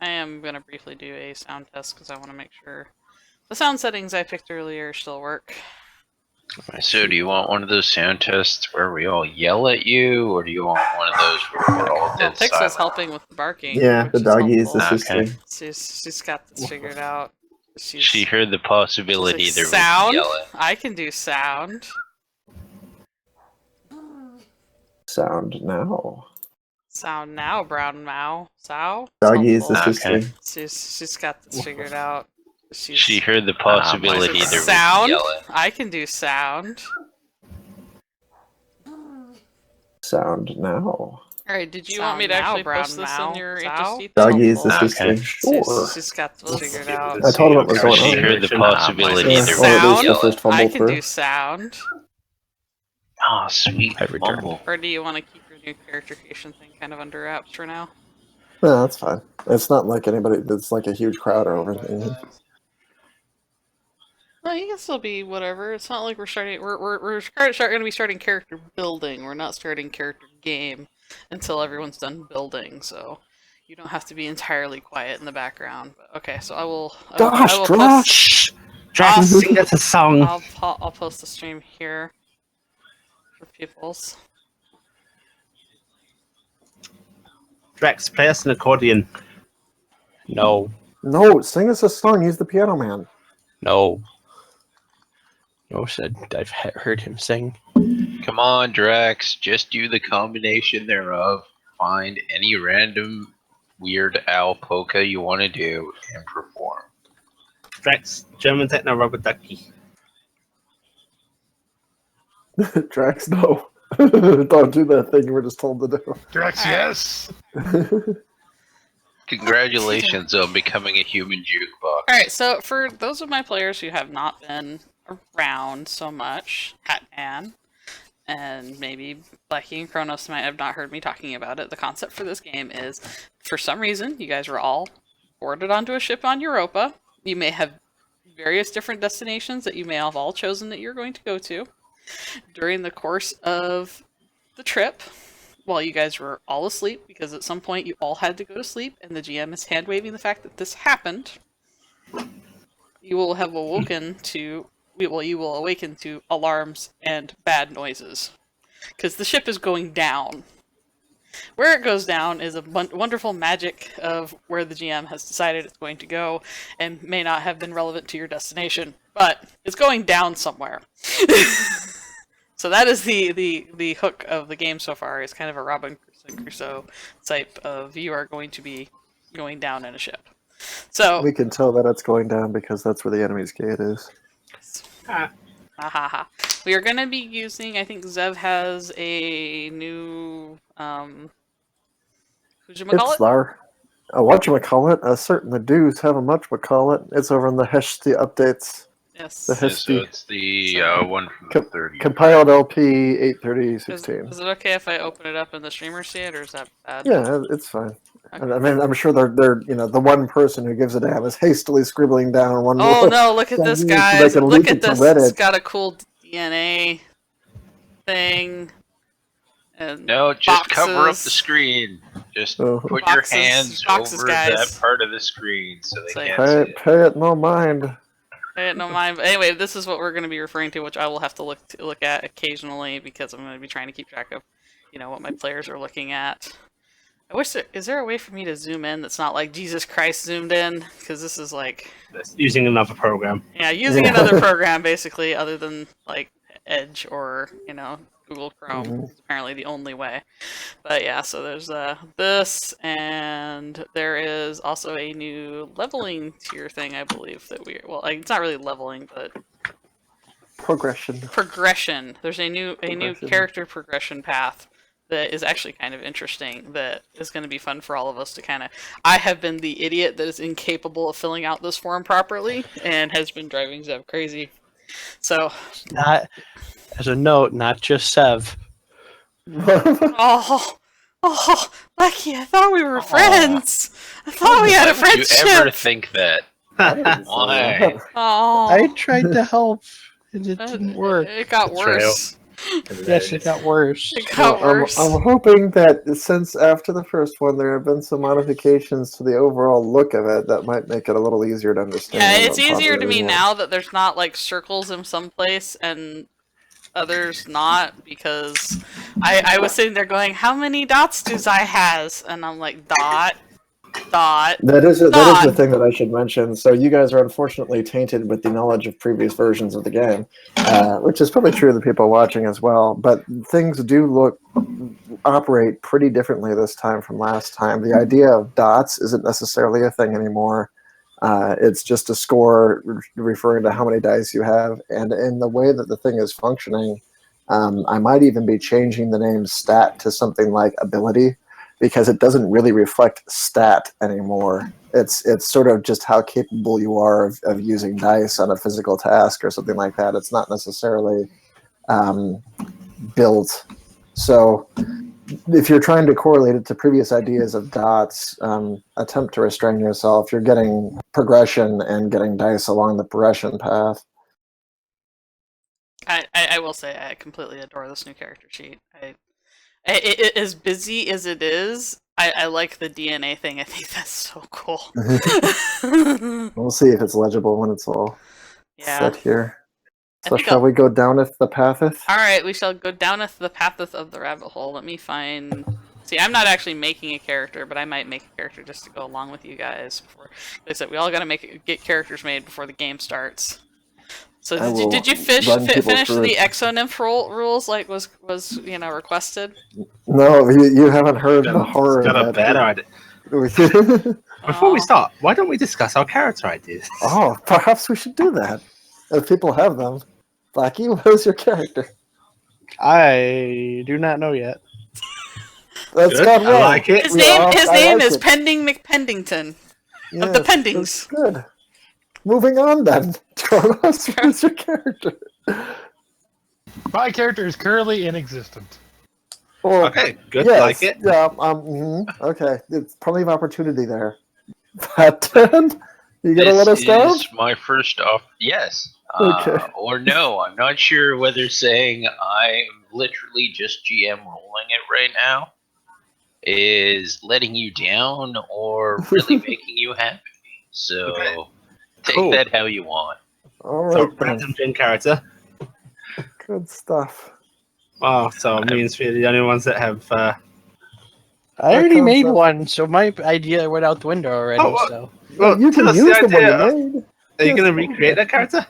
I am going to briefly do a sound test because I want to make sure the sound settings I picked earlier still work. So do you want one of those sound tests where we all yell at you, or do you want one of those where we're all dead Pixel's silent? helping with the barking. Yeah, which the is doggy is helpful. assisting. She's got this figured out. She heard the possibility she's there like, was sound? yelling. I can do sound. Sound now. Sound now, brown mow. Sow? Doggy is Helpful. assisting. She's got this figured out. She heard the possibility there was sound? yelling. I can do sound. Sound now. Alright, did you want me to actually post this in your HSD? Doggy is Helpful. assisting. Sure. She's got this figured out. I told him what was going She on. heard the possibility Yeah, there well, was it is the yelling. first fumble I can for. do sound. Oh, sweet. Fumble. Or do you want to keep your new character creation thing kind of under wraps for now? No, that's fine. It's not like anybody that's like a huge crowd or anything. Well, you can still be whatever. It's not like we're starting. We're going to be starting character building. We're not starting character game until everyone's done building. So you don't have to be entirely quiet in the background. But, okay, so I will. Josh, Drax, sing us a song. I'll post the stream here for people's. Drax, play us an accordion. No. No, sing us a song. He's the piano man. No. No, said I've heard him sing. Come on, Drax. Just do the combination thereof. Find any random Weird Al polka you want to do and perform. Drax, German techno rubber ducky. Drax, no. Don't do that thing you were just told to do. Drax, yes. Congratulations on becoming a human jukebox. Alright, so for those of my players who have not been around so much, Hatman, and maybe Blackie and Kronos might have not heard me talking about it, the concept for this game is, for some reason, you guys were all boarded onto a ship on Europa. You may have various different destinations that you may have all chosen that you're going to go to. During the course of the trip, while you guys were all asleep, because at some point you all had to go to sleep, and the GM is hand-waving the fact that this happened, you will have awoken to... you will awaken to alarms and bad noises. Because the ship is going down. Where it goes down is a wonderful magic of where the GM has decided it's going to go, and may not have been relevant to your destination. But it's going down somewhere. So that is the hook of the game so far. It's kind of a Robinson Crusoe type of you are going to be going down in a ship. So we can tell that it's going down because that's where the enemy's gate is. We are going to be using, I think Zev has a new, whatchamacallit? It's there. Whatchamacallit? Certain the dues have a whatchamacallit. It's over in the HSD updates. Yes. The HSD. So it's the one from the 30. Compiled LP 83016. Is it okay if I open it up and the streamer see it, or is that bad? Yeah, it's fine. Okay. I mean, I'm sure they're the one person who gives a damn is hastily scribbling down one. Oh no! Look at this, guys! Look at this! It's got a cool DNA thing. And no, just cover up the screen. Just put your hands over that part of the screen so they can't see it. Pay it no mind. Pay it no mind. But anyway, this is what we're going to be referring to, which I will have to look at occasionally because I'm going to be trying to keep track of, what my players are looking at. I wish is there a way for me to zoom in that's not like Jesus Christ zoomed in? Because this is like... That's using another program. Yeah, using another program, basically, other than, like, Edge or, Google Chrome is apparently the only way. But yeah, so there's this, and there is also a new leveling tier thing, I believe, that it's not really leveling, but... Progression. There's a new character progression path that is actually kind of interesting, that is going to be fun for all of us to kind of... I have been the idiot that is incapable of filling out this form properly, and has been driving Zev crazy. So... As a note, not just Sev. Oh, Lucky, I thought we were friends! I thought we had a friendship! Did you ever think that? Why? Oh. I tried to help, and it didn't work. It got worse. Yes, it got worse. It got worse. I'm hoping that since after the first one there have been some modifications to the overall look of it that might make it a little easier to understand. Yeah, it's easier to me anymore. now that there's not like circles in some place and others not, because I was sitting there going, how many dots does I has? And I'm like, dot. That is the thing that I should mention. So you guys are unfortunately tainted with the knowledge of previous versions of the game, which is probably true of the people watching as well. But things do operate pretty differently this time from last time. The idea of dots isn't necessarily a thing anymore. It's just a score referring to how many dice you have, and in the way that the thing is functioning, I might even be changing the name stat to something like ability, because it doesn't really reflect stat anymore. It's sort of just how capable you are of using dice on a physical task or something like that. It's not necessarily built. So if you're trying to correlate it to previous ideas of dots, attempt to restrain yourself. You're getting progression and getting dice along the progression path. I will say I completely adore this new character sheet. As busy as it is, I like the DNA thing. I think that's so cool. We'll see if it's legible when it's all set here. So shall we go downeth the patheth? Alright, we shall go downeth the patheth of the rabbit hole. Let me find... See, I'm not actually making a character, but I might make a character just to go along with you guys. Like I said, we all gotta get characters made before the game starts. So did you finish the Exonymph rules like was requested? No, you haven't heard the horror. Got a better idea. Before we start, why don't we discuss our character ideas? Oh, perhaps we should do that. If people have them. Blackie, what is your character? I do not know yet. That's not right. I like it. His name is Pending McPendington. Yes, of the Pendings. Good. Moving on then. Kronos, what is your character? My character is currently inexistent. Well, okay, good. Yes, like it. Yeah. Okay. It's plenty of opportunity there. But you gonna let us down? This is my first off. Yes. Okay. Or no. I'm not sure whether saying I'm literally just GM rolling it right now is letting you down or really making you happy. So take that how you want. All right. So random pin character. Good stuff. Wow. So it means we're the only ones that have. I already made one, so my idea went out the window already. So. Well, you can use the one you made. Are you going to recreate that character?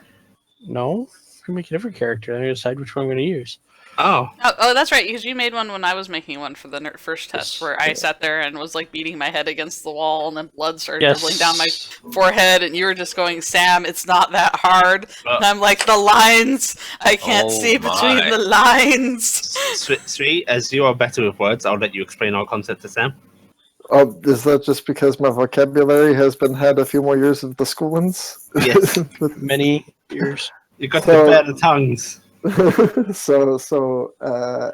No, I can make a different character. I'm going to decide which one I'm going to use. Oh, that's right. Because you made one when I was making one for the first test, where I sat there and was like beating my head against the wall, and then blood started dribbling down my forehead, and you were just going, "Sam, it's not that hard." And I'm like, "The lines, I can't see between the lines." Sweet, as you are better with words, I'll let you explain our concept to Sam. Oh, is that just because my vocabulary has had a few more years of the schoolings? Yes, many years. You got to bear the tongues. So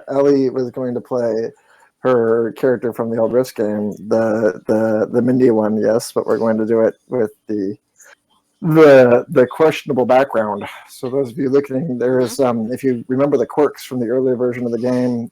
Ellie was going to play her character from the old Rift game, the Mindy one, yes, but we're going to do it with the questionable background. So those of you looking, there's if you remember the quirks from the earlier version of the game,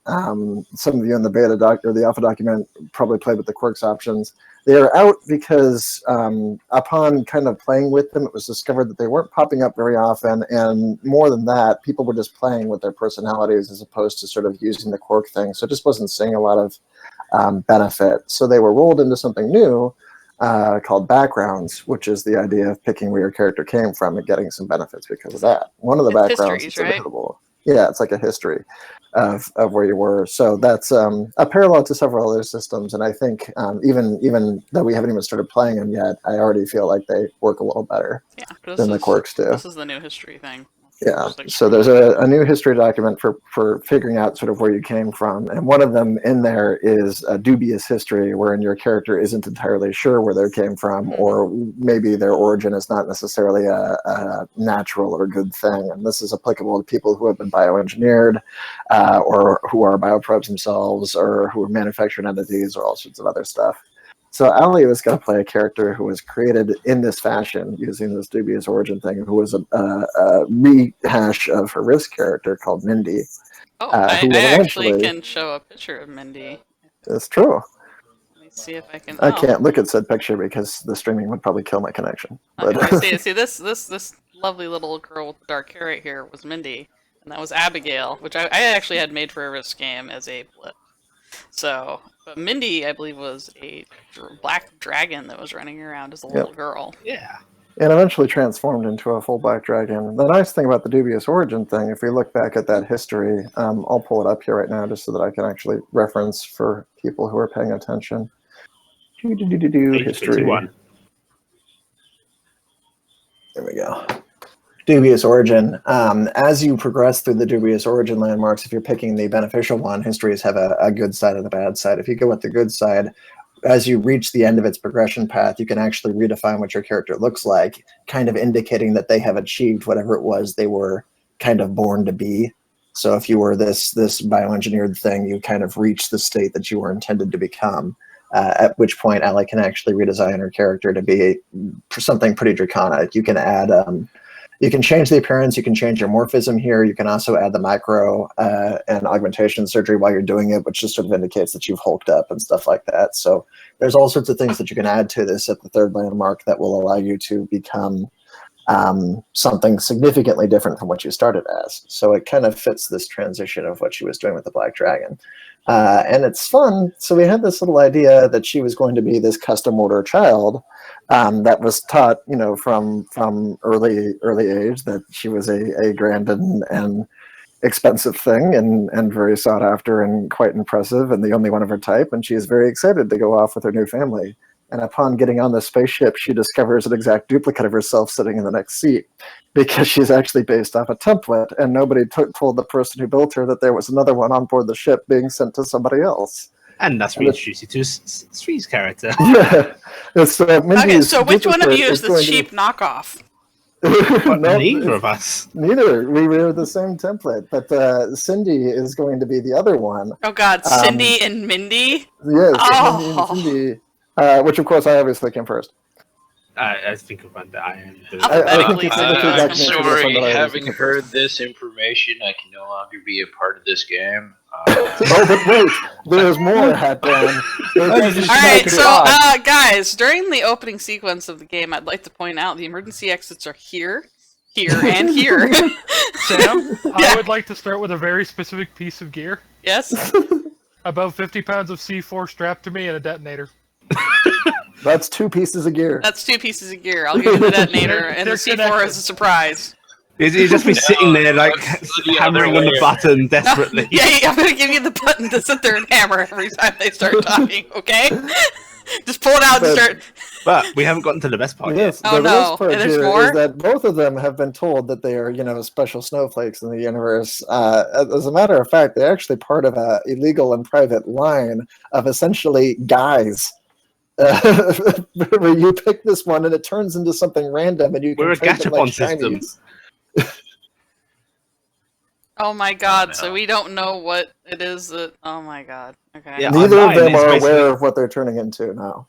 some of you in the beta or the alpha document probably played with the quirks options. They are out because upon kind of playing with them, it was discovered that they weren't popping up very often, and more than that, people were just playing with their personalities as opposed to sort of using the quirk thing. So it just wasn't seeing a lot of benefit. So they were rolled into something new called backgrounds, which is the idea of picking where your character came from and getting some benefits because of that. One of the backgrounds is available. Yeah, it's like a history of where you were. So that's a parallel to several other systems, and I think even though we haven't even started playing them yet, I already feel like they work a little better than the quirks do. This is the new history thing. Yeah, so there's a new history document for figuring out sort of where you came from, and one of them in there is a dubious history, wherein your character isn't entirely sure where they came from, or maybe their origin is not necessarily a natural or good thing. And this is applicable to people who have been bioengineered, or who are bioprobes themselves, or who are manufactured entities, or all sorts of other stuff. So Ali was going to play a character who was created in this fashion using this dubious origin thing, who was a rehash of her Risk character called Mindy. Oh, who I will actually eventually- can show a picture of Mindy. It's true. Let me see if I can. I oh. can't look at said picture because the streaming would probably kill my connection. Okay, But wait, see this lovely little girl with the dark hair right here was Mindy, and that was Abigail, which I actually had made for a Risk game as a blip. So, but Mindy, I believe, was a black dragon that was running around as a little girl. Yeah. and eventually transformed into a full black dragon. The nice thing about the dubious origin thing, if we look back at that history, I'll pull it up here right now just so that I can actually reference for people who are paying attention. History. 21. There we go. Dubious origin. As you progress through the dubious origin landmarks, if you're picking the beneficial one, histories have a good side and a bad side. If you go with the good side, as you reach the end of its progression path, you can actually redefine what your character looks like, kind of indicating that they have achieved whatever it was they were kind of born to be. So if you were this bioengineered thing, you kind of reach the state that you were intended to become. At which point, Allie can actually redesign her character to be something pretty draconic. You can add, you can change the appearance. You can change your morphism here. You can also add the micro and augmentation surgery while you're doing it, which just sort of indicates that you've hulked up and stuff like that. So there's all sorts of things that you can add to this at the third landmark that will allow you to become something significantly different from what you started as. So it kind of fits this transition of what she was doing with the Black Dragon. And it's fun. So we had this little idea that she was going to be this custom order child that was taught, you know, from early age that she was a grand and expensive thing and very sought after and quite impressive and the only one of her type. And she is very excited to go off with her new family. And upon getting on the spaceship, she discovers an exact duplicate of herself sitting in the next seat because she's actually based off a template, and nobody told the person who built her that there was another one on board the ship being sent to somebody else. And that's reintroduced you to Street's character. Yeah. It's, Okay, so which one of you is the cheap knockoff? But No, neither of us. Neither. We were the same template, but Cindy is going to be the other one. Oh God, Cindy and Mindy. Yes, Oh. Cindy, which of course I obviously came first. I think of the Iron. Alphabetically. it's the two I'm documents for this one sorry, that I having was- heard this information, I can no longer be a part of this game. Oh, but wait, there's more, Hat Dan. Alright, so guys, during the opening sequence of the game, I'd like to point out the emergency exits are here, and here. Sam, Yeah. I would like to start with a very specific piece of gear. Yes? About 50 pounds of C4 strapped to me and a detonator. That's 2 pieces of gear. That's 2 pieces of gear. I'll give you the detonator, and the They're C4 connected. is a surprise. He'd just be sitting there, like, that's the hammering other on the way. button desperately. Yeah, I'm gonna give you the button to sit there and hammer every time they start talking, okay? Just pull it out and start. But we haven't gotten to the best part Yes, yet. Oh, the no. best part There's here more? is that both of them have been told that they are, you know, special snowflakes in the universe. As a matter of fact, they're actually part of a illegal and private line of essentially guys. Where you pick this one and it turns into something random, and you can We're a trade them like gachapon system. shinies. Oh my God! no. So we don't know what it is that. Oh my God! Okay. Yeah. Neither of Online them is are basically- aware of what they're turning into now.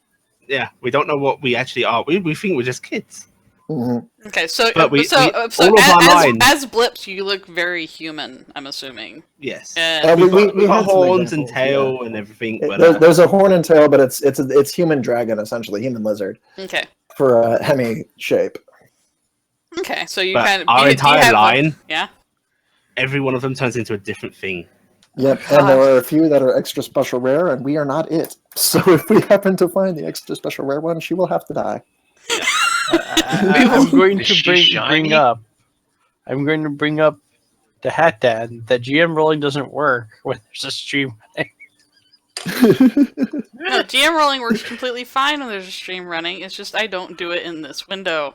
Yeah, we don't know what we actually are. We think we're just kids. Mhm. Okay. So, But we- so all of our as, lines- as blips, you look very human. I'm assuming. Yes. And we We've got had some horns and examples, tail and everything. But, There's a horn and tail, but it's human dragon essentially, human lizard okay. for a hemi shape. Okay. So you but kind of our entire line, yeah. every one of them turns into a different thing. Yep, and there are a few that are extra special rare, and we are not it. So if we happen to find the extra special rare one, she will have to die. I'm going Is to she bring shiny? up. I'm going to bring up the Hat Dad that GM rolling doesn't work when there's a stream. No, GM rolling works completely fine when there's a stream running. It's just I don't do it in this window.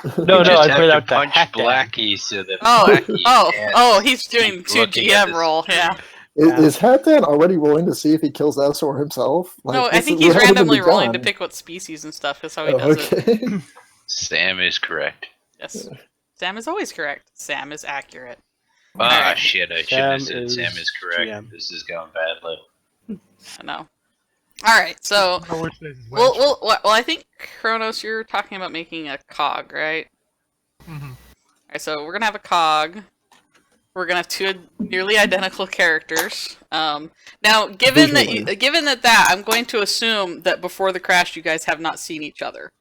No, You no, just I have put to out the punch Hat Dad. Blackie so that Oh, Blackie can't oh, he's doing keep 2 looking at GM this roll. screen. Yeah. Is Hattan already rolling to see if he kills us or himself? No, I this think is- he's we haven't randomly even rolling to begun. pick what species and stuff. That's how he Oh, does it. okay. Sam is correct. Yes. Sam is always correct. Sam is accurate. Ah, Alright. shit, I should Sam have said is Sam is correct. GM. This is going badly. I know. All right, so Or which is which. well, I think Kronos, you're talking about making a cog, right? Mhm. All right, so we're gonna have a cog. We're gonna have two nearly identical characters. Now, given Visually. that, I'm going to assume that before the crash, you guys have not seen each other.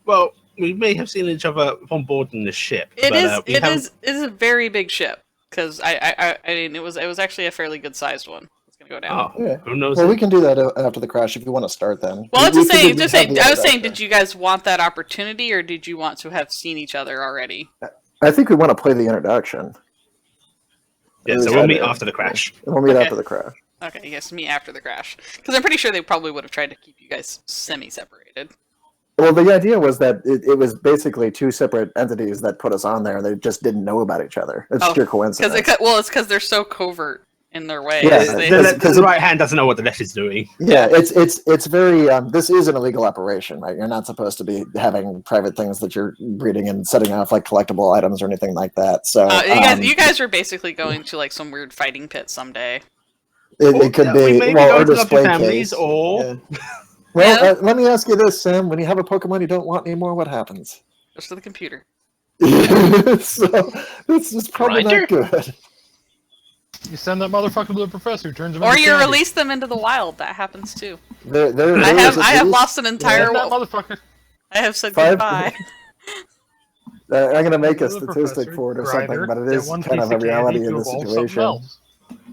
Well, we may have seen each other on board in the ship, It but we haven't. is a very big ship because I mean it was actually a fairly good sized one. It's gonna go down. Oh, Yeah. who knows? Well, we can do that after the crash if you want to start then. Well, We I'm just figured saying. we'd have the I was saying, introduction. did you guys want that opportunity, or did you want to have seen each other already? I think we want to play the introduction. Yeah, At so least we'll I meet did. after the crash. We'll meet Okay. after the crash. Okay, yes, me after the crash, because I'm pretty sure they probably would have tried to keep you guys semi-separated. Well, the idea was that it was basically two separate entities that put us on there. They just didn't know about each other. It's Oh, pure coincidence. It's because they're so covert in their ways. Yeah, They- The right hand doesn't know what the left is doing. Yeah, it's very. This is an illegal operation, right? You're not supposed to be having private things that you're breeding and setting off like collectible items or anything like that. So you guys were basically going to like some weird fighting pit someday. it could We be may be well, going or to lovely display families, case. or Yeah. Well, Yeah. let me ask you this, Sam. When you have a Pokemon you don't want anymore, what happens? Just to the computer. So this is probably Grinder? not good. You send that motherfucker to the professor, who turns him Or into you candy. release them into the wild. That happens too. There I is at have least- lost an entire. Send that Wolf. motherfucker. I have said 5 goodbye. I'm going to make a to the statistic professor, for it or grinder, something, but it get is one kind piece of a candy reality to in the evolve something situation. else.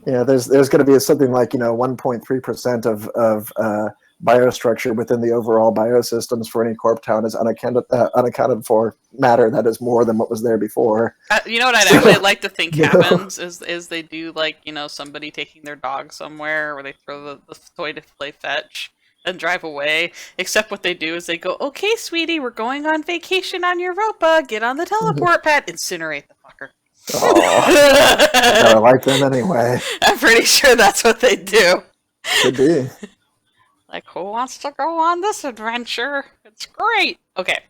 Yeah, there's going to be something like 1.3% of biostructure within the overall biosystems for any corp town is unaccounted for matter that is more than what was there before. You know what I'd actually like to think No. happens is they do like somebody taking their dog somewhere where they throw the toy to play fetch and drive away. Except what they do is they go, "Okay, sweetie, we're going on vacation on Europa. Get on the teleport pad, incinerate the fucker." Oh, I like them anyway. I'm pretty sure that's what they do. Could be. Like, who wants to go on this adventure? It's great. Okay,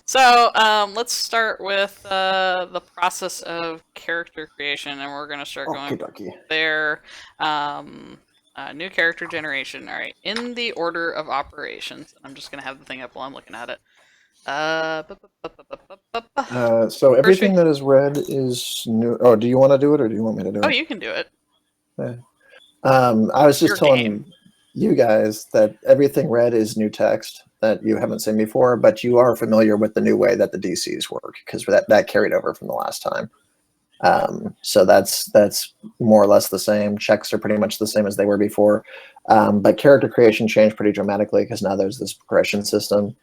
so let's start with the process of character creation, and we're gonna start going Okie there. New character generation. All right, in the order of operations. I'm just gonna have the thing up while I'm looking at it. So everything we- that is red is new. Oh, do you want to do it or do you want me to do it? Oh, you can do it. I was just Your telling game. you guys that everything red is new text that you haven't seen before, but you are familiar with the new way that the DCs work because that carried over from the last time. So that's more or less the same. Checks are pretty much the same as they were before, but character creation changed pretty dramatically because now there's this progression system,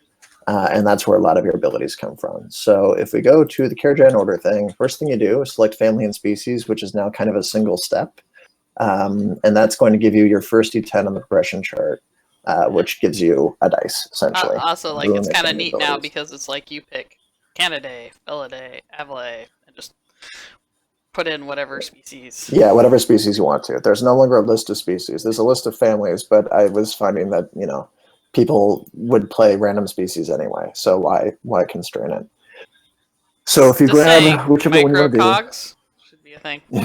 and that's where a lot of your abilities come from. So if we go to the character gen order thing, first thing you do is select family and species, which is now kind of a single step. And that's going to give you your first D10 on the progression chart, which gives you a dice, essentially. Also, like, Boom, it's kind of extended neat now abilities. because it's like you pick Canidae, Felidae, Avalae, and just put in whatever species. Yeah, whatever species you want to. There's no longer a list of species. There's a list of families, but I was finding that, people would play random species anyway, so why constrain it? So if you Just grab saying, whichever one you want to microcogs should be a thing. do.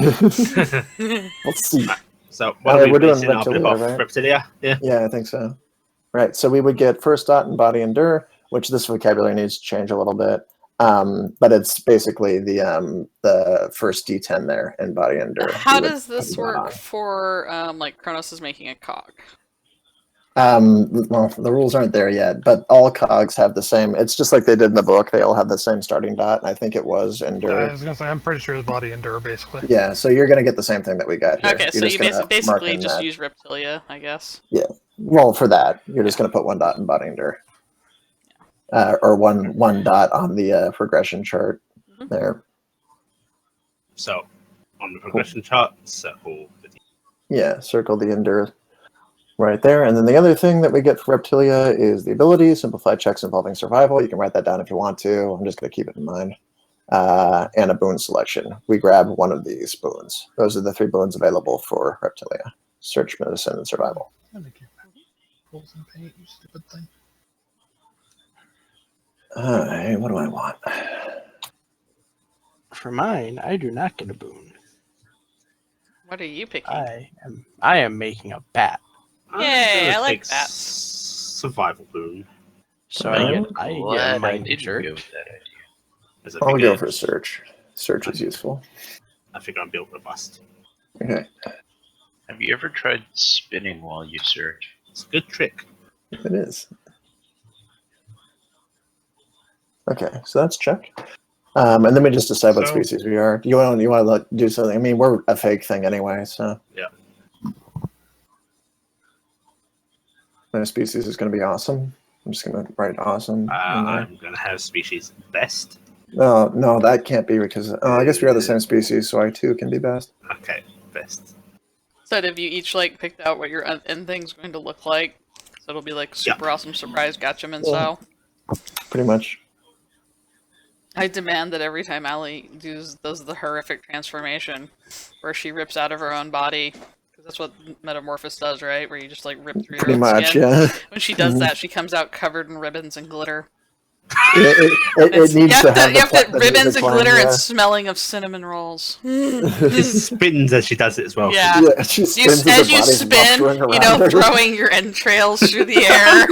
Let's see. So what are Alright, we we're doing basing our flip Reptilia, off? right? Reptilia? Yeah. Yeah, I think so. Right, so we would get first dot in body endure, which this vocabulary needs to change a little bit. But it's basically the first D10 there in body endure. How You would does this put that work on. for like Kronos is making a cog? Well, the rules aren't there yet, but all cogs have the same. It's just like they did in the book. They all have the same starting dot, and I think it was I endure. was gonna say, I'm pretty sure it's body endure, basically. Yeah, so you're gonna get the same thing that we got here. Okay, so You're you just gonna mark basically in just that. use Reptilia, I guess. Well, for that, you're just gonna put one dot in body endure, or one dot on the progression chart Mhm. there. So on the progression chart, circle the Yeah, circle the endure right there. And then the other thing that we get for Reptilia is the ability, simplify checks involving survival. You can write that down if you want to. I'm just going to keep it in mind. And a boon selection. We grab one of these boons. Those are the 3 boons available for Reptilia. Search, medicine, and survival. Pull some paint, you stupid thing. All right, what do I want? For mine, I do not get a boon. What are you picking? I am making a bat. Yay, I like take that. Survival boon. So I'm I Glad get my I didn't go dessert. with that idea. As I I'll figure, go for search. Search is useful. I figure I'm built robust. Okay, Have you ever tried spinning while you search? It's a good trick. it is. Okay, so that's checked. And then we just decide what So- species we are. You want to do something? I mean, we're a fake thing anyway, so. Yeah. My species is going to be awesome. I'm just going to write awesome. in there. I'm going to have species best. No, that can't be because I guess we are the same species, so I too can be best. Okay, best. So have you each like picked out what your end thing's going to look like? So it'll be like super awesome surprise Gatchaman Yeah. style. Pretty much. I demand that every time Allie does the horrific transformation, where she rips out of her own body, because that's what Metamorphosis does, right? Where you just like rip through your Pretty own much, skin. yeah. When she does that, she comes out covered in ribbons and glitter. It needs to have you have the ribbons music and playing, glitter yeah. and smelling of cinnamon rolls. She spins as she does it as well. Yeah. Yeah, she You, spins as you body's spin, rupturing you around know, her. throwing your entrails through the air.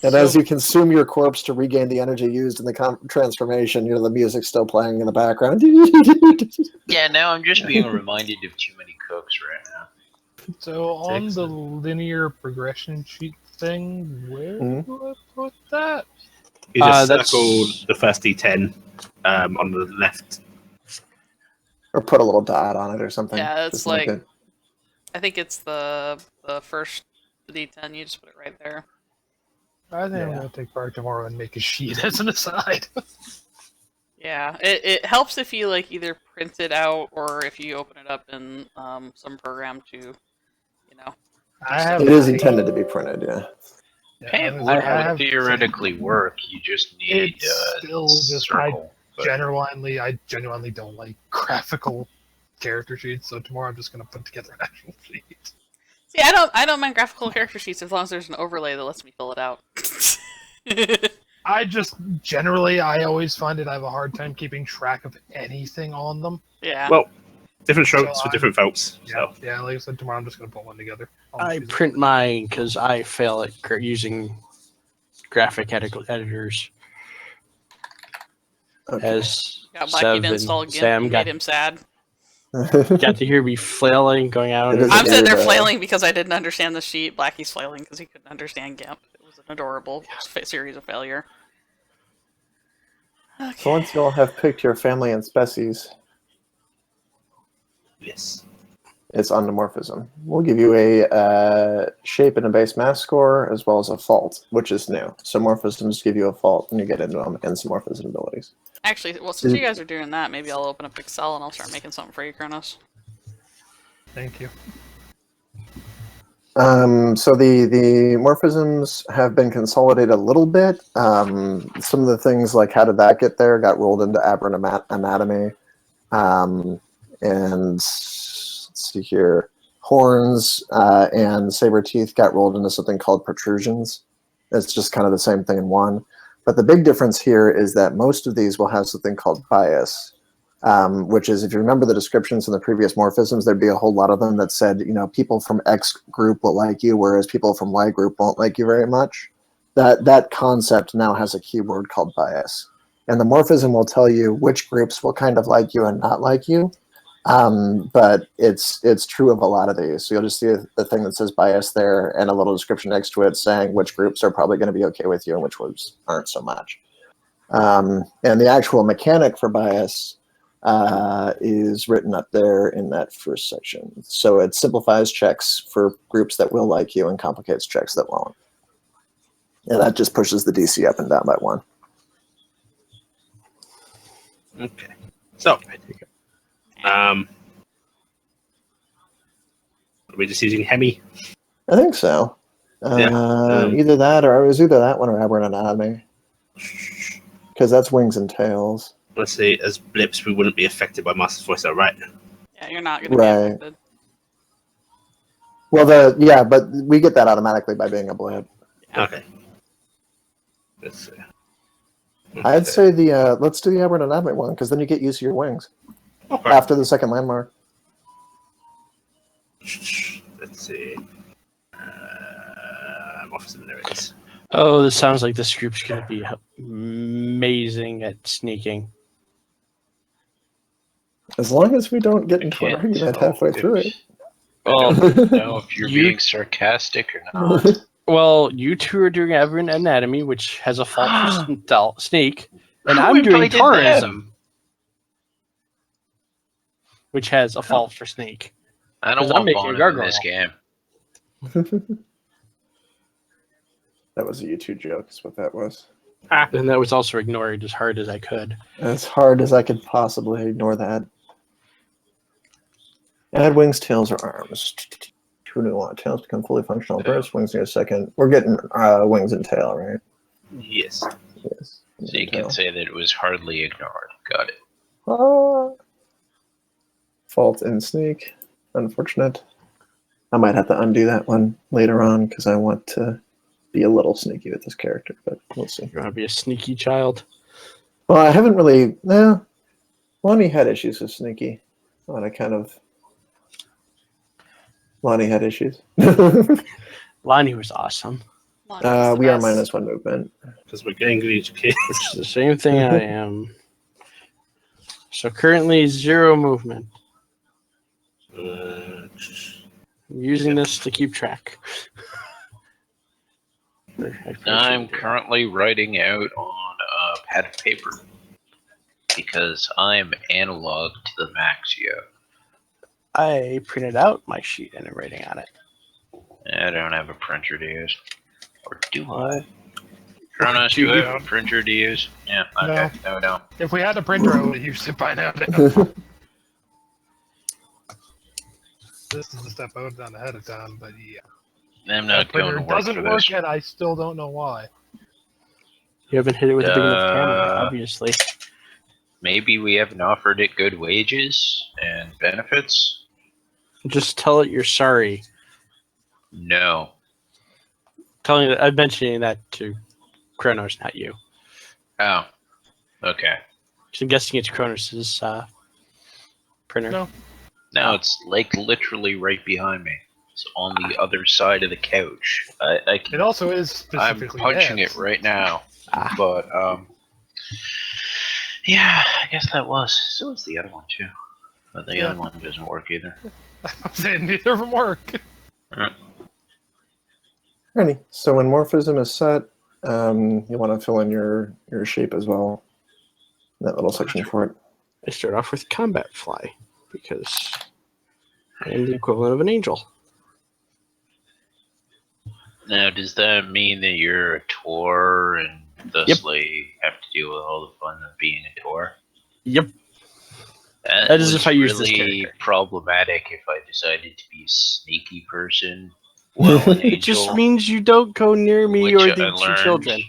And as you consume your corpse to regain the energy used in the transformation, the music's still playing in the background. Yeah, now I'm just being reminded of too many cooks right now. So on Six. the linear progression sheet thing, where Mhm. do I put that? You just That's- circle the first D10 on the left. Or put a little dot on it or something. Yeah, it's Just like like- it. I think it's the first D10. You just put it right there. I think I'm Yeah. gonna take part tomorrow and make a sheet as an aside. Yeah, it helps if you like either print it out or if you open it up in some program to, you know. I have. It is intended to be printed, yeah. It I would have- theoretically work. You just need It's still just circle. but- I genuinely don't like graphical character sheets, so tomorrow I'm just gonna put together an actual sheet. See, I don't mind graphical character sheets as long as there's an overlay that lets me fill it out. I just generally I always find it I have a hard time keeping track of anything on them. Yeah. Well, different strokes So for I'm- different folks. So Yeah, like I said, tomorrow I'm just gonna put one together. I print mine because I fail at using graphic editors. Okay. As got Blackie Sev to install and GIMP Sam and got, made him sad. got to hear me flailing, going out. It is I'm sitting there weird, flailing because I didn't understand the sheet. Blackie's flailing because he couldn't understand GIMP. It was an adorable series of failure. Okay. So once you all have picked your family and species, yes. it's endomorphism. We'll give you a shape and a base mass score as well as a fault, which is new. So morphisms give you a fault when you get into them and some morphism abilities. Actually, well, since you guys are doing that, maybe I'll open up Excel and I'll start making something for you, Kronos. Thank you. So the morphisms have been consolidated a little bit. Some of the things like how did that get there got rolled into aberrant anatomy. And let's see here, horns and saber teeth got rolled into something called protrusions. It's just kind of the same thing in one. But the big difference here is that most of these will have something called bias, which is, if you remember the descriptions in the previous morphisms, there'd be a whole lot of them that said, people from X group will like you, whereas people from Y group won't like you very much. That concept now has a keyword called bias. And the morphism will tell you which groups will kind of like you and not like you. But it's true of a lot of these. So you'll just see the thing that says bias there and a little description next to it saying which groups are probably going to be okay with you and which ones aren't so much. And the actual mechanic for bias is written up there in that first section. So it simplifies checks for groups that will like you and complicates checks that won't. And that just pushes the DC up and down by 1. Okay. So, are we just using Hemi? I think so. Yeah. Either that or it was either that one or aberrant anatomy. Because that's wings and tails. Let's say as blips, we wouldn't be affected by Master's Voice, though, right? Yeah, you're not going to Right. be affected. Well, but we get that automatically by being a blip. Okay. Let's see. I'd say let's do the aberrant anatomy one because then you get used to your wings Okay. after the second landmark. Let's see. morphism there is. Oh, this sounds like this group's going to be amazing at sneaking. As long as we don't get I into an can't argument tell halfway if- through it. I Well, don't know if you're you- being sarcastic or not. Well, you two are doing Aberrant Anatomy, which has a fault for sneak, and Who I'm doing invited Tourism, them? which has a fault for sneak. I don't 'Cause I'm want making a Bonham in gargoyle. this game. That was a YouTube joke, is what that was. And that was also ignored as hard as I could. As hard as I could possibly ignore that. Add wings, tails, or arms. Who do we want? Tails become fully functional first, wings in a second. We're getting wings and tail, right? Yes. Yes. So you can say that it was hardly ignored. Got it. Fault in sneak. Unfortunate. I might have to undo that one later on because I want to be a little sneaky with this character, but we'll see. You want to be a sneaky child? Well, I haven't really. No. Lonnie had issues with sneaky. Well, I kind of. Lonnie had issues. Lonnie was awesome, Lonnie's the We are best. minus one movement. Because we're getting educated. which is the same thing I am. So currently 0 movement. I'm using this to keep track. I'm currently writing out on a pad of paper because I'm analog to the max, yeah. I printed out my sheet and I'm writing on it. I don't have a printer to use. Or do I? What? Kronos, do Do you you? have a printer to use? Yeah, okay. No. If we had a printer, I would have used it by now. This is the step I would have done ahead of time, but yeah. I'm not going Printer to work doesn't for work this. yet. I still don't know why. You haven't hit it with a big enough camera, Uh, obviously. Maybe we haven't offered it good wages and benefits? Just tell it you're sorry. No. I'm mentioning that to Kronos, not you. Oh. Okay. So I'm guessing it's Kronos' printer. No. No, it's like literally right behind me. It's on the other side of the couch. I It can, also is I'm specifically punching Ed's. it right now. Ah. But yeah, I guess that was. So was the other one too. But the Yeah. other one doesn't work either. I'm saying neither of them work. Alrighty. So when morphism is set, you want to fill in your shape as well. That little section for it. I start off with combat fly because I am the equivalent of an angel. Now, does that mean that you're a Tor and thusly have to deal with all the fun of being a Tor? Yep. That is was if I use this really character. problematic if I decided to be a sneaky person. Well, an It just angel, means you don't go near me which or I the two learned. children.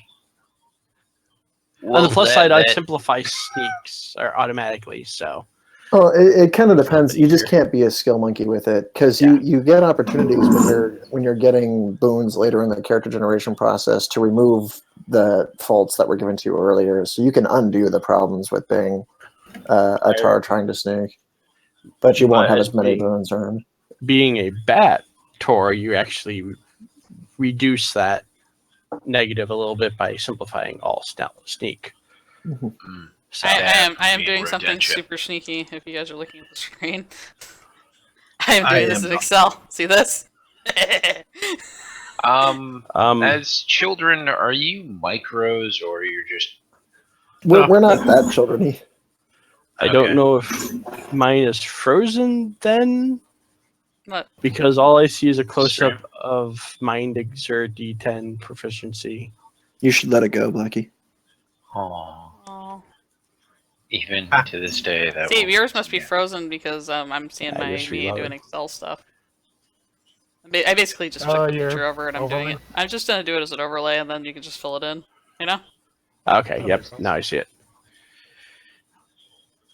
Well, On the plus that- side, I that- simplify sneaks automatically, so Well, it kind of Makes it a depends. bit You just easier. can't be a skill monkey with it because Yeah. you get opportunities when you're getting boons later in the character generation process to remove the faults that were given to you earlier. So you can undo the problems with being a tar trying to sneak, but you won't have as many boons earned. being a bat Tor, you actually reduce that negative a little bit by simplifying all sneak. Mhm. So, I That am being doing something Rodentia. super sneaky. If you guys are looking at the screen, I am I doing this am in not. Excel. See this? As children, are you micros or you're just? We're not that children-y. I don't Okay. know if mine is frozen then, What? because all I see is a close Stream. up of Mind Exert D10 proficiency. You should let it go, Blackie. Oh, Oh. even to this day, that. See, won't yours must be continue. frozen because I'm seeing I my just me reloaded. doing Excel stuff. I basically just took Oh, the you're picture over and I'm doing overlay? it. I'm just gonna do it as an overlay and then you can just fill it in. You know? Okay, That yep, makes sense. now I see it.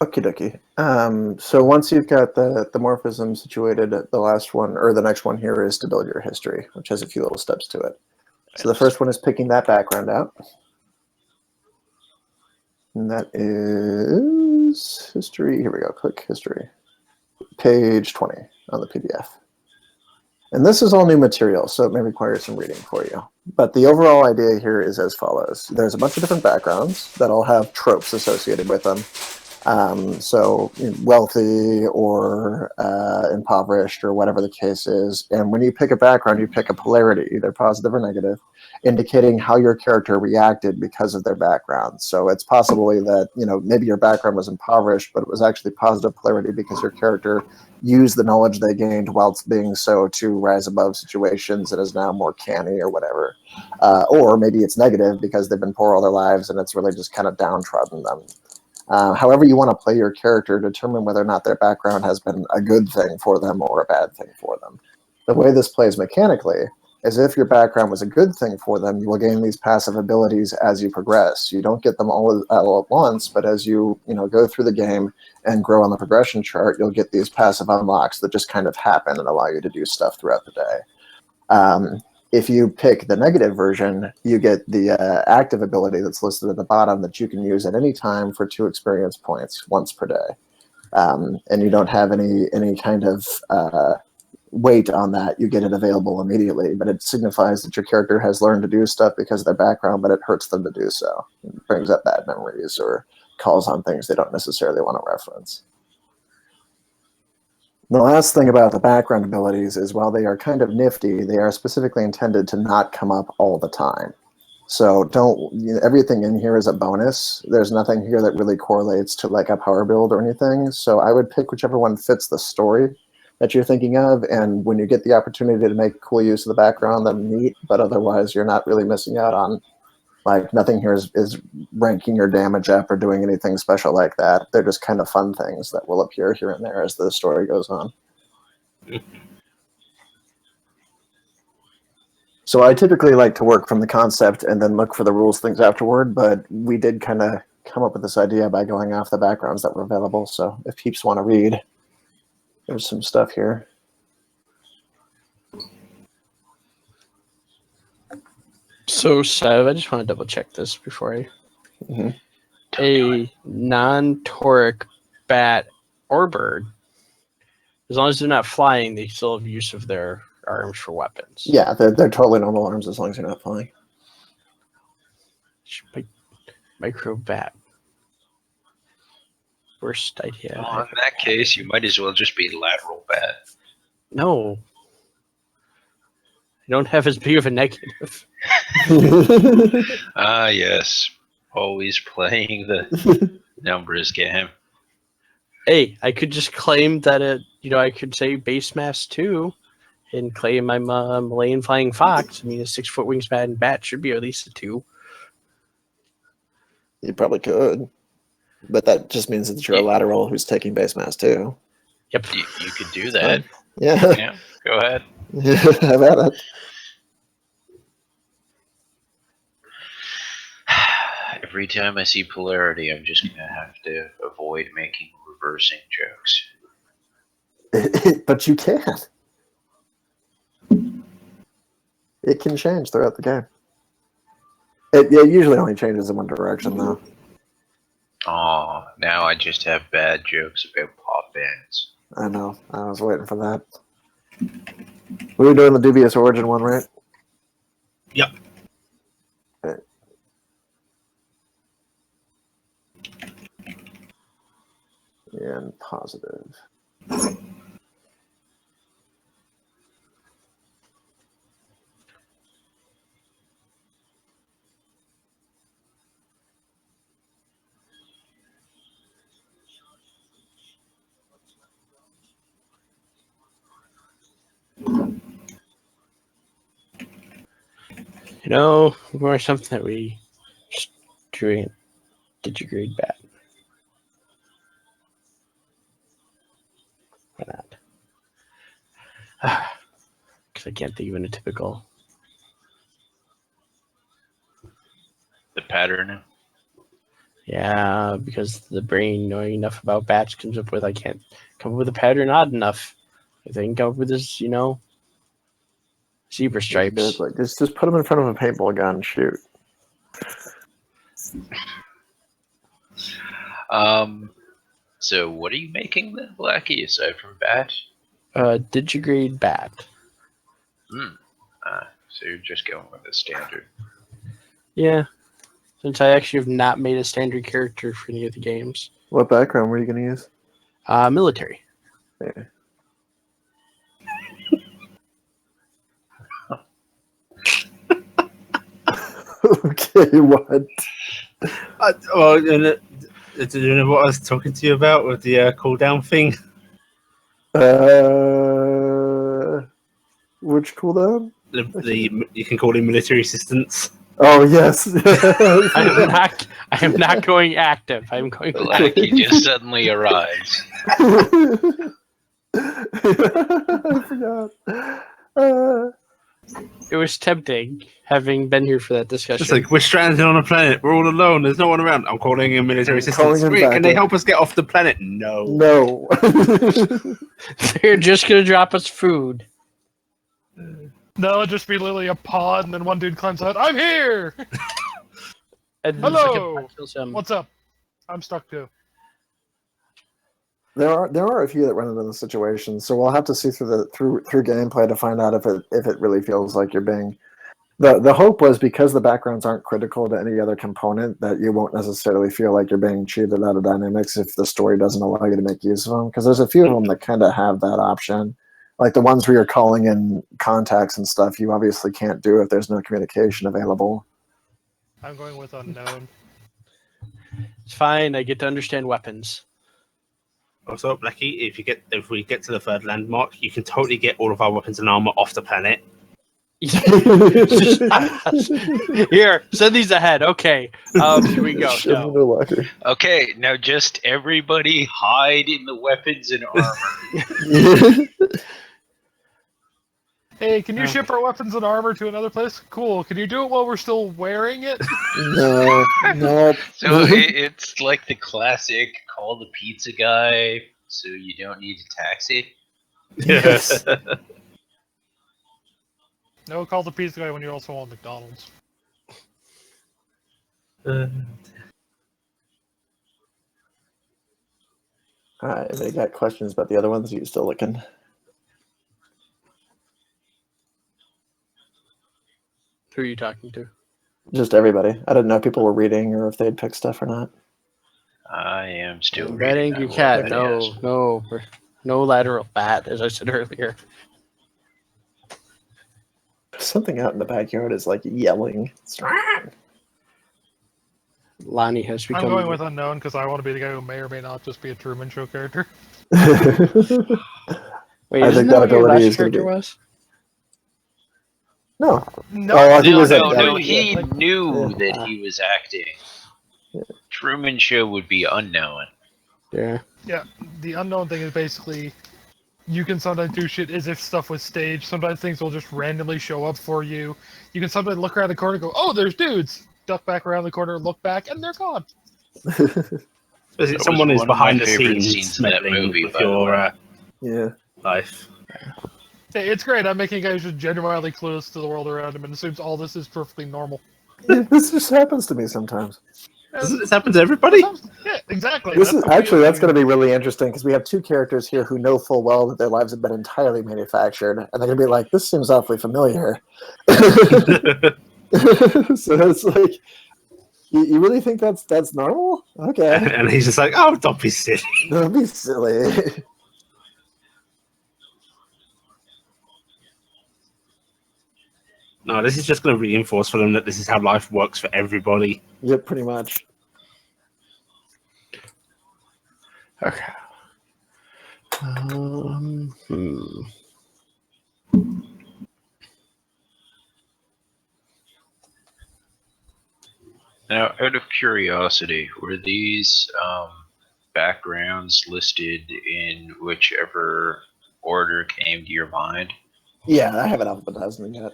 Okie dokie. So once you've got the morphism situated, the last one or the next one here is to build your history, which has a few little steps to it. So the first one is picking that background out. And that is history. Here we go. Click history. Page 20 on the PDF. And this is all new material, so it may require some reading for you. But the overall idea here is as follows. There's a bunch of different backgrounds that all have tropes associated with them. So wealthy or impoverished or whatever the case is. And when you pick a background, you pick a polarity, either positive or negative, indicating how your character reacted because of their background. So it's possibly that, maybe your background was impoverished, but it was actually positive polarity because your character used the knowledge they gained whilst being so to rise above situations and is now more canny or whatever. Or maybe it's negative because they've been poor all their lives and it's really just kind of downtrodden them. However you want to play your character, determine whether or not their background has been a good thing for them or a bad thing for them. The way this plays mechanically is if your background was a good thing for them, you will gain these passive abilities as you progress. You don't get them all at once, but as you go through the game and grow on the progression chart, you'll get these passive unlocks that just kind of happen and allow you to do stuff throughout the day. If you pick the negative version, you get the active ability that's listed at the bottom that you can use at any time for 2 experience points once per day. And you don't have any kind of weight on that. You get it available immediately, but it signifies that your character has learned to do stuff because of their background, but it hurts them to do so. It brings up bad memories or calls on things they don't necessarily want to reference. The last thing about the background abilities is while they are kind of nifty, they are specifically intended to not come up all the time. So everything in here is a bonus. There's nothing here that really correlates to like a power build or anything. So I would pick whichever one fits the story that you're thinking of. And when you get the opportunity to make cool use of the background, then neat. But otherwise, you're not really missing out on, like, nothing here is ranking your damage up or doing anything special like that. They're just kind of fun things that will appear here and there as the story goes on. So I typically like to work from the concept and then look for the rules things afterward, but we did kind of come up with this idea by going off the backgrounds that were available. So if peeps want to read, there's some stuff here. So, Sev, I just want to double check this before I. Mm-hmm. A non-toric bat or bird, as long as they're not flying, they still have use of their arms for weapons. Yeah, they're totally normal arms as long as you're not flying. Micro bat. Worst idea. Well, in that case, you might as well just be lateral bat. No. I don't have as big of a negative. Ah, yes. Always playing the numbers game. Hey, I could just claim that I could say base mass 2 and claim I'm a Malayan flying fox. I mean, a 6-foot wingspan bat should be at least a 2. You probably could. But that just means that you're a lateral who's taking base mass too. Yep. You could do that. Yeah. Yeah, go ahead. Have at it. Every time I see polarity, I'm just going to have to avoid making reversing jokes. But you can. It can change throughout the game. It usually only changes in one direction, though. Oh, now I just have bad jokes about pop bands. I know. I was waiting for that. We were doing the dubious origin one, right? Yep. Okay. And positive. More something that we just doing digigrade bat. Why not? Because I can't think of a typical. The pattern. Yeah, because the brain knowing enough about bats comes up with I can't come up with a pattern odd enough. I think come up with this, zebra stripes. Like, just put them in front of a paintball gun and shoot. So what are you making then, Blackie, aside from bat? Digigrade bat. So you're just going with a standard. Yeah, since I actually have not made a standard character for any of the games. What background were you going to use? Military. Yeah. Okay, what? Well, do you know what I was talking to you about with the cooldown thing? Which cooldown? You can call him military assistance. Oh yes. I am not going active. I'm going. Like he just suddenly arrives. I forgot. It was tempting, having been here for that discussion. It's like, we're stranded on a planet. We're all alone. There's no one around. I'm calling in military calling assistance. in Wait, can they backup. help us get off the planet? No. No. They're just gonna drop us food. No, it'd just be literally a pod, and then one dude climbs out. I'm here. And the Hello! second part kills him. What's up? I'm stuck too. There are a few that run into the situation, so we'll have to see through gameplay to find out if it really feels like you're being. The hope was because the backgrounds aren't critical to any other component that you won't necessarily feel like you're being cheated out of dynamics if the story doesn't allow you to make use of them. Because there's a few of them that kind of have that option, like the ones where you're calling in contacts and stuff. You obviously can't do if there's no communication available. I'm going with unknown. It's fine. I get to understand weapons. Also, Blackie, if we get to the third landmark, you can totally get all of our weapons and armor off the planet. Here, send these ahead. Okay. Here we go. Shove them in the locker. Okay, now just everybody hide in the weapons and armor. Hey, can you ship our weapons and armor to another place? Cool. Can you do it while we're still wearing it? No. So it's like the classic call the pizza guy so you don't need a taxi. Yes. No, call the pizza guy when you're also on McDonald's. Alright, they got questions about the other ones. Are you still looking? Who are you talking to? Just everybody. I didn't know if people were reading or if they'd picked stuff or not. I am still That reading angry that cat. one, No, yes. no lateral bat, as I said earlier. Something out in the backyard is like yelling. Lonnie has become. I'm going with unknown because I want to be the guy who may or may not just be a Truman Show character. Wait, I isn't think that that what your ability last is gonna character be- was? No. No, Oh, I think it No, was no, a- he like- knew Yeah. that he was acting. Truman Show would be unknown. Yeah. Yeah, the unknown thing is basically you can sometimes do shit as if stuff was staged. Sometimes things will just randomly show up for you. You can sometimes look around the corner and go, oh, there's dudes. Duck back around the corner, look back, and they're gone. That Someone was is one of my behind the favorite scenes scenes in that meddling movie, with by the your way. Yeah. life. Hey, it's great. I'm making guys just genuinely clueless to the world around him and assumes all this is perfectly normal. This just happens to me sometimes. Doesn't this happen to everybody? Yeah, exactly. This is the actually weird that's going thing. to be really interesting because we have two characters here who know full well that their lives have been entirely manufactured, and they're going to be like, "This seems awfully familiar." So it's like, you really think that's normal? Okay, And he's just like, oh, don't be silly. don't be silly. No, this is just going to reinforce for them that this is how life works for everybody. Yep, pretty much. Okay. Now, out of curiosity, were these backgrounds listed in whichever order came to your mind? Yeah, I haven't alphabetized them yet.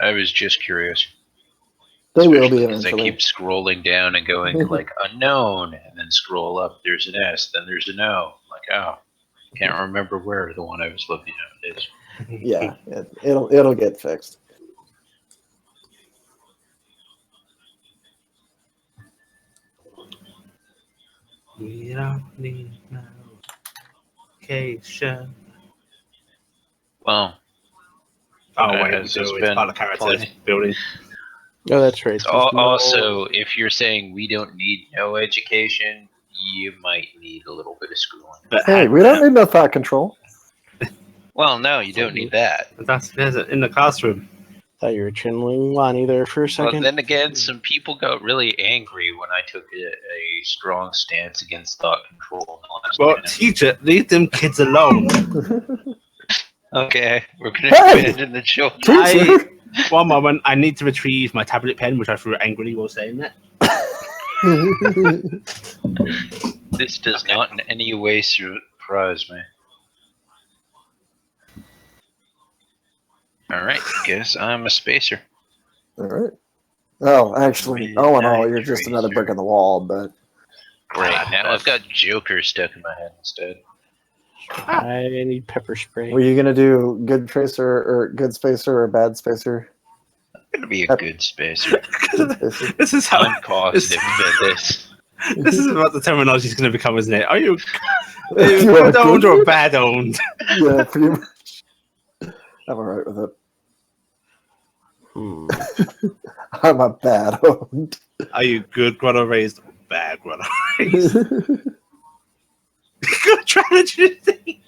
I was just curious. They will be Especially because I eventually. keep scrolling down and going like unknown, and then scroll up. There's an S, then there's an O. Like, oh, can't remember where the one I was looking at is. Yeah, it'll get fixed. We don't need no location. Well, Oh wait, Has so this it's been part of the character plenty? building. Oh, that's right. There's no- Also, if you're saying we don't need no education, you might need a little bit of schooling. But Hey, we don't need no thought control. Well, no, you don't need that. there's it in the classroom. thought you were channeling Lonnie there for a Well, second. then again, some people got really angry when I took a strong stance against thought control. In the last Well, minute. teacher, leave them kids alone. Okay, we're gonna Hey! abandon the children. Teacher! One moment, I need to retrieve my tablet pen, which I threw angrily while saying that. This does not in any way surprise me. Alright, guess I'm a spacer. All right. Oh, actually, all in all, Midnight you're just another Tracer. brick in the wall, but Great, now I've got Joker stuck in my head instead. I need pepper spray. were you going to do good tracer or good spacer or bad spacer? I'm gonna be a good spacer. Good spacer. This is how. I'm positive about this. This is what the terminology is going to become, isn't it? Are you You are good owned good? or bad owned? Yeah, pretty much. I'm all right with it. Hmm. I'm a bad owned. Are you good grotto raised or bad grotto raised? Good tragedy.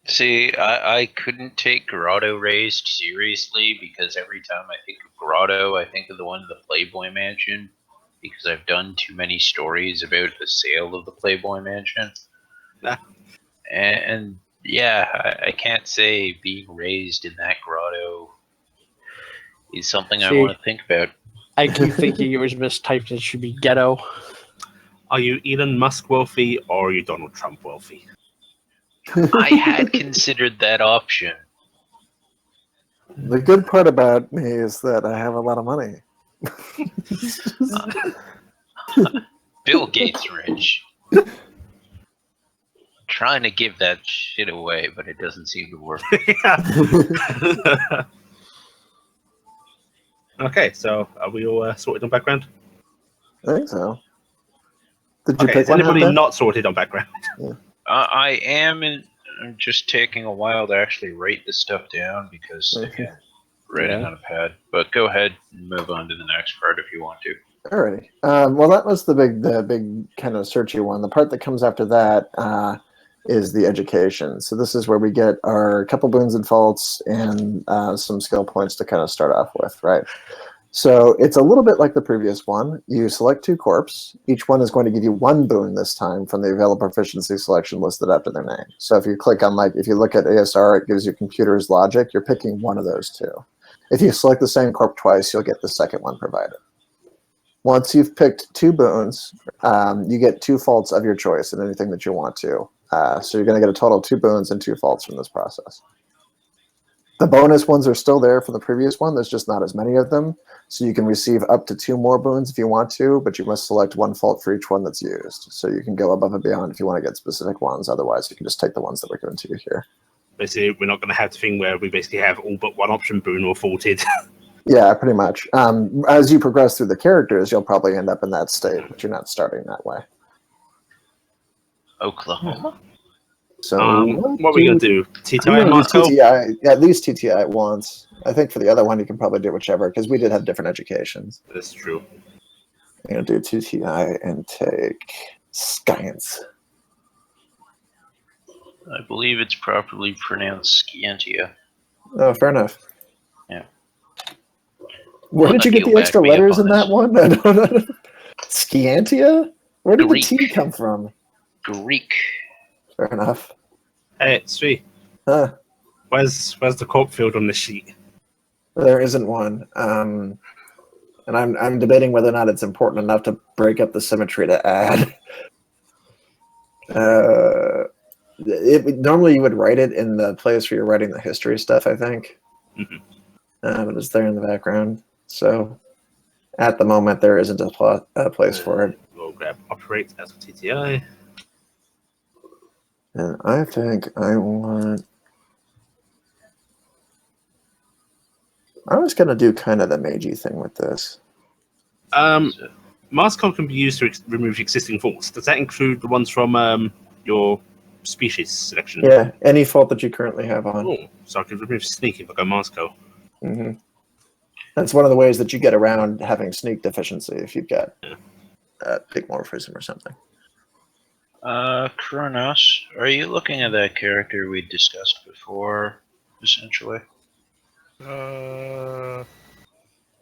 See, I couldn't take Grotto Raised seriously because every time I think of Grotto, I think of the one in the Playboy Mansion because I've done too many stories about the sale of the Playboy Mansion. Ah. And yeah, I can't say being raised in that grotto is something I See, want to think about. I keep thinking it was mistyped. It should be ghetto. Are you Elon Musk wealthy or are you Donald Trump wealthy? I had considered that option. The good part about me is that I have a lot of money. Bill Gates rich. Trying to give that shit away, but it doesn't seem to work. Okay, so are we all sorted on background? I think so. Did you Okay, pick is one? anybody Headband? not sorted on background? I am, and I'm just taking a while to actually write this stuff down because again, writing Yeah. on a pad. But go ahead and move on to the next part if you want to. Alrighty. Well, that was the big kind of searchy one. The part that comes after that is the education. So this is where we get our couple boons and faults and some skill points to kind of start off with, right? So it's a little bit like the previous one. You select 2 corps. Each one is going to give you 1 boon this time from the available proficiency selection listed after their name. So if you click on, like, if you look at ASR, it gives you computer's logic. You're picking one of those 2. If you select the same corp twice, you'll get the second one provided. Once you've picked 2 boons, you get 2 faults of your choice in anything that you want to. So you're going to get a total of 2 boons and 2 faults from this process. The bonus ones are still there from the previous one. There's just not as many of them. So you can receive up to 2 more boons if you want to, but you must select 1 fault for each one that's used. So you can go above and beyond if you want to get specific ones. Otherwise, you can just take the ones that we're given to you here. Basically, we're not going to have the thing where we basically have all but one option boon or faulted. Yeah, pretty much. As you progress through the characters, you'll probably end up in that state, but you're not starting that way. Oklahoma? So what are we going to do? I'm TTI gonna and do Moscow? TTI, at least TTI at once. I think for the other one, you can probably do whichever, because we did have different educations. That's true. I'm going to do TTI and take science. I believe it's properly pronounced Scientia. Oh, fair enough. Yeah. Where Well, did you then get you'll the extra back me up letters on in that this. one? I don't know. Scientia? Where did Greek. the T come from? Greek. Fair enough. Hey, Sui, Huh. where's the corp field on this sheet? There isn't one. And I'm debating whether or not it's important enough to break up the symmetry to add. Normally you would write it in the place where you're writing the history stuff, I think. Mhm. But it's there in the background. So at the moment, there isn't a place for it. We'll grab operate as for TTI. And I think I want... I was going to do kind of the magey thing with this. Moscow can be used to remove existing faults. Does that include the ones from your species selection. Yeah, any fault that you currently have on. Oh, so I could remove sneak if I go Moscow. Hmm. That's one of the ways that you get around having sneak deficiency if you've got big morphism or something. Kronos, are you looking at that character we discussed before, essentially?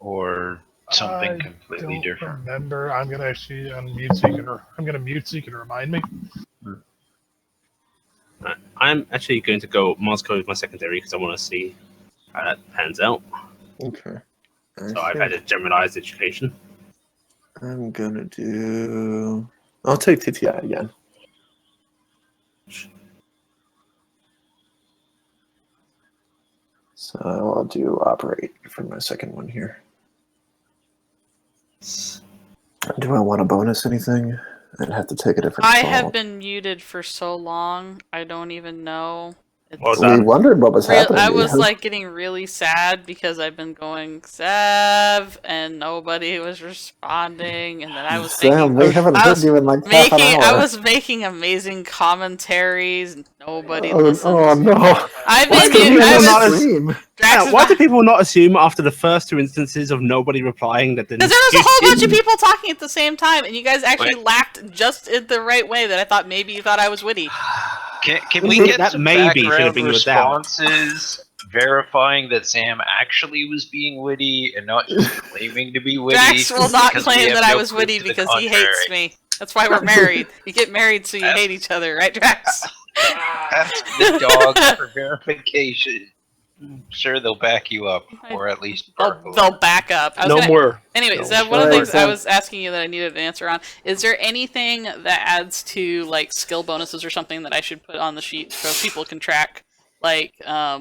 Or something I completely don't different? remember. I'm gonna actually unmute so you can. I'm gonna mute so you can remind me. I'm actually going to go Moscow as my secondary because I want to see how that pans out. Okay. So I've had a generalized education. I'm gonna do. I'll take TTI again. So I'll do operate for my second one here. Do I want to bonus anything? I'd have to take a different I fault. have been muted for so long, I don't even know. Well We done. wondered what was happening. I to was you. like getting really sad because I've been going Sev and nobody was responding, and then I was Sam, making we haven't I heard was you in like half an hour. I was making amazing commentaries and nobody listened. Oh no! I've Why been do people I not was stream? Drax is Why do people not assume after the first two instances of nobody replying that the because there was a whole bunch of people talking at the same time, and you guys actually laughed just in the right way that I thought maybe you thought I was witty. Can we get That some maybe should have background been your doubt. responses verifying that Sam actually was being witty and not just claiming to be witty? Drax will not because we claim have that I no was proof witty to the because he contrary? hates me. That's why we're married. You get married so you hate each other, right, Drax? Ask the dog for verification. I'm sure they'll back you up, or at least They'll back up. No more. Anyways, No. one of the things I Sam. was asking you that I needed an answer on, is there anything that adds to like skill bonuses or something that I should put on the sheet so people can track, like a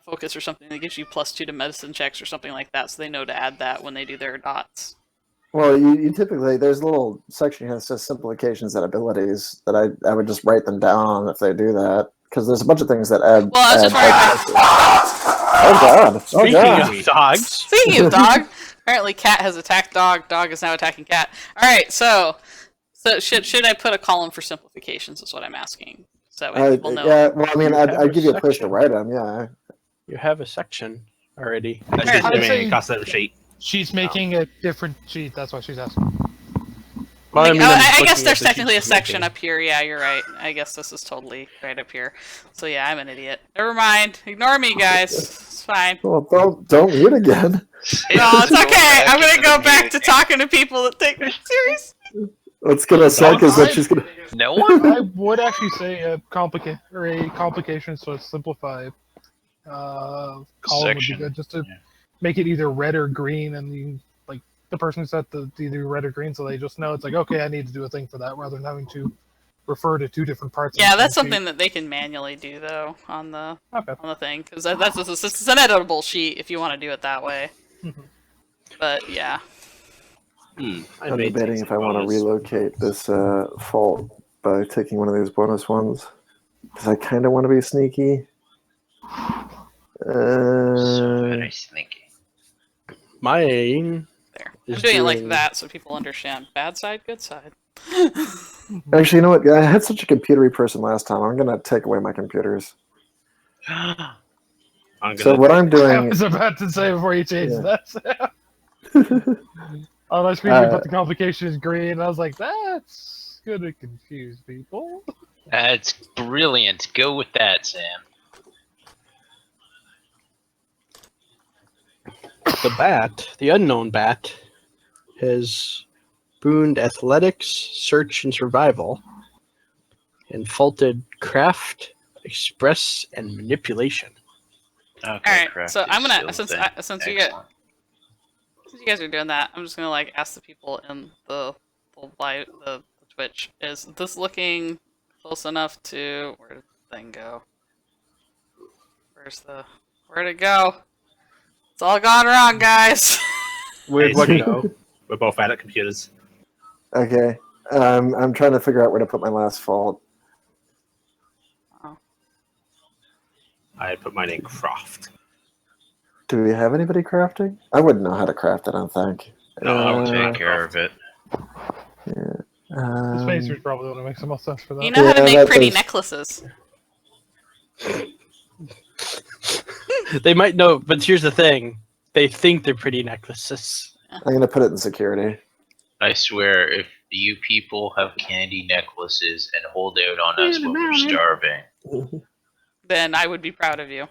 focus or something that gives you +2 to medicine checks or something like that, so they know to add that when they do their dots? Well, you typically there's a little section here that says simplifications and abilities that I would just write them down if they do that, because there's a bunch of things that add. Well, I was just Oh god! Speaking Oh god! of dogs, Speaking of dog, apparently cat has attacked dog. Dog is now attacking cat. All right, so should I put a column for simplifications? Is what I'm asking. So that way people know. Yeah, well, I mean, You have I'd a give you a place to section. write them. Yeah. you have a section already. She's I'd doing say- a custom sheet. She's making a different sheet. That's why she's asking. Well, I I'm guess looking there's at the technically a sheets section making. up here. Yeah, you're right. I guess this is totally right up here. So yeah, I'm an idiot. Never mind. Ignore me, guys. It's fine. Well, don't mute again. No, it's okay. I'm gonna go back to talking to people that take me serious. What's gonna suck is that she's gonna. No one? I would actually say a complication, so simplify column would be Section. good, just to Yeah. make it either red or green, and the person set the either red or green, so they just know it's like, okay, I need to do a thing for that, rather than having to refer to two different parts. Yeah, of that's the something that they can manually do though on the Okay. thing, because it's an editable sheet if you want to do it that way. Mhm. But yeah. I'm debating if I want to relocate this fault by taking one of these bonus ones, because I kind of want to be sneaky. So very sneaky. Mine. There. I'm Is doing it like doing- that so people understand. Bad side, good side. Actually, you know what? I had such a computery person last time. I'm gonna take away my computers. So what I'm I doing, was about to say before you change Yeah. that. On my screen, you put the complication as green, and I was like, that's gonna confuse people. That's brilliant. Go with that, Sam. The bat, the unknown bat, has booned athletics, search, and survival, and faulted craft, express, and manipulation. Okay, All right, craft so I'm gonna is still there. since Excellent. you guys are doing that, I'm just gonna like ask the people in the Twitch, is this looking close enough to where did the thing go? Where'd it go? It's all gone wrong, guys. Where'd what go? We're both bad at computers. okay. I'm trying to figure out where to put my last fault. I put mine in craft. Do we have anybody crafting? I wouldn't know how to craft it. I don't think. No, I'll Uh, take care of it. Yeah. The Spacer's probably one that makes the most sense for that. You know how to Yeah, make that pretty does. necklaces. They might know, but here's the thing: they think they're pretty necklaces. I'm going to put it in security. I swear, if you people have candy necklaces and hold out on us when we're starving, Then I would be proud of you.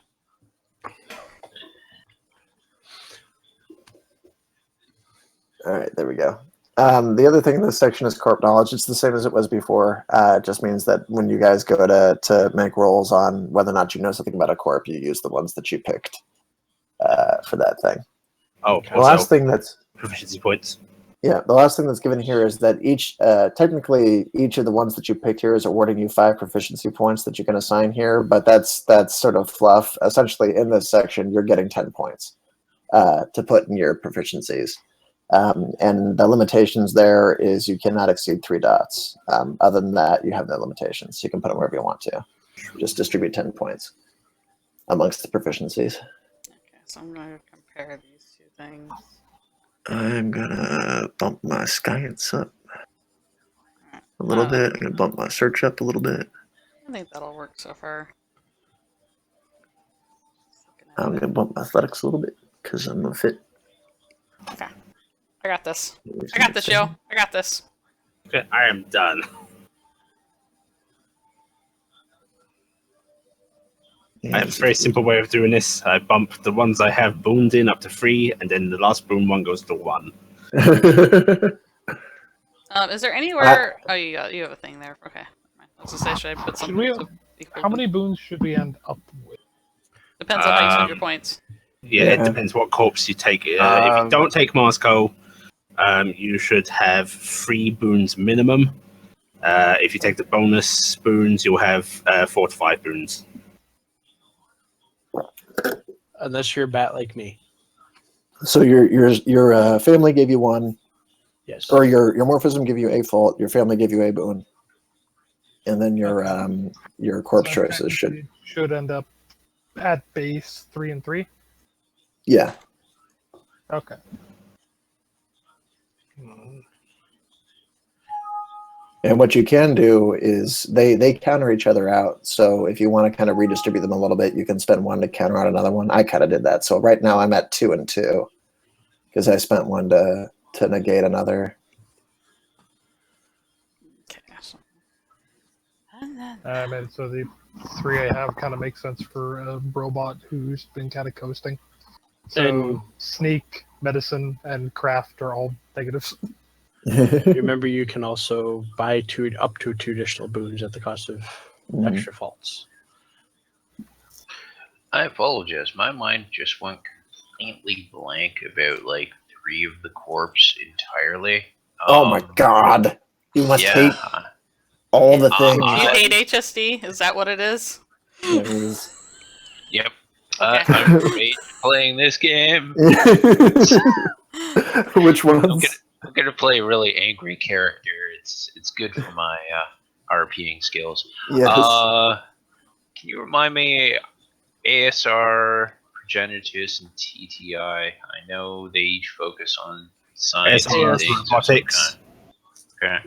All right, there we go. The other thing in this section is corp knowledge. It's the same as it was before. It just means that when you guys go to make rolls on whether or not you know something about a corp, you use the ones that you picked for that thing. Oh, The last thing that's proficiency points. the last thing that's given here is that technically each of the ones that you picked here is awarding you 5 proficiency points that you can assign here, but that's sort of fluff. Essentially, in this section, you're getting 10 points to put in your proficiencies. And the limitations there is you cannot exceed 3 dots. Other than that, you have no limitations. You can put them wherever you want to. Just distribute 10 points amongst the proficiencies. Okay, so I'm going to compare these two things. I'm gonna bump my science up a little bit. I'm gonna bump my search up a little bit. I think that'll work so far. I'm gonna bump my athletics a little bit because I'm a fit. Okay. I got this. I got this, yo. I got this. Okay, I am done. I have a very simple way of doing this. I bump the ones I have booned in up to 3, and then the last boon one goes to 1. Is there anywhere... oh, you have a thing there. Okay. I was going to say, should I put something... How many boons should we end up with? Depends on how you spend your points. Yeah, it depends what corpse you take. If you don't take Marsco, you should have 3 boons minimum. If you take the bonus boons, you'll have 4 to 5 boons. Unless you're a bat like me. So your family gave you 1, Yes. or your morphism gave you a fault. Your family gave you a boon, and then your corpse choices should end up at base 3 and 3. Yeah. Okay. And what you can do is they counter each other out. So if you want to kind of redistribute them a little bit, you can spend 1 to counter out another one. I kind of did that. So right now I'm at 2 and 2 because I spent 1 to negate another. Okay. So... And so the 3 I have kind of makes sense for a robot who's been kind of coasting. So And- sneak, medicine, and craft are all negatives. Remember, you can also buy up to 2 additional boons at the cost of extra faults. I apologize. My mind just went completely blank about like 3 of the corpse entirely. Oh my god! You must hate all the things. You hate HSD? Is that what it is? Yep. Okay. I'm great playing this game. Which ones? I'm gonna play a really angry character. It's good for my RPing skills. Yes. Can you remind me ASR, Progenitus, and TTI? I know they each focus on science. ASR is robotics. Okay.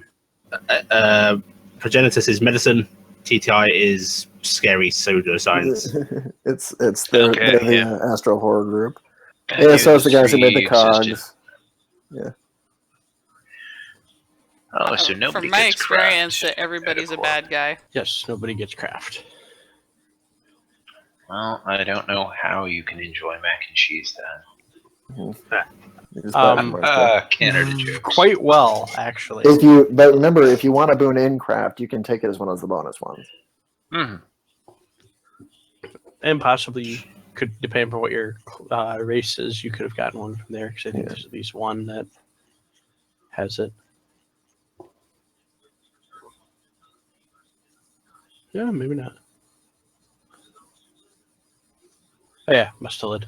Progenitus is medicine. TTI is scary pseudoscience. they're Okay, the Astro Horror group. And ASR is the guys who made the existed. cogs. Yeah. Oh, so nobody From my gets experience, craft that everybody's at a corp. bad guy. Yes, nobody gets craft. Well, I don't know how you can enjoy mac and cheese then. Canada jokes. Quite well, actually. But remember, if you want a boon in craft, you can take it as one of the bonus ones. Mhm. And possibly could, depending on what your race is, you could have gotten one from there, because I think there's at least one that has it. Yeah, maybe not. Oh yeah, must have lid.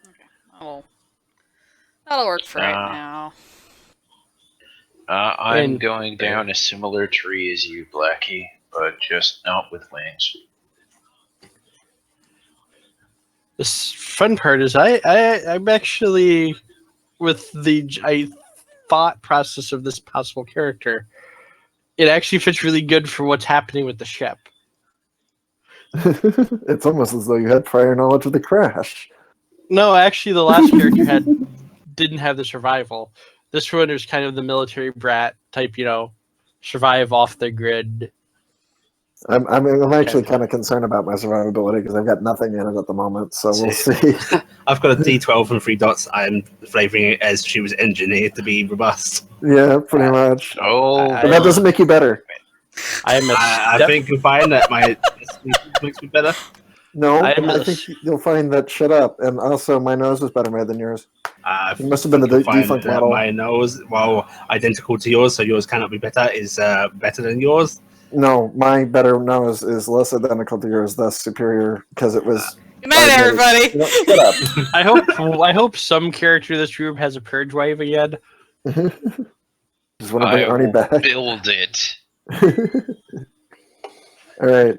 Okay. That'll work for right now. I'm going down a similar tree as you, Blackie, but just not with wings. This fun part is I'm actually with the thought process of this possible character. It actually fits really good for what's happening with the ship. It's almost as though you had prior knowledge of the crash. No, actually, the last character didn't have the survival. This one is kind of the military brat type, survive off the grid. I'm actually kind of concerned about my survivability because I've got nothing in it at the moment, so we'll see. I've got a D12 and 3 dots. I'm flavoring it as she was engineered to be robust. Yeah, pretty much. Oh, But that doesn't make you better. I think you'll find that my makes me better. No, I I think you'll find that shut up. And also, my nose was better made than yours. It must have been the You'll find defunct that model. my nose, while identical to yours, so yours cannot be better, is better than yours. No, my better nose is less identical to yours, thus superior, because it was... Good night, everybody! You know, shut up. I hope some character in this group has a purge wave again. Just want to bring Arnie back. Build it. All right.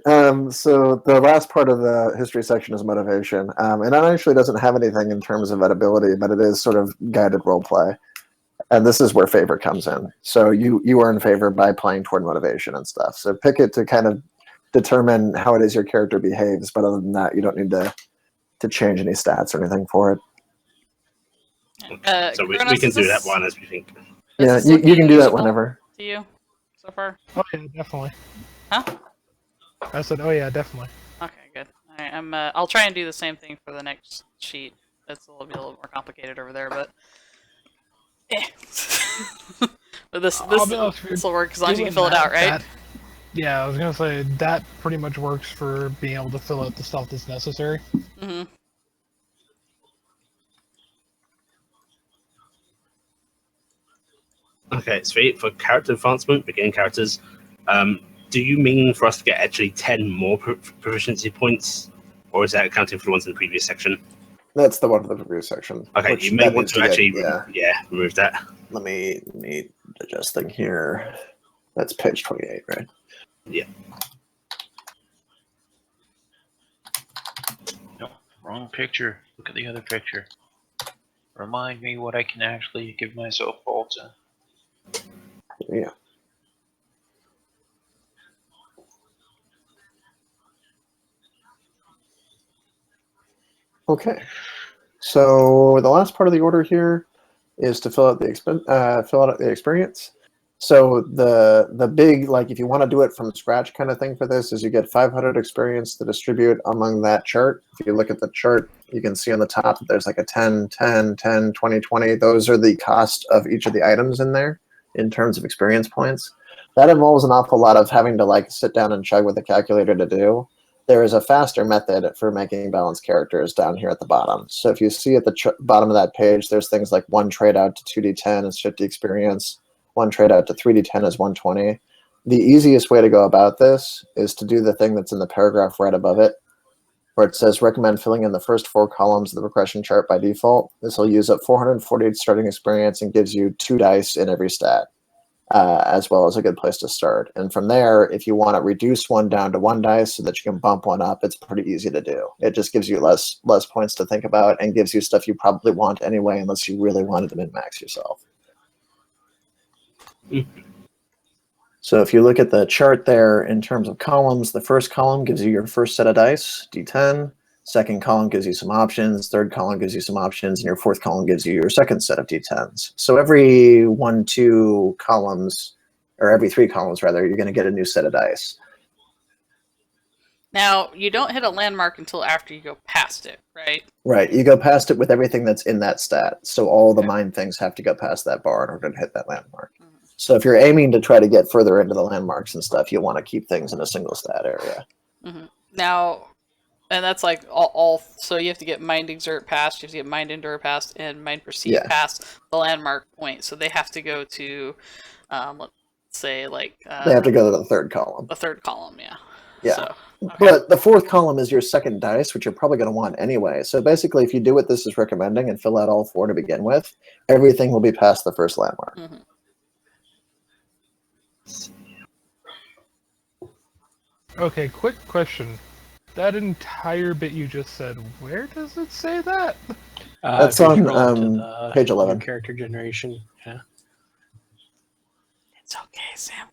So the last part of the history section is motivation, and that actually doesn't have anything in terms of ability, but it is sort of guided role play, and this is where favor comes in. So you earn favor by playing toward motivation and stuff. So pick it to kind of determine how it is your character behaves, but other than that, you don't need to change any stats or anything for it. So we can do that one as we think. Yeah, you can do that whenever. To you, so far? Oh yeah, definitely. Huh? I said, oh yeah, definitely. Okay, good. Alright, I'll try and do the same thing for the next sheet. It's will be a little more complicated over there, but but this will work as long as you can fill it out, right? Yeah, I was gonna say that pretty much works for being able to fill out the stuff that's necessary. Mm-hmm. Okay, sweet. For character advancement, begin characters. Do you mean for us to get actually 10 more proficiency points, or is that accounting for the ones in the previous section? That's the one for the previous section. Okay, you may want to actually remove that. Let me adjust thing here. That's page 28, right? Yeah. No, wrong picture. Look at the other picture. Remind me what I can actually give myself faults in. Yeah. Okay. So the last part of the order here is to fill out the experience. So the big, like, if you want to do it from scratch kind of thing for this is you get 500 experience to distribute among that chart. If you look at the chart, you can see on the top that there's like a 10, 10, 10, 20, 20. Those are the cost of each of the items in there in terms of experience points. That involves an awful lot of having to like sit down and chug with the calculator to do. There is a faster method for making balanced characters down here at the bottom. So if you see at the bottom of that page, there's things like one trade out to 2d10 is 50 experience, one trade out to 3d10 is 120. The easiest way to go about this is to do the thing that's in the paragraph right above it, where it says recommend filling in the first 4 columns of the progression chart by default. This will use up 440 starting experience and gives you 2 dice in every stat. As well as a good place to start. And from there, if you want to reduce one down to 1 dice so that you can bump one up, it's pretty easy to do. It just gives you less points to think about and gives you stuff you probably want anyway, unless you really wanted to min-max yourself. So if you look at the chart there in terms of columns, the first column gives you your first set of dice, D10. Second column gives you some options, third column gives you some options, and your fourth column gives you your second set of D10s. So every 2 columns, or every 3 columns rather, you're going to get a new set of dice. Now, you don't hit a landmark until after you go past it, right? Right, you go past it with everything that's in that stat. So all the mind things have to go past that bar in order to hit that landmark. Mm-hmm. So if you're aiming to try to get further into the landmarks and stuff, you want to keep things in a single stat area. Mm-hmm. Now, and that's like all. So you have to get mind exert past, you have to get mind endure past, and mind perceive past the landmark point. So they have to go to, let's say, like they have to go to the third column. The third column, yeah. Yeah. So, okay. But the fourth column is your second dice, which you're probably going to want anyway. So basically, if you do what this is recommending and fill out all 4 to begin with, everything will be past the first landmark. Mm-hmm. Okay, quick question. That entire bit you just said, where does it say that? That's on page 11. Character generation. Yeah. It's okay, Sam.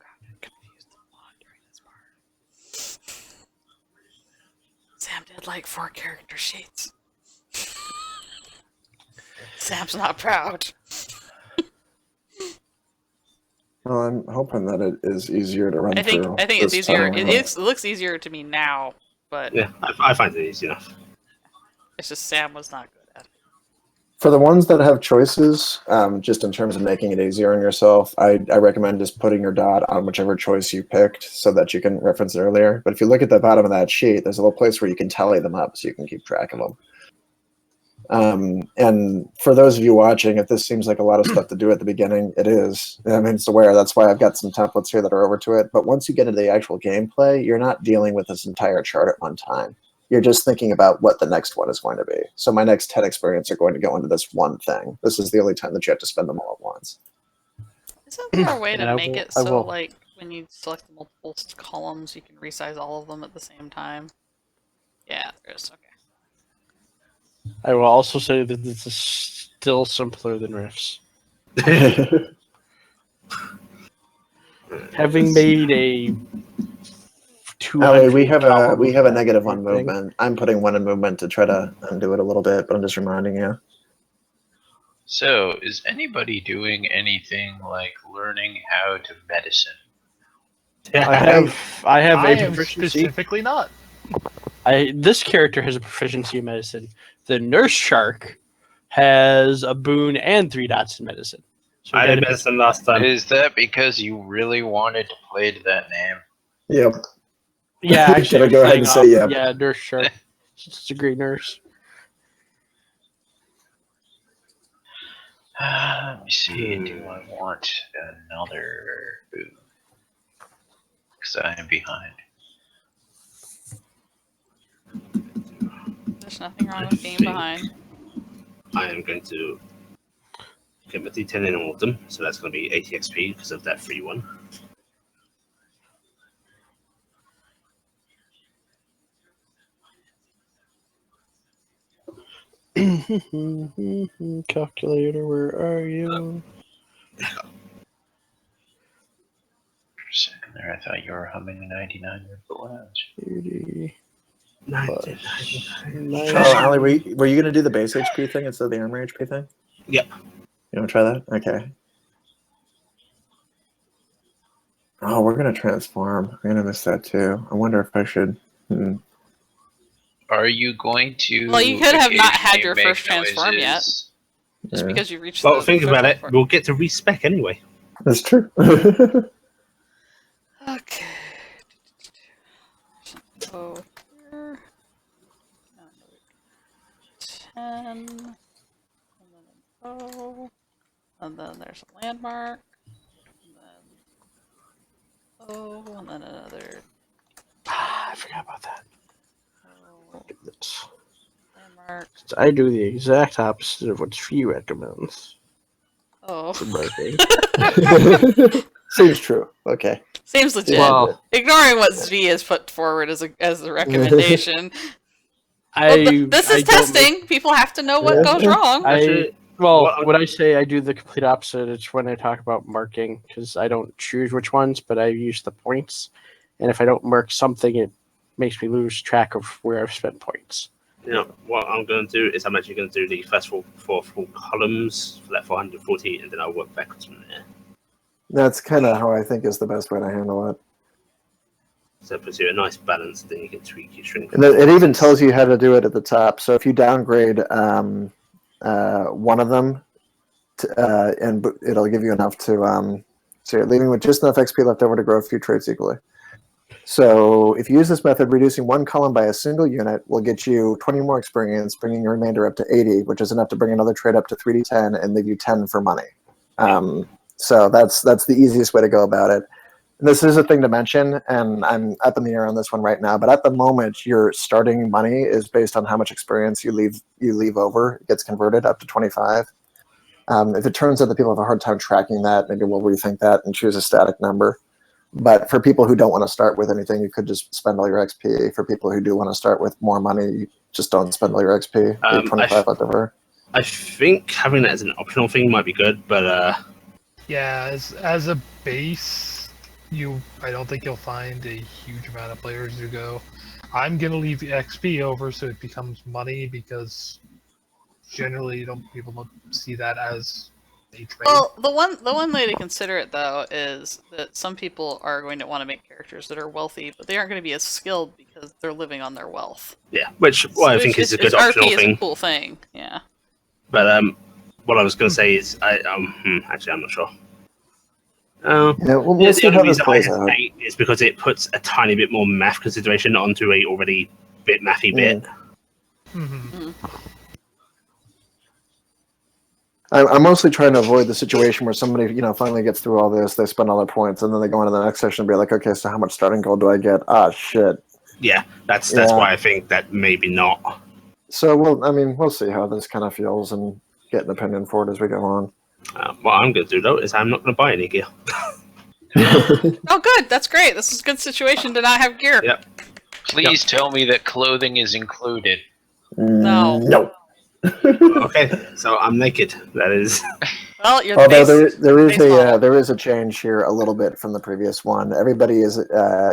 did like 4 character sheets. Sam's not proud. Well, I'm hoping that it is easier to run I think through. it's this easier. time. It looks easier to me now, but Yeah, I find it easy enough. it's just Sam was not good at it. For the ones that have choices, just in terms of making it easier on yourself, I recommend just putting your dot on whichever choice you picked so that you can reference it earlier. But if you look at the bottom of that sheet, there's a little place where you can tally them up so you can keep track of them. And for those of you watching, if this seems like a lot of stuff to do at the beginning, it is. I mean, it's aware. That's why I've got some templates here that are over to it. But once you get into the actual gameplay, you're not dealing with this entire chart at one time. You're just thinking about what the next one is going to be. So my next 10 experience are going to go into this one thing. This is the only time that you have to spend them all at once. Isn't there a way And to I make will- it I so, will. like, when you select multiple columns, you can resize all of them at the same time? Yeah, there is. Okay. I will also say that this is still simpler than Rifts. Having made a 200 Ellie, we have a column negative on thing. movement. I'm putting 1 in movement to try to undo it a little bit, but I'm just reminding you. So, is anybody doing anything like learning how to medicine? I have I a am proficiency. specifically not. This character has a proficiency in medicine. The nurse shark has a boon and 3 dots in medicine. So I again, did medicine last time. Is that because you really wanted to play to that name? Yep. yeah, actually, Should I go ahead and say yep? Yeah, nurse shark. It's a great nurse. Let me see. Do I want another boon? Because I am behind. There's nothing wrong with being behind. I am going to get my D10 in all of them, so that's going to be 80 XP because of that free one. Calculator, where are you? For a second there, I thought you were humming 99 with the lounge. 80. 99. Oh, Allie, were you going to do the base HP thing instead of the armor HP thing? Yep. You want to try that? Okay. Oh, we're going to transform. I'm going to miss that too. I wonder if I should. Are you going to? Well, you could have not had occasionally your make first transform yet. noises? Just Yeah. because you reached Well, the think about it. threshold We'll get to respec anyway. That's true. for- Okay. So here. 10. And then an O. And then there's a landmark. And then O. And then another I forgot about that. O. Landmark. I do the exact opposite of what Fee recommends. Oh. For marking. Seems true. Okay. Seems legit. Well, Ignoring what Zvi has put forward as a recommendation. I This I is don't make- testing. People have to know what goes Yeah. wrong. Actually, Well, What- when I say I do the complete opposite, it's when I talk about marking because I don't choose which ones, but I use the points. And if I don't mark something, it makes me lose track of where I've spent points. You know, what I'm going to do is I'm actually going to do the first four full columns for that 440, and then I'll work backwards from there. That's kind of how I think is the best way to handle it. So it puts you a nice balance, then you can tweak your shrink. And it even tells you how to do it at the top. So if you downgrade one of them, and it'll give you enough to, so you're leaving with just enough XP left over to grow a few traits equally. So if you use this method, reducing one column by a single unit will get you 20 more experience, bringing your remainder up to 80, which is enough to bring another trait up to 3d10 and leave you 10 for money. So that's the easiest way to go about it. And this is a thing to mention, and I'm up in the air on this one right now, but at the moment, your starting money is based on how much experience you leave over. It gets converted up to 25. If it turns out that people have a hard time tracking that, maybe we'll rethink that and choose a static number. But for people who don't want to start with anything, you could just spend all your XP. For people who do want to start with more money, you just don't spend all your XP. Leave 25 left over. I think having that as an optional thing might be good, but Yeah, as a base, I don't think you'll find a huge amount of players who go, I'm gonna leave the XP over so it becomes money because generally people don't see that as a trade. Well, the one way to consider it though is that some people are going to want to make characters that are wealthy, but they aren't going to be as skilled because they're living on their wealth. Yeah, which I think is a good optional RP thing. is a cool thing, yeah. But what I was going to say is, actually, I'm not sure. Yeah, we'll The see only how this reason I plays out. hesitate is because it puts a tiny bit more math consideration onto a already bit mathy bit. Mm-hmm. I'm mostly trying to avoid the situation where somebody, finally gets through all this, they spend all their points, and then they go into the next session and be like, okay, so how much starting gold do I get? Ah, shit. Yeah, that's Yeah. why I think that maybe not. So, we'll see how this kind of feels and get an opinion for it as we go on. What I'm going to do, though, is I'm not going to buy any gear. Oh, good. That's great. This is a good situation to not have gear. Yep. Please tell me that clothing is included. No. No. Okay, so I'm naked. That is. Well, you're the Although base, there is a change here a little bit from the previous one. Everybody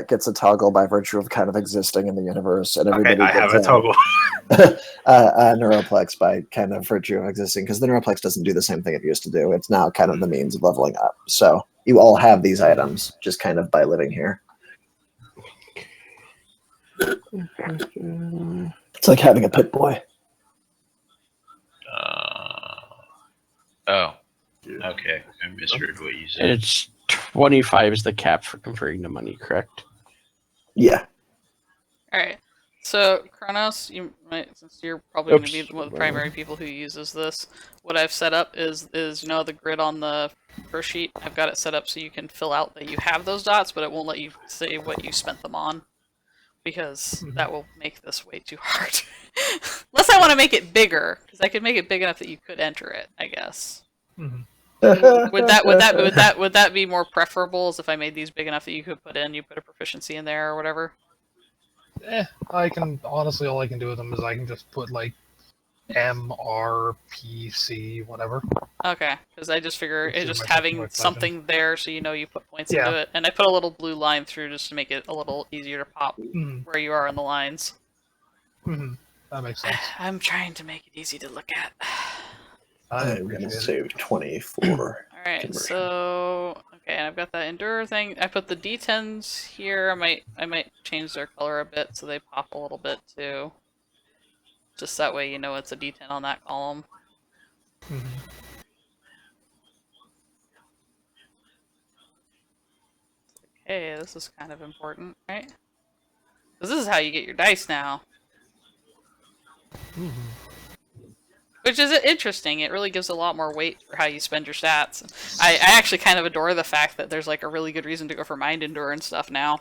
gets a toggle by virtue of kind of existing in the universe, and everybody Okay, I have a gets toggle. a neuroplex by kind of virtue of existing, because the neuroplex doesn't do the same thing it used to do. It's now kind of the means of leveling up. So you all have these items just kind of by living here. It's like having a pit boy. Oh. Okay, I misheard what you said. And it's 25 is the cap for converting to money, correct? Yeah. All right. So Kronos, you might, since you're probably going to be Oops. one of the primary people who uses this, what I've set up is the grid on the first sheet. I've got it set up so you can fill out that you have those dots, but it won't let you say what you spent them on, because that will make this way too hard. Unless I want to make it bigger, because I could make it big enough that you could enter it, I guess. Mm-hmm. Would that be more preferable? As if I made these big enough that you could put a proficiency in there or whatever? I can honestly, all I can do with them is I can just put like M, R, P, C, whatever. Okay, because I just figure Let's see just if I having can something there so you know you put points Yeah. into it, and I put a little blue line through just to make it a little easier to pop Mm-hmm. where you are in the lines. Mm-hmm. That makes sense. I'm trying to make it easy to look at. I'm going to save 24. Alright, Conversion. so okay, and I've got that endure thing. I put the D10s here. I might change their color a bit so they pop a little bit too. Just that way you know it's a D10 on that column. Mm-hmm. Okay, this is kind of important, right? Because this is how you get your dice now. Mm-hmm. Which is interesting. It really gives a lot more weight for how you spend your stats. I actually kind of adore the fact that there's like a really good reason to go for mind endure and stuff now.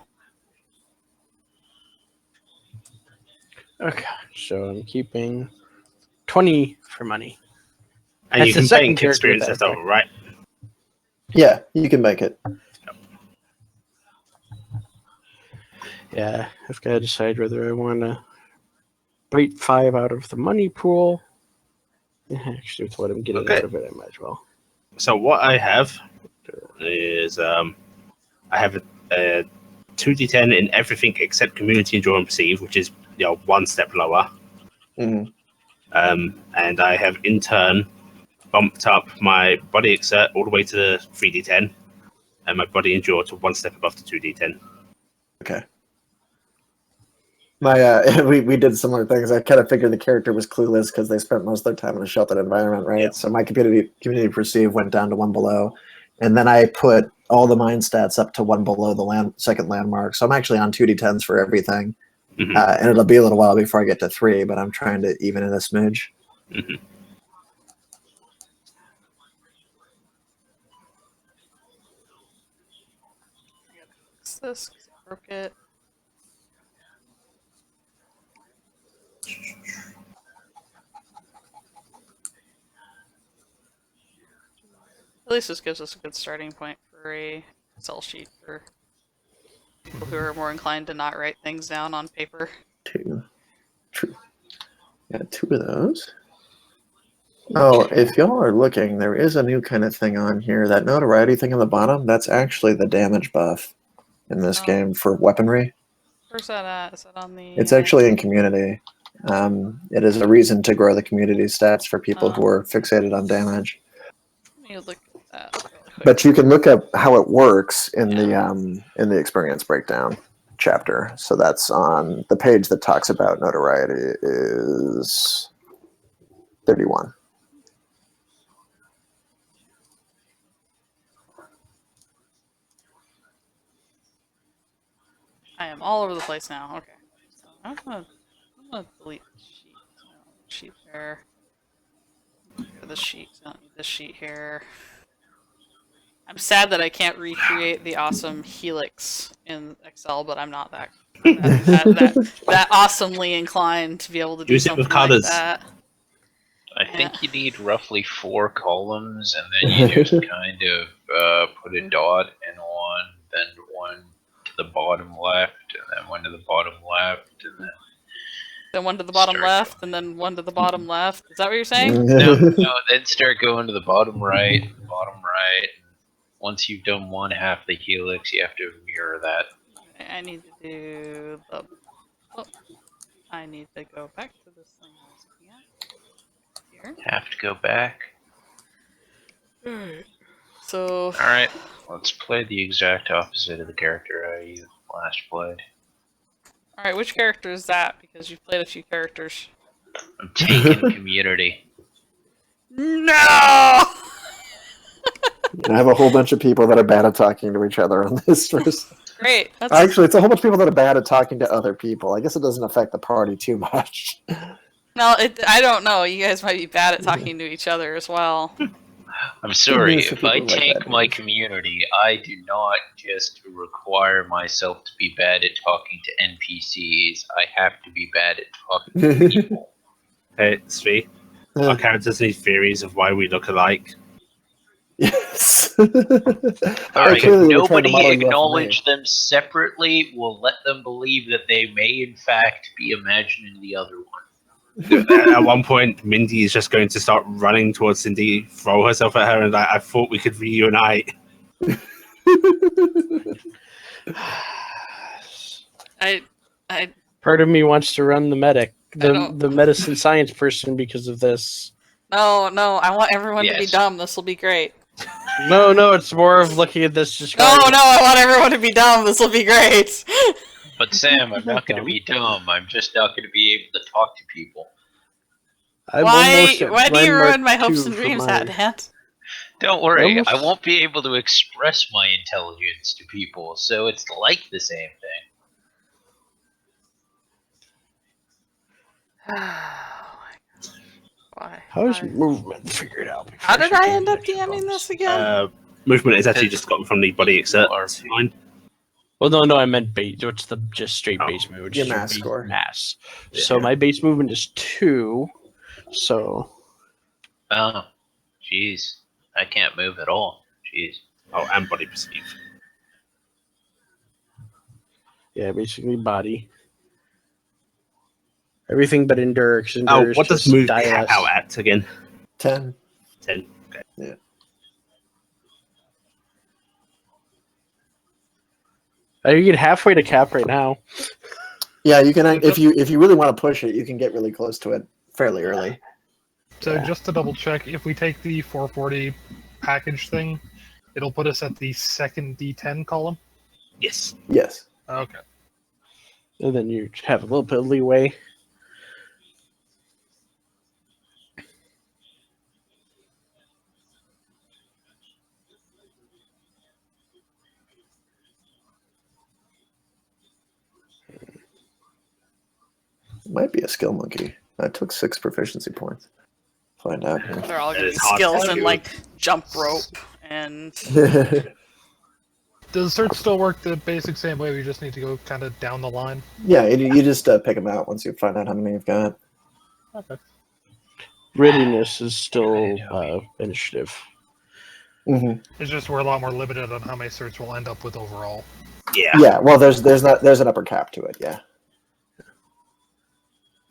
Okay, so I'm keeping 20 for money. And That's you the can second bank character experience with as that well, right? Yeah, you can make it. Yeah, I've got to decide whether I want to bite 5 out of the money pool. Yeah, actually, with what I'm getting Okay. out of it, I might as well. So what I have is I have a 2d10 in everything except community endure and perceive, which is one step lower. Mhm. And I have in turn bumped up my body exert all the way to the 3d10, and my body endure to one step above the 2d10. Okay. My we did similar things. I kind of figured the character was clueless because they spent most of their time in a sheltered environment, right? Yeah. So my community perceive went down to 1 below, and then I put all the mind stats up to 1 below the second landmark. So I'm actually on 2d10s for everything, Mhm. and it'll be a little while before I get to 3. But I'm trying to even it a smidge. Mhm. Fix this 'cause I broke it. At least this gives us a good starting point for a Excel sheet for people who are more inclined to not write things down on paper. 2. True. Got 2 of those. Oh, if y'all are looking, there is a new kind of thing on here. That notoriety thing on the bottom, that's actually the damage buff in this Oh. game for weaponry. Where's that at? Is that on the? It's actually in community. It is a reason to grow the community stats for people who are fixated on damage. Let me look at that really quick. But you can look up how it works in the experience breakdown chapter. So that's on the page that talks about notoriety is 31. I am all over the place now. Okay. So I'm gonna delete the sheet. I don't need the sheet there. For the sheet. I don't need this sheet here. I'm sad that I can't recreate the awesome helix in Excel, but I'm not that awesomely inclined to be able to do Use it with something like colours. that. I think you need roughly 4 columns, and then you just kind of put a dot in one, then one to the bottom left, and then one to the bottom left, and Then one to the bottom Start left, and then one to the bottom left. Is that what you're saying? then then start going to the bottom right, and the bottom right. And once you've done one half the helix, you have to mirror that. I need to do the. Oh, I need to go back to this thing I was looking at. Here. Have to go back. So. Alright, let's play the exact opposite of the character I last played. Alright, which character is that? Because you've played a few characters. I'm taking community. No! I have a whole bunch of people that are bad at talking to each other on this first. Great. That's... Actually, it's a whole bunch of people that are bad at talking to other people. I guess it doesn't affect the party too much. No, I don't know. You guys might be bad at talking to each other as well. I'm sorry, Yes, if I people like tank that, my yes. community, I do not just require myself to be bad at talking to NPCs. I have to be bad at talking to people. Hey, Svi, our characters need theories of why we look alike. Yes. Alright, Clearly if we're trying to model nobody you off of me. acknowledge them separately, we'll let them believe that they may in fact be imagining the other one. At one point, Mindy is just going to start running towards Cindy, throw herself at her, and I thought we could reunite. I Part of me wants to run the medic, don't- the medicine science person, because of this. no, I want everyone to be Yes. dumb. This will be great. No, it's more of looking at this. Just No, I want everyone to be dumb. This will be great. But Sam, I'm not going to Dumb. be dumb. I'm just not going to be able to talk to people. Why do you ruin my hopes and dreams, Hat Dad? Don't worry, Almost- I won't be able to express my intelligence to people, so it's like the same thing. Why? How's Why? movement figured out? before How did she I can end up actually DMing bonus? this again? Movement is actually just gotten from the body exert. That's fine. Well, no, I meant base. What's the just straight Oh, base movement? Which your is mass base score. Mass. Yeah. So my base movement is 2. So Oh, jeez. I can't move at all. Jeez. Oh, and body perceive. yeah, basically body. Everything but endure. 'Cause Oh, endure is what does just move die cap less. out at again? 10. 10. Okay. You get halfway to cap right now. Yeah, you can if you really want to push it, you can get really close to it fairly early. So Yeah. just to double check, if we take the 440 package thing, it'll put us at the second D10 column. Yes. Yes. Okay. And then you have a little bit of leeway. It might be a skill monkey. I took 6 proficiency points. Find out. They're all That gonna be is hard to skills do. and like jump rope and Does search still work the basic same way? We just need to go kind of down the line. Yeah, you just pick them out once you find out how many you've got. Okay. Readiness is still initiative. Mm-hmm. It's just we're a lot more limited on how many certs we'll end up with overall. Yeah. Yeah, well, there's an upper cap to it. Yeah.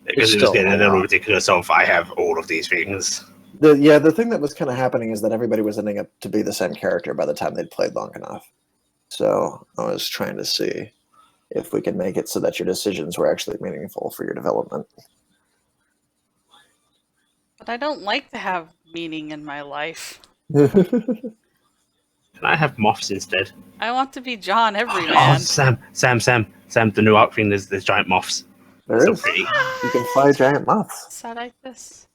Because it was still getting a a little lot. ridiculous of I have all of these things. The thing that was kind of happening is that everybody was ending up to be the same character by the time they'd played long enough. So I was trying to see if we can make it so that your decisions were actually meaningful for your development. But I don't like to have meaning in my life. Can I have moths instead? I want to be John Oh, Everyman. Sam! The new arc thing. There's giant moths. There So is. pretty. You can fly giant moths. Sad like this.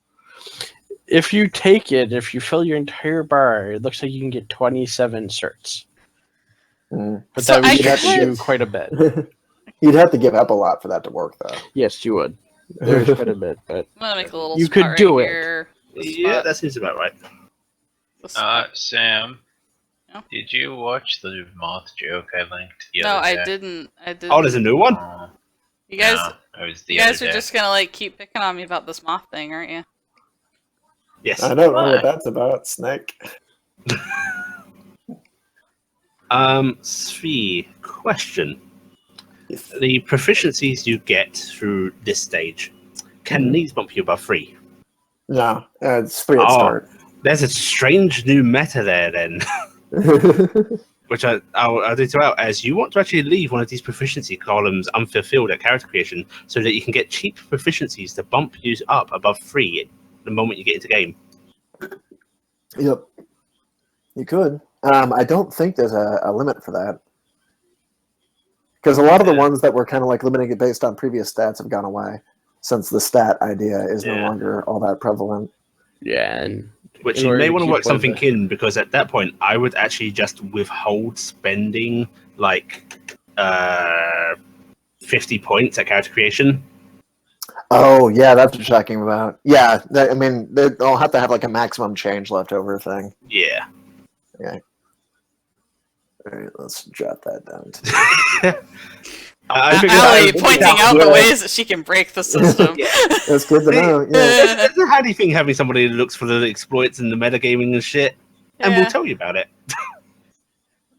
If you take it, if you fill your entire bar, it looks like you can get 27 certs. Mm. But So that would I get could- you quite a bit. You'd have to give up a lot for that to work, though. Yes, you would. There's quite a bit, but I'm gonna make a little You spot could right do it. here. The Yeah, spot- that seems about right. the spot. Sam, Yeah? did you watch the moth joke I linked the No, other I day? didn't. I didn't. Oh, there's a new one. Oh, You guys, no, it was the you guys other are day. just gonna like keep picking on me about this moth thing, aren't you? Yes. I don't know Why? what that's about, Snake. Svi, question. The proficiencies you get through this stage, can these bump you above 3? No, it's 3 at Oh. start. There's a strange new meta there then, which I'll detail out as you want to actually leave one of these proficiency columns unfulfilled at character creation so that you can get cheap proficiencies to bump you up above 3 the moment you get into game. Yep. You could. I don't think there's a limit for that. Because a lot of the ones that were kind of like limiting it based on previous stats have gone away, since the stat idea is no Yeah. longer all that prevalent. yeah, and Which in you order may to want to keep work one of something the- in, because at that point I would actually just withhold spending like 50 points at character creation. Oh, yeah, that's what you're talking about. Yeah, I mean, they'll have to have like a maximum change left over thing. Yeah. All right, let's jot that down. I figured I Allie would- pointing that out would- the ways that she can break the system. That's good to know. Yeah. It's a handy thing having somebody who looks for the exploits and the metagaming and shit, and Yeah. will tell you about it.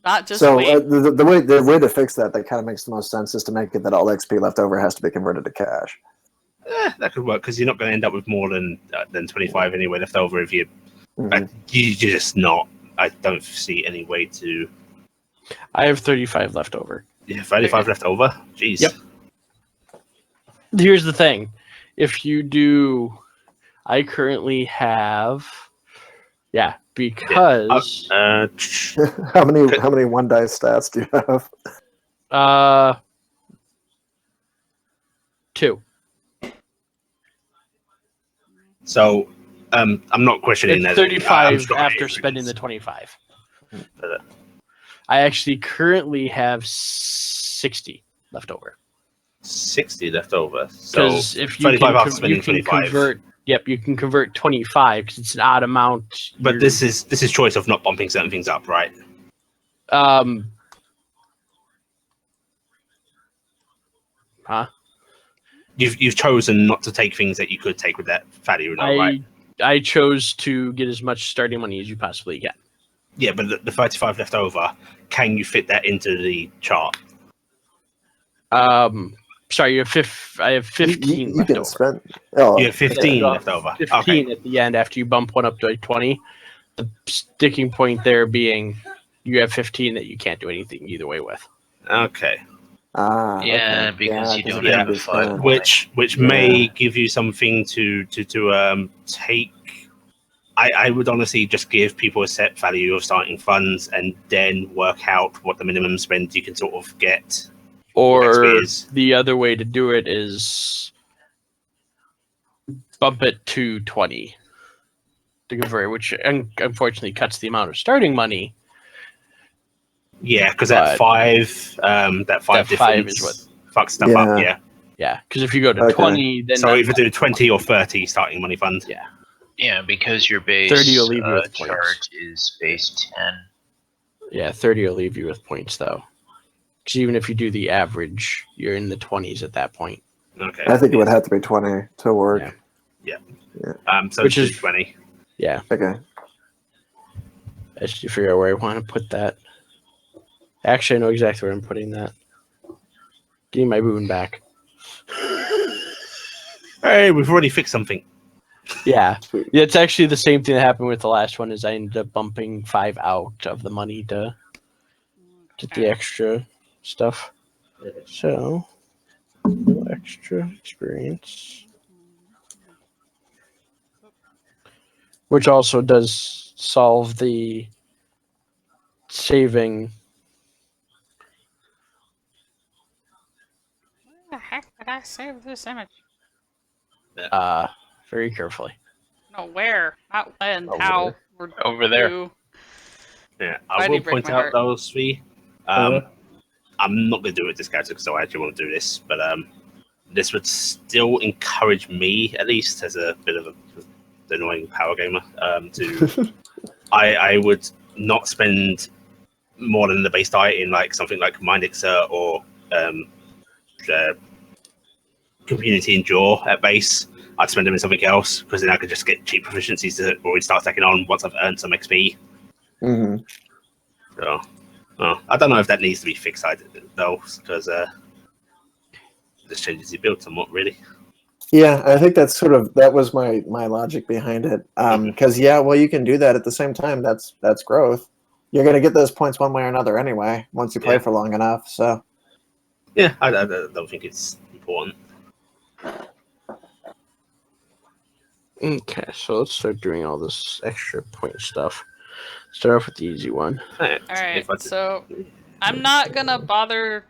Not just So wait. the way to fix that kind of makes the most sense is to make it that all XP left over has to be converted to cash. That could work because you're not going to end up with more than 25 anyway left over if you. Mhm. You're just not. I don't see any way to. I have 35 left over. Yeah, 35 left over. Jeez. Yep. Here's the thing. If you do, I currently have, because How many one dice stats do you have? 2. So, I'm not questioning It's that. 35 sure after it is. spending the 25. But, I actually currently have 60 left over. 60 left over. So Because if you 35 after can, spending you can 25. convert, you can convert 25 because it's an odd amount. But You're- this is choice of not bumping certain things up, right? Huh? You've chosen not to take things that you could take with that value, no, right? I chose to get as much starting money as you possibly can. Yeah, but the 35 left over, can you fit that into the chart? Sorry, I have 15 You left can over. spend. Oh, You have 15 Yeah. left over. 15 Okay. at the end after you bump one up to like 20. The sticking point there being you have 15 that you can't do anything either way with. Okay. Yeah, okay. because you because don't it have can a be 5 spent. Which may give you something to take. I would honestly just give people a set value of starting funds and then work out what the minimum spend you can sort of get. Or XP is. the other way to do it is bump it to 20 to convert, which unfortunately cuts the amount of starting money. Yeah, because that But 5 that 5 that 5 difference is what- fucks stuff up. Yeah. Yeah. Yeah, because if you go to Okay. 20, then So either do 20 or 30 starting money fund. Yeah. Yeah, because your base 30 will leave you with chart points. is base 10. 30 will leave you with points though. Because even if you do the average, you're in the 20s at that point. Okay. I think it would have to be 20 to work. Yeah. So Which do is- 20. Yeah, Okay. I should figure out where I want to put that. Actually, I know exactly where I'm putting that. Getting my boon back. Hey, we've already fixed something. Yeah, Sweet. it's actually the same thing that happened with the last one. Is I ended up bumping 5 out of the money to get the extra stuff. So, no extra experience. Which also does solve the saving. Where the heck did I save this image? Very carefully. No, where? Not when, Over how, or Over there. who. Yeah, I Why do will you break point my out heart? though, Svi. I'm not going to do it with this character because I actually want to do this, but this would still encourage me, at least as a bit of a annoying power gamer, to I would not spend more than the base diet in like something like Mind Exert or Community Endure at base. I'd spend them in something else because then I could just get cheap proficiencies to already start stacking on once I've earned some XP. Mm-hmm. So, well, I don't know if that needs to be fixed though, because this changes the build somewhat, really. Yeah, I think that was my logic behind it. Because well, you can do that at the same time. That's growth. You're gonna get those points one way or another anyway once you play for long enough. So yeah, I don't think it's important. Okay, so let's start doing all this extra point stuff. Start off with the easy one. Alright, so I'm not gonna bother.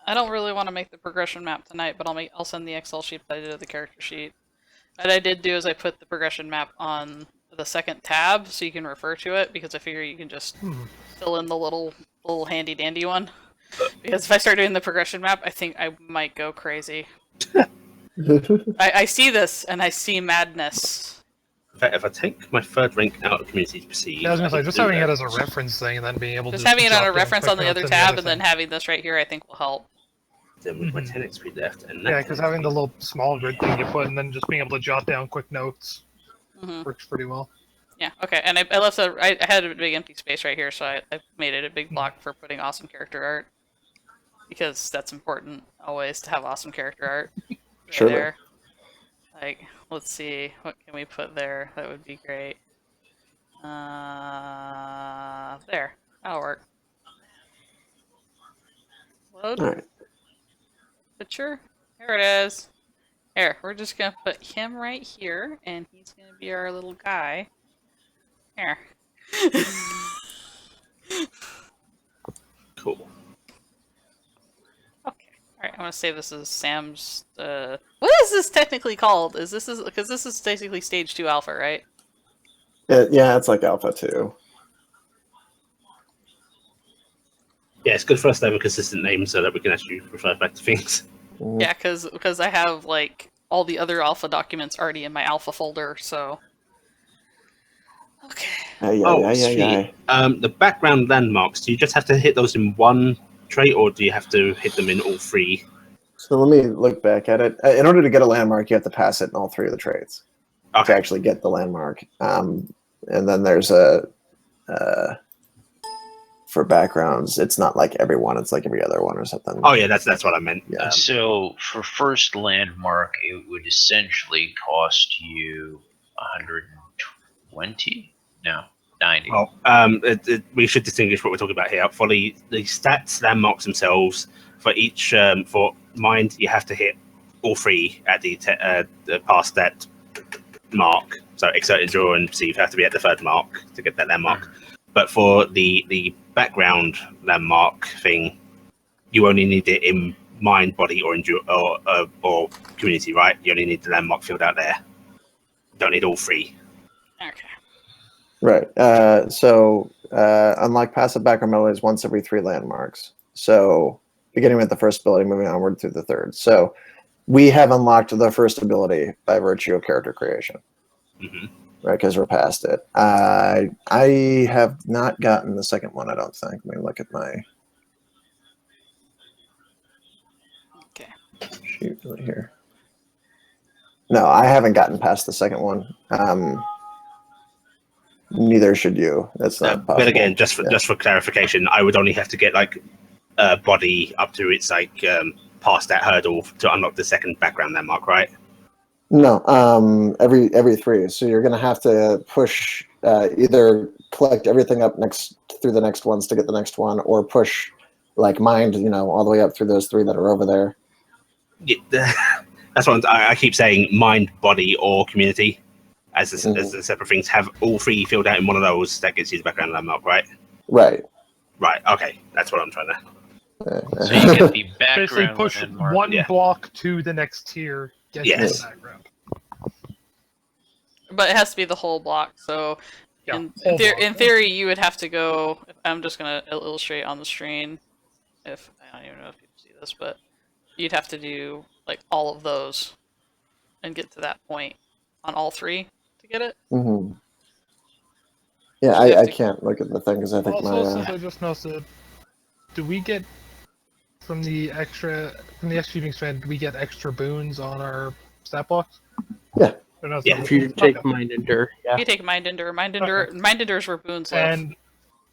I don't really want to make the progression map tonight, but I'll send the Excel sheet that I did of the character sheet. What I did do is I put the progression map on the second tab so you can refer to it, because I figure you can just fill in the little handy dandy one. Because if I start doing the progression map, I think I might go crazy. I see this and I see madness. In fact, if I take my third rank out of Community to Proceed, Yeah, I was gonna say, can just do having that. it as a reference thing and then being able Just to having it on drop a down reference quick on the notes other and tab and thing. then having this right here, I think will help. Then with my 10 XP left, and Yeah, because having the little small grid thing you put and then just being able to jot down quick notes works pretty well. Yeah, okay, and I left I had a big empty space right here, so I made it a big block for putting awesome character art. Because that's important, always, to have awesome character art. Right Surely. there. Like, let's see, what can we put there? That would be great. There. That'll work. Load. all right. Picture. There it is. Here, we're just gonna put him right here, and he's gonna be our little guy. Here. Cool. Okay. Alright, I'm gonna save this as Sam's, what is this technically called? Because this is basically stage 2 alpha, right? Yeah, it's like Alpha 2. Yeah, it's good for us to have a consistent name so that we can actually refer back to things. Yeah, because I have, like, all the other alpha documents already in my alpha folder, so... Okay. Sweet. The background landmarks, do you just have to hit those in one trait, or do you have to hit them in all three? So let me look back at it. In order to get a landmark, you have to pass it in all three of the traits to actually get the landmark. And then there's for backgrounds, it's not like every one; it's like every other one or something. Oh yeah, that's what I meant. Yeah. So for first landmark, it would essentially cost you 120? No, 90. Well, we should distinguish what we're talking about here. For the stats landmarks themselves, for each for Mind, you have to hit all three at the past that mark. So Exert, Endure, and Perceive have to be at the third mark to get that landmark. But for the background landmark thing, you only need it in Mind, Body, or Endure or Community, right? You only need the landmark filled out there. You don't need all three. Okay. Right. So unlock passive background abilities once every 3 landmarks. So beginning with the first ability, moving onward through the third. So we have unlocked the first ability by virtue of character creation. Right, because we're past it. I have not gotten the second one, I don't think. Let me look at my sheet right here. No, I haven't gotten past the second one. Neither should you. That's not possible. But again, just for clarification, I would only have to get like Body up to its like past that hurdle to unlock the second background landmark, right? No, every 3. So you're going to have to push either collect everything up through the next ones to get the next one, or push like mind, all the way up through those 3 that are over there. Yeah, that's what I keep saying: mind, body, or community, as the separate things. Have all 3 filled out in one of those. That gets you the background landmark, right? Right. Right. Okay, that's what I'm trying to. So you get the Basically, background push landmark. one Yeah. block to the next tier. Get Yes. the background. But it has to be the whole block. So Yeah, in whole block. theory, you would have to go. I'm just gonna illustrate on the screen. If I don't even know if people see this, but you'd have to do like all of those and get to that point on all 3 to get it. Mm-hmm. Yeah, So you have I to- can't look at the thing because I think Also, my since I just noticed it, do we get from the executing strand? Do we get extra boons on our stat blocks? Yeah. Or no, Yeah. so- If you take okay. Mind Endure, yeah. If you take Mind Endure, Mind Endures where boons live. And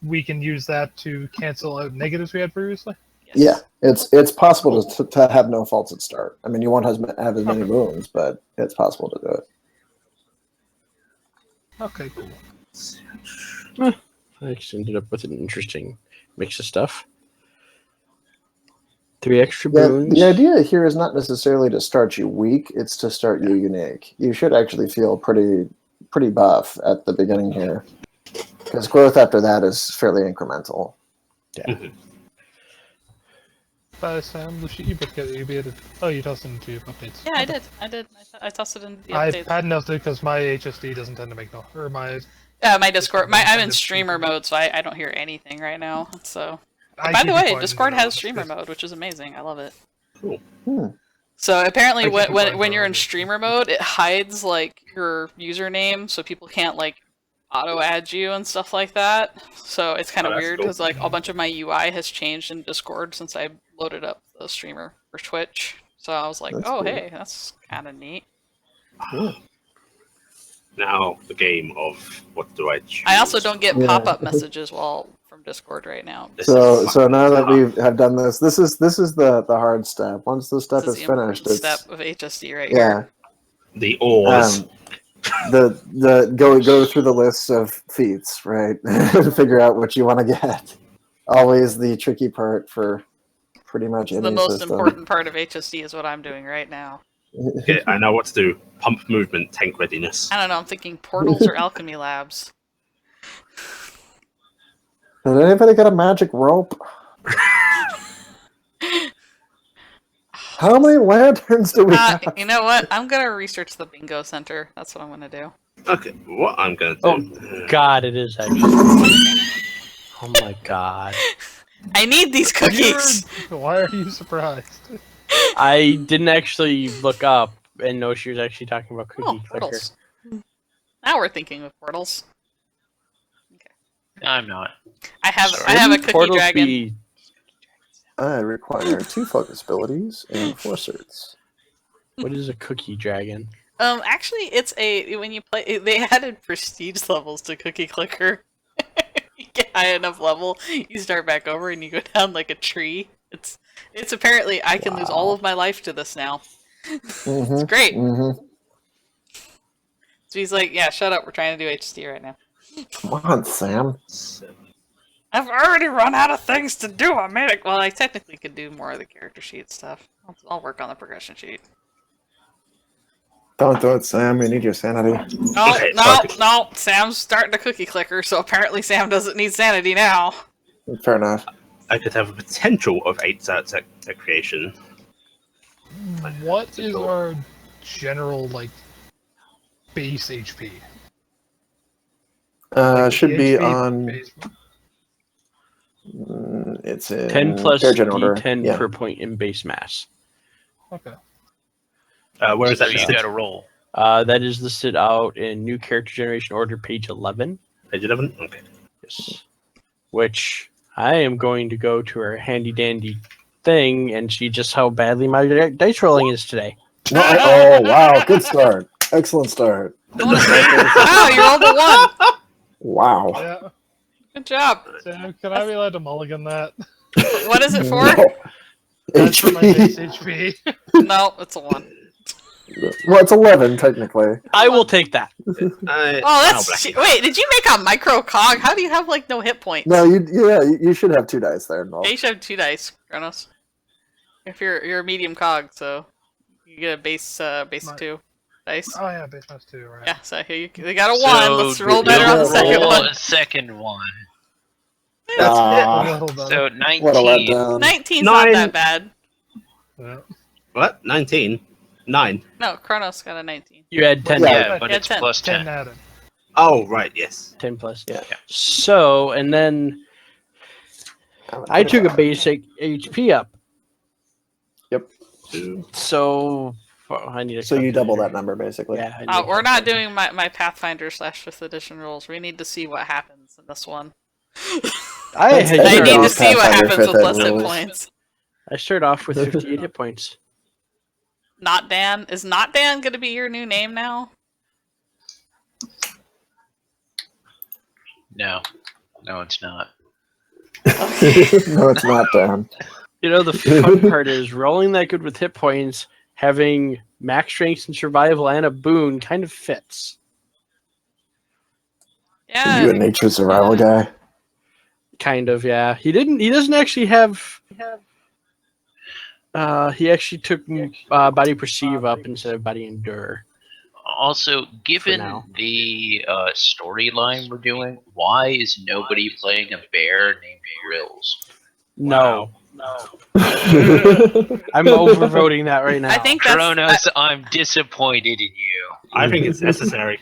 we can use that to cancel out negatives we had previously. Yes. Yeah, it's possible to have no faults at start. I mean, you won't have as many wounds, but it's possible to do it. Okay, cool. I just ended up with an interesting mix of stuff. 3 extra Yeah, boons. the idea here is not necessarily to start you weak; it's to start you unique. You should actually feel pretty buff at the beginning here, because growth after that is fairly incremental. Bye, Sam. The shit you put together, you be able to. Oh, you tossed it into updates. Yeah, I did. I tossed it in the I updates. hadn't noticed it because my HSD doesn't tend to make no. Or my. My Discord. I'm in Kind of streamer stupid. mode, so I don't hear anything right now. So, I by keep the it way, quiet Discord in the has middle. streamer mode, which is amazing. I love it. Hmm. So apparently, I keep it quiet when for you're in others. streamer mode, it hides like your username, so people can't like auto add you and stuff like that. So it's kind of that's weird cool. because like a bunch of my UI has changed in Discord since I loaded up the streamer for Twitch. So I was like, That's oh cool. hey, that's kind of neat. Now the game of what do I choose? I also don't get Yeah. pop-up messages from Discord right now. This So is now that tough. we have done this, this is the hard step. Once the step This is is the important finished, step it's of HSD right yeah. here. the oars. The go through the list of feats, right? Figure out what you want to get. Always the tricky part for pretty much It's any the most system. important part of HSD is what I'm doing right now. Okay, I know what to do. Pump movement, tank readiness. I don't know, I'm thinking portals or alchemy labs. Did anybody get a magic rope? How many lanterns do we have? You know what? I'm gonna research the bingo center. That's what I'm gonna do. Okay, what I'm gonna do? Oh, God, it is actually. Oh my God. I need these cookies! Why are you surprised? I didn't actually look up and know she was actually talking about Cookie Oh, Clicker. portals. Now we're thinking of portals. I'm not. I have Sorry. a Wouldn't cookie portals dragon. be- I require 2 focus abilities and 4 certs. What is a Cookie Dragon? Actually, it's when you play. They added prestige levels to Cookie Clicker. You get high enough level, you start back over, and you go down like a tree. It's apparently I can lose all Wow. of my life to this now. Mm-hmm. It's great. Mm-hmm. So he's like, "Yeah, shut up. We're trying to do HSD right now." Come on, Sam. I've already run out of things to do. I made it. Well, I technically could do more of the character sheet stuff. I'll work on the progression sheet. Don't do it, Sam. We need your sanity. No, Okay, no, focus. no. Sam's starting to cookie clicker, so apparently Sam doesn't need sanity now. Fair enough. I could have a potential of 8 stats at creation. What is our general like base HP? Should be HP on. base- It's in 10 plus Fairgen order. D10 Yeah. per point in base mass. Okay. Where is So that you listed? got to roll. That is listed out in New Character Generation Order, page 11. Page 11? Okay. Yes. Which I am going to go to our handy dandy thing and see just how badly my dice rolling is today. No, oh, wow. Good start. Excellent start. I wanna see. Wow, you rolled a 1. Wow. Yeah. Good job. Sam, can I be allowed to mulligan that? What is it for? No. That's for my HP. base HP. No, it's a 1. Well, it's 11 technically. I will take that. Oh, that's wait. Did you make a micro cog? How do you have like no hit points? No, you should have 2 dice there involved. Yeah, you should have 2 dice, Kronos. If you're a medium cog, so you get a base 2 dice. Oh yeah, base mass 2, right? Yeah, so here you got a 1. So Let's roll better on the second roll one. a second one. Ah, So 19. what a letdown. 19's 9. not that bad. Yeah. What? 19? 9. No, Kronos got a 19. You had 10. Yeah. Yeah, but Yeah, it's 10. plus 10 10. added. Oh, right, yes. 10 plus. Yeah. So, and then I took a basic HP up. Yep. So, I need a So you double that calculator. number basically. Yeah. I need a We're not calculator. doing my Pathfinder / 5th edition rules. We need to see what happens in this one. I That's had I Sure, need to off see what Pathfinder happens with 5th less ed hit rules. points. I start off with 58 hit points. Not Dan. Is Not Dan going to be your new name now? No. No, it's not. No, it's not down. You know, the fun part is rolling that good with hit points, having max strength and survival and a boon kind of fits. Yeah. You a nature survival guy. Kind of, yeah. He doesn't actually have. He actually took body perceive up instead of body endure. Also, given now. the storyline we're doing, why is nobody playing a bear named Grills? No. I'm overvoting that right now. I think that's... Kronos, I'm disappointed in you. I think it's necessary.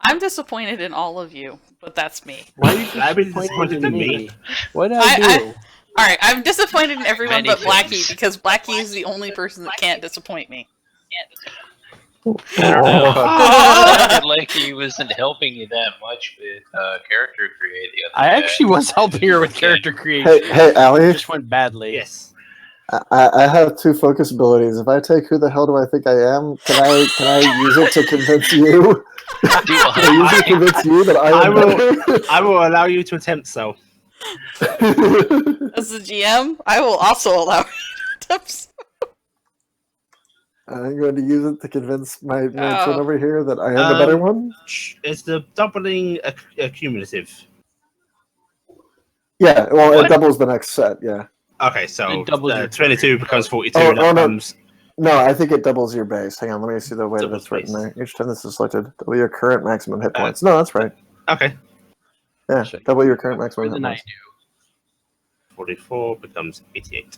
I'm disappointed in all of you, but that's me. Why are you I've been disappointed disappointed in me. What did I do? Alright, I'm disappointed in everyone Many but things. Blackie, because Blackie is the only person that can't disappoint me. I don't know. I sounded like he wasn't helping you that much with character create the other I day. actually was helping her with character creation. Hey, Allie. It just went badly. Yes. I have 2 focus abilities. If I take who the hell do I think I am, can I use it to convince you? Do Can I use it to convince you that I am better? I will allow you to attempt so. As the GM, I will also allow tips. I'm going to use it to convince my twin Oh. over here that I am the better one. Is the doubling cumulative? Yeah, well, What? it doubles the next set. Yeah. Okay, so It doubles your 22 becomes 42. Oh, that no. becomes... No, I think it doubles your base. Hang on, let me see the way that Doubles it's written base. there. Each time this is selected, double your current maximum hit points. No, that's right. Okay. Yeah, Sure. double your current maximum More hit than I points. do. 44 becomes 88.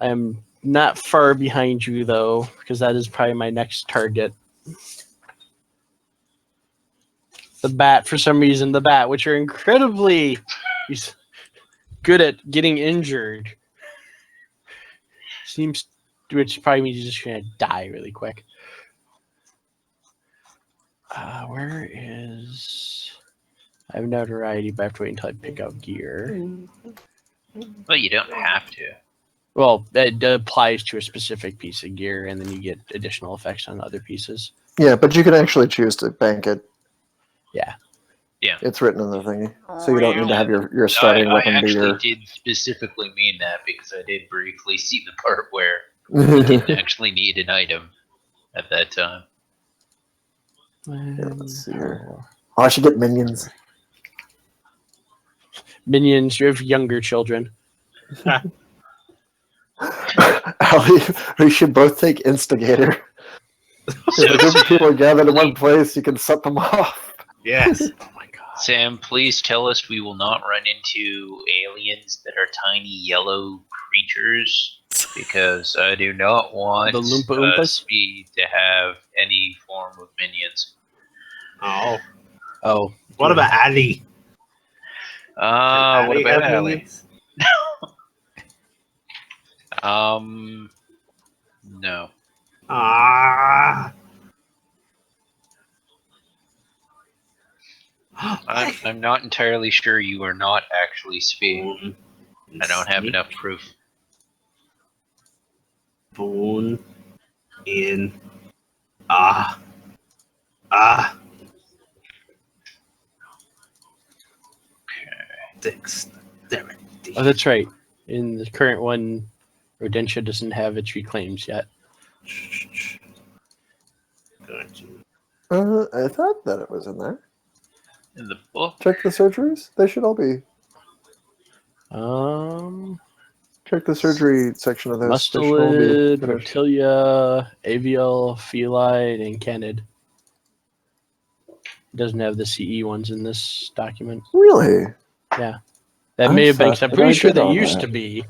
I am not far behind you though, because that is probably my next target. The bat, for some reason, which are incredibly good at getting injured, which probably means he's just gonna die really quick. Where is? I have notoriety, but I have to wait until I pick up gear. Well, you don't have to. Well, it applies to a specific piece of gear, and then you get additional effects on other pieces. Yeah, but you can actually choose to bank it. Yeah. Yeah. It's written in the thingy. So you don't need to have your starting I weapon be actually your... did specifically mean that because I did briefly see the part where you didn't actually need an item at that time. Yeah, let's see here. Oh, I should get minions. Minions, you have younger children. Allie, we should both take Instigator. If a group of people are gathered in one place, you can set them off. Yes. Oh my god. Sam, please tell us we will not run into aliens that are tiny yellow creatures, because I do not want The Loompa Oompas? Speed to have any form of minions. Oh. Oh. What about Ali? What Ali about have Ali? minions? No. Ah. I'm not entirely sure you are not actually Speed. I don't have enough proof. Born in dexterity. Oh, that's right. In the current one, Rodentia doesn't have its reclaims yet. I thought that it was in there. In the book? Check the surgeries. They should all be. Check the surgery section of this. They should all be Mustelid, finished. Reptilia, Avial, Felide, and Canid. It doesn't have the CE ones in this document. Really? Yeah. That I may have been, thought 'cause I'm that pretty I sure did they all used that. to be.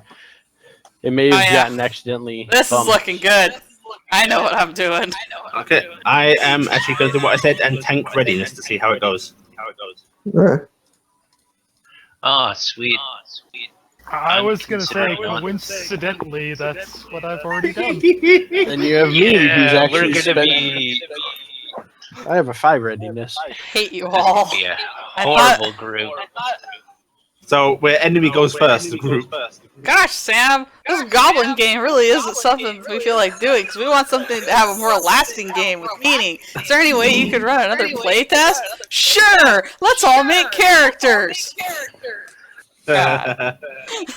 It may have yeah. gotten accidentally. This is bumped. looking good. I know what I'm doing. Okay, I am actually going to do what I said and tank readiness to see how it goes. Alright. Ah, sweet. I I'm was gonna say, considering not- coincidentally, that's what I've already done. And you have me, who's Yeah, actually we're gonna spent. be. I have a 5 readiness. I hate you This all. will be a I thought- horrible group. So where enemy goes first, the group. Gosh, Sam, this Goblin game really isn't something we feel like doing because we want something to have a more lasting game with meaning. Is there any way you could run another playtest? Readiness. Let's all make characters. God.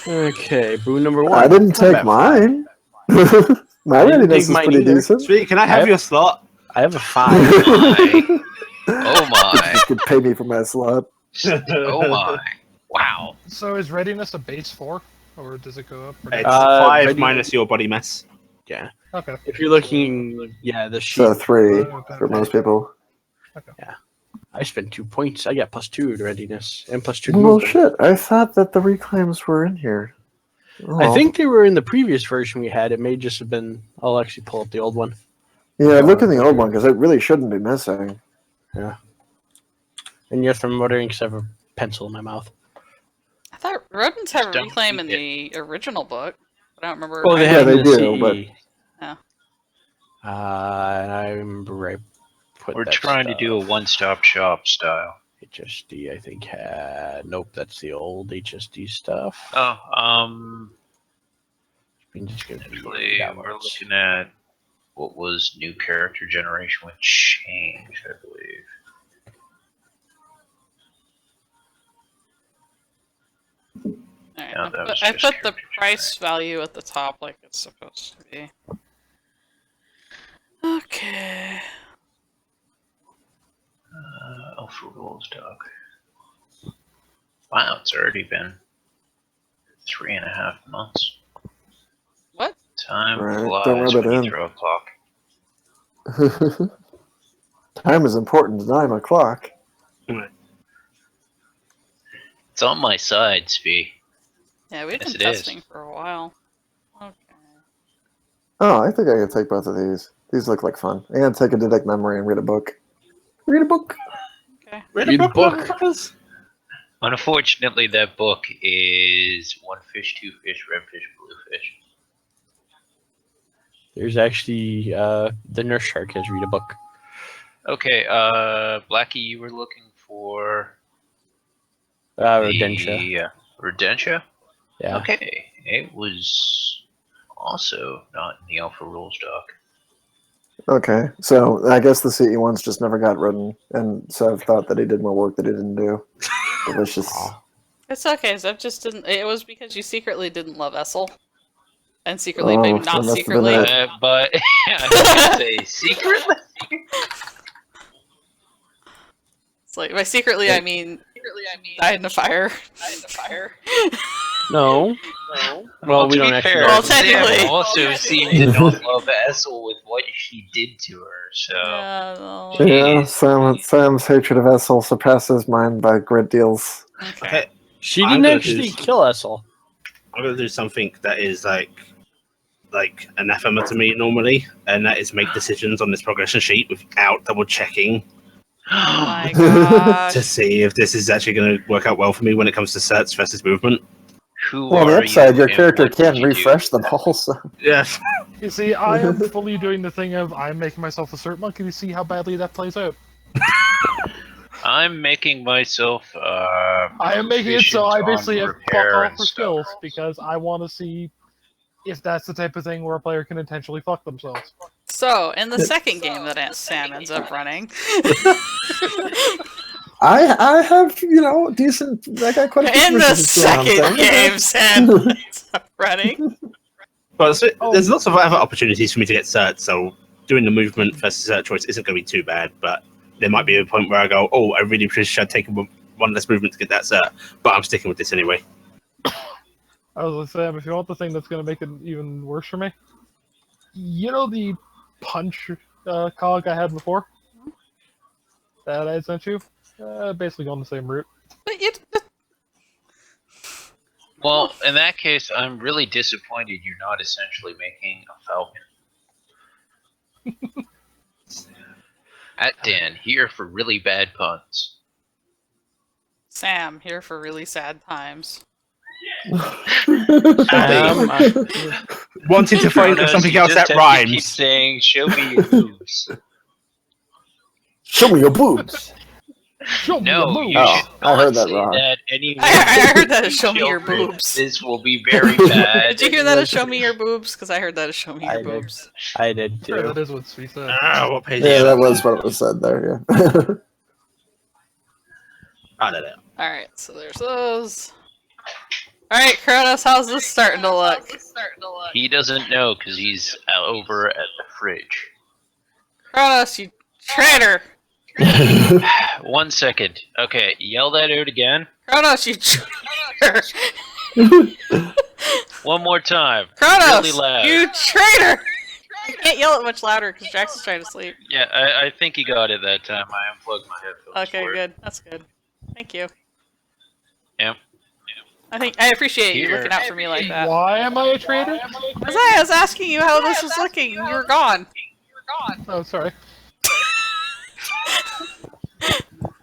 Okay, boon number 1. I didn't take Combat mine. My I didn't readiness take is mine pretty either. decent. Sweet, can I have Yep. your slot? I have a 5. My. Oh my. You could pay me for my slot. Oh my. Wow. So is readiness a base 4? Or does it go up? Or It's down? 5 ready- minus your body mass. Yeah. Okay. If you're looking, the sheet. So 3 for most people. I spent 2 points. I got +2 to readiness and +2 to Well, movement. shit. I thought that the reclaims were in here. Oh. I think they were in the previous version we had. It may just have been. I'll actually pull up the old one. Yeah, look in the old one because it really shouldn't be missing. And yes, I'm wondering because I have a pencil in my mouth. I thought rodents have a Don't reclaim in eat the original book. I don't remember. Well, they Yeah, have they it in do, CE. but- Yeah. And I remember I put. We're that trying to do a stuff. one-stop shop style. HSD, I think had. Nope, that's the old HSD stuff. Oh, I'm just gonna do actually, that we're one. looking at what was new character generation with change, I believe. Alright, No, that was I just put the character price value at the top like it's supposed to be. Okay. Alpha Rules Dog. Wow, it's already been 3.5 months. What? Time Right, flies don't rub when it you in. throw a clock. Time is important to 9 o'clock. It's on my side, Spee. Yeah, we've Yes, been it is. testing for a while. Okay. Oh, I think I can take both of these. These look like fun. And take a detect memory and read a book. Read a book. Okay. Read the book. motherfuckers. Unfortunately, that book is 1 fish, 2 fish, red fish, blue fish. There's actually the nurse shark has read a book. Okay, Blackie, you were looking for Rodentia. the Rodentia? Yeah. Okay, it was also not in the Alpha Rules doc. Okay, so I guess the CE ones just never got written, and so I've thought that he did more work that he didn't do. Delicious. It's okay, Zev just didn't. It was because you secretly didn't love Essel. And secretly, Oh, maybe that not must have been secretly. it. But I was gonna say secretly. It's like, by secretly, I mean died in a fire. No. Well, we to don't be actually. fair, Well, Sam technically. also seemed to not love Essel with what she did to her. So Yeah, no. Yeah, Jeez. Sam's hatred of Essel surpasses mine by great deals. Okay. Okay, She I'm didn't gonna actually do- kill Essel. I'm gonna do something that is like anathema to me normally, and that is make decisions on this progression sheet without double checking Oh my gosh. to see if this is actually going to work out well for me when it comes to certs versus movement. Who Well, on the are upside, you your and character what did can you do? refresh them all. So. Yes. You see, I am fully doing the thing of I'm making myself a cert monkey to see how badly that plays out. I'm making myself. I am making it so I basically have fuck repair all and for stuff. skills because I want to see if that's the type of thing where a player can intentionally fuck themselves. So, in the second game that Aunt Sam ends up running, I have, decent. I got quite a few in the missions going on, second so- game Sam ends up running, But there's lots of other opportunities for me to get certs, so doing the movement versus cert choice isn't going to be too bad. But there might be a point where I go, oh, I really should take one less movement to get that cert, but I'm sticking with this anyway. I was gonna say, if you want the thing that's gonna make it even worse for me, you know the punch cog I had before that I sent you, basically going the same route. But you, Well, in that case, I'm really disappointed you're not essentially making a falcon. At Dan, here for really bad puns. Sam, here for really sad times. Wanting to find Kronos, something you else just that have to keep rhymes. saying, "Show me your moves." Show me your boobs. Show me No, a you move. should I not heard that say wrong. that anywhere. I heard that as show me Children, your boobs. This will be very bad. Did you hear that as show me your boobs? Because I heard that as show me your I did. boobs. I did Sure, too. that is what she said. What page Yeah, is that was what was said there. Yeah. I don't know. Alright, so there's those. Alright, Kronos, how's this starting to look? He doesn't know because he's over at the fridge. Kronos, you traitor! 1 second. Okay, yell that out again. Kronos, you traitor! One more time. Kronos, Really loud. you traitor! You can't yell it much louder because Jackson's trying to sleep. Yeah, I think he got it that time. I unplugged my headphones. Okay, for it. good. That's good. Thank you. Yep. I appreciate you Here. looking out for me like that. Why am I a traitor? Because I was asking you how this was looking, and you were gone. Oh, sorry.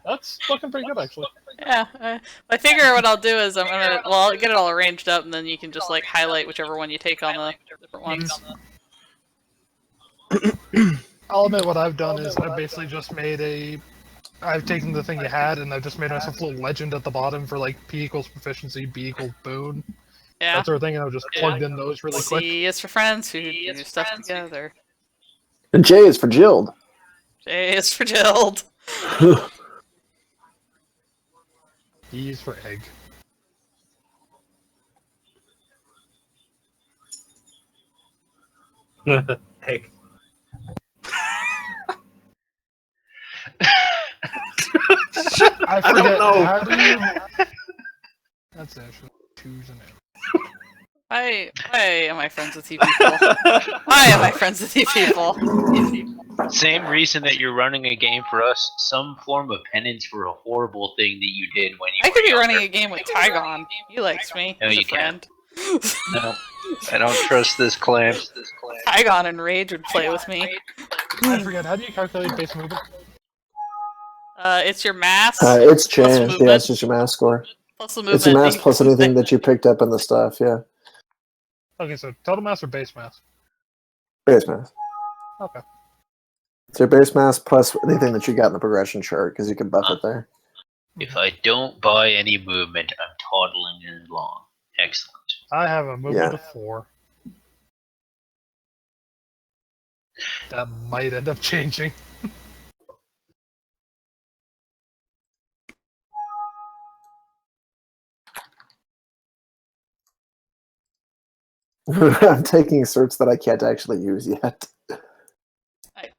That's looking pretty good, actually. Yeah, I figure what I'll do is I'll get it all arranged up, and then you can just like highlight whichever one you take on the different ones. I'll admit what I've done is I've basically just made I've taken the thing you had and I've just made myself a little legend at the bottom for like P equals proficiency, B equals boon, Yeah. that sort of thing, and I've just plugged in those really quick. C is for friends who do stuff together. And J is for Jill. J is for Jill. E is for egg. Heck. I forget. know. How do you? That's actually choose an egg. Why am I friends with you people? Why am I friends with you people? Same reason that you're running a game for us. Some form of penance for a horrible thing that you did when you I were could be younger. running a game with Tygon. He likes me. No, He's you a friend. No, I don't trust this clan. Tygon and Rage would play with me. I forget. How do you calculate base movement? It's your mass It's plus changed. movement. Yeah, it's just your mass score. Plus the movement. It's your mass plus equals anything the- that you picked up in the stuff. Yeah, Okay, so total mass or base mass? base mass. Okay. It's your base mass plus anything that you got in the progression chart because you can buff it there. If I don't buy any movement, I'm toddling along. Excellent. I have a movement Yeah. of 4. That might end up changing. I'm taking certs that I can't actually use yet. Right.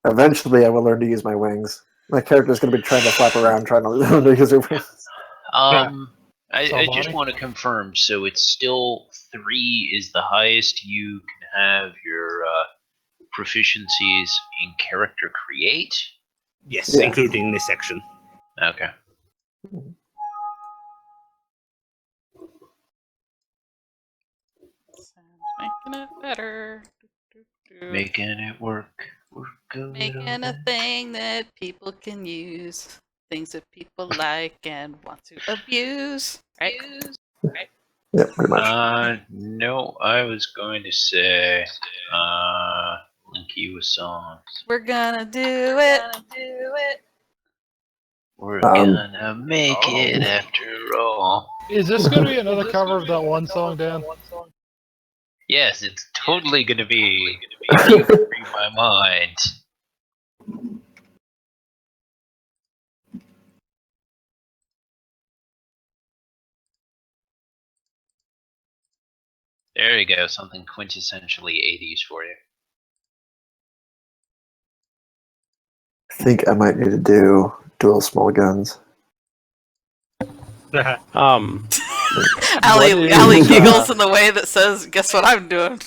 Eventually, I will learn to use my wings. My character's going to be trying to flap around, trying to learn to use her wings. I just want to confirm. So it's still 3 is the highest you can have your proficiencies in character create. Yes, Yeah. including this section. Okay. Making it better. Making it work. Making a thing that people can use. Things that people like and want to abuse. Right? Yeah, pretty much. No, I was going to say, link you a song. We're gonna do it. We're Um, gonna make it after all. Is this going to be another cover of that one song, Dan? Yes, it's totally gonna be If You Could Read My Mind. There you go, something quintessentially 80s for you. think I might need to do dual small guns. Allie What is, giggles in the way that says, "Guess what I'm doing."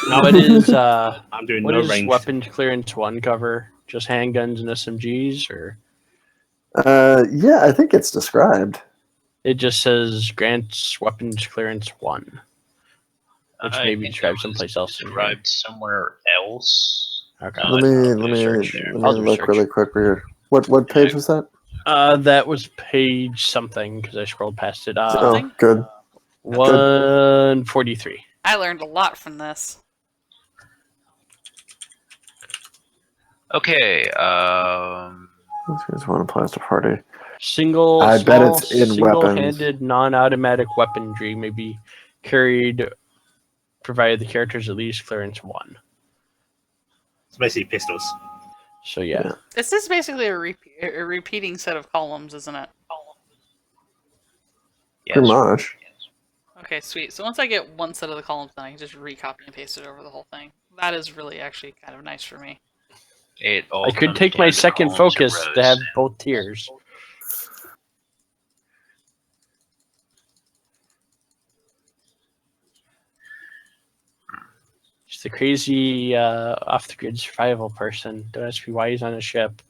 what is I'm doing what no is range. weapons clearance 1 cover? Just handguns and SMGs, or Yeah, I think it's described. it just says grants weapons clearance 1, which I maybe think describes that was someplace else in here. described somewhere else. Okay. No, Let I me found let a me search there. let I'll me do look research. really quick here. What page was that? That was page something because I scrolled past it. Something? Oh, good. 143. I learned a lot from this. Okay. Here's one applies to party. I bet it's in single-handed non-automatic weaponry may be carried, provided the character's at least clearance 1. It's basically pistols. So yeah. This is basically a repeating set of columns, isn't it? Yes. Pretty much. Okay, sweet. So once I get one set of the columns, then I can just recopy and paste it over the whole thing. That is really actually kind of nice for me. It all I could comes take my down to second columns and focus to rows. have both tiers. Just the crazy off-the-grid survival person. Don't ask me why he's on a ship.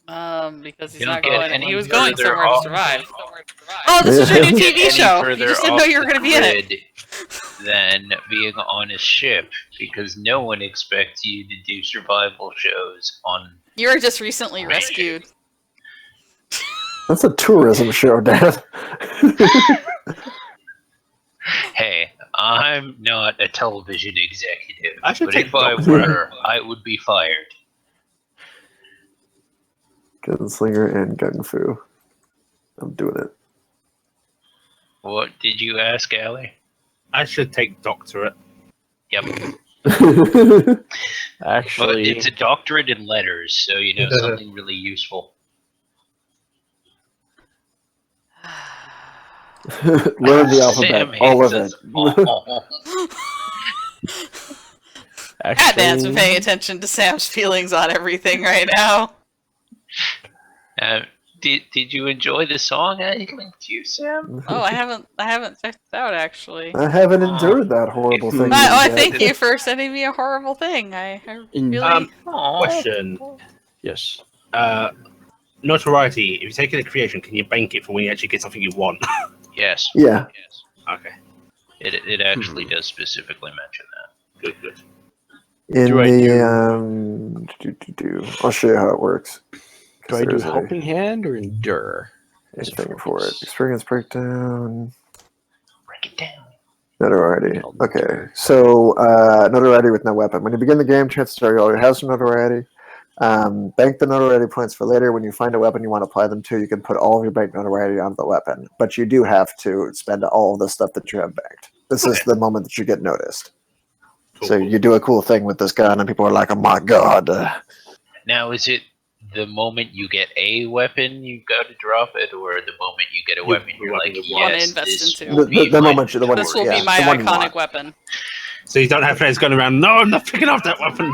Because he's You not don't get going. any He was going further somewhere to off- survive. Oh, this is your new You don't TV get any show. You further just didn't know off you were the going to be in it. grid than being on a ship, because no one expects you to do survival shows on. You were just recently rescued. That's a tourism show, Dad. Hey, I'm not a television executive, I should but take if I Doctor were, I would be fired. Gunslinger and Gung Fu. I'm doing it. What did you ask, Allie? I should take doctorate. Yep. But Actually, it's a doctorate in letters, so you know something really useful. Learn the alphabet, Sam all of hates it. us all. Catman's been actually, paying attention to Sam's feelings on everything right now. Did you enjoy the song I linked to you, Sam? Oh, I haven't checked it out actually. I haven't endured that horrible thing. I yet. thank you for sending me a horrible thing. I really. Aw. Question. yes. Notoriety. If you take it to creation, can you bank it for when you actually get something you want? Yes. Yeah. Yes. Okay. It actually does specifically mention that. Good. In Do I I'll show you how it works. Do I do There's helping hand or endure? as a anything for it. focus? Experience breakdown. Break it down. Notoriety. Called Okay, endure. so notoriety with no weapon. When you begin the game, chances are you already have some notoriety. Bank the notoriety points for later. When you find a weapon you want to apply them to, you can put all of your banked notoriety onto the weapon. But you do have to spend all of the stuff that you have banked. This is the moment that you get noticed. Cool. So you do a cool thing with this gun, and people are like, "Oh my god!" Now, is it the moment you get a weapon, you got to drop it, or the moment you get a You- weapon, the you're weapon like, you wanna yes, invest this into. will The- be the my moment you- the one- This will yeah, be my the one you iconic want. weapon. So you don't have players going around, no, I'm not picking up that weapon.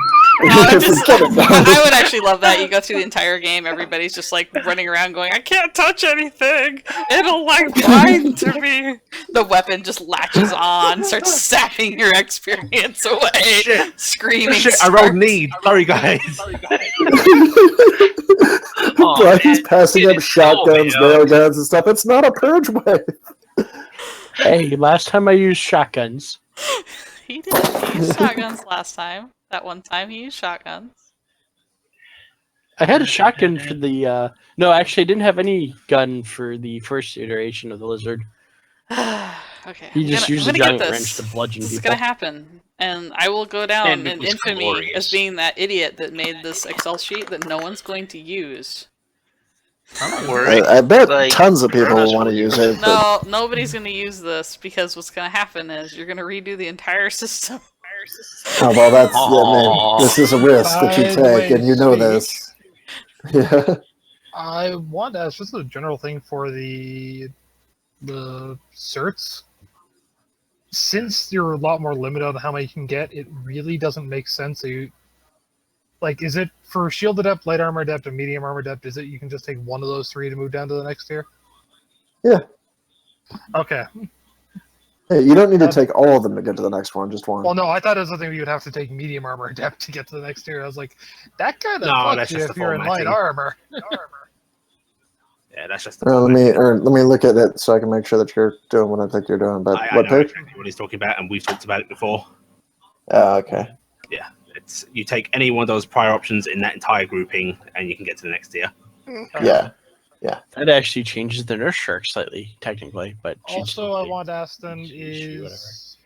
No, I'm just, Forget it. I would actually love that. You go through the entire game, everybody's just like running around going, I can't touch anything. It'll like bind to me. The weapon just latches on, starts sapping your experience away. Shit. Screaming. Shit, I rolled starts. need. Sorry, guys. Oh, Brian's man, passing you up didn't tell me, shotguns, nail guns, and stuff. It's not a purge wave. Hey, last time I used shotguns. He did. He used shotguns last time. That one time he used shotguns. I had a shotgun for the. No, actually, I didn't have any gun for the first iteration of the lizard. Okay. He just used a I'm gonna giant get wrench to bludgeon This is people. gonna happen, and I will go down And it in was infamy glorious. as being that idiot that made this Excel sheet that no one's going to use. Don't worry. I bet Like, tons of people Kronos will want to will use use it. No, nobody's gonna use this because what's gonna happen is you're gonna redo the entire system. Oh, well, that's Aw. this is a risk that you By the take, way, and you know Speech, this. Yeah. I want to ask just a general thing for the certs. Since you're a lot more limited on how many you can get, it really doesn't make sense. like, is it for shield adept, light armor adept, and medium armor adept? Is it you can just take one of those three to move down to the next tier? Yeah. Okay. Hey, you don't need to take all of them to get to the next one, just one. Well, no, I thought it was something you would have to take medium armor adept to get to the next tier. I was like, that kind of No, fucks that's you just if the you're in light formatting. armor. Yeah, that's just the let formatting. me look at it so I can make sure that you're doing what I think you're doing. But I what know page? exactly what he's talking about, and we've talked about it before. Oh, okay. Yeah, it's you take any one of those prior options in that entire grouping, and you can get to the next tier. Yeah. That actually changes the nurse shark slightly, technically, but she'd still Also, I be- want to ask them She- whatever. is,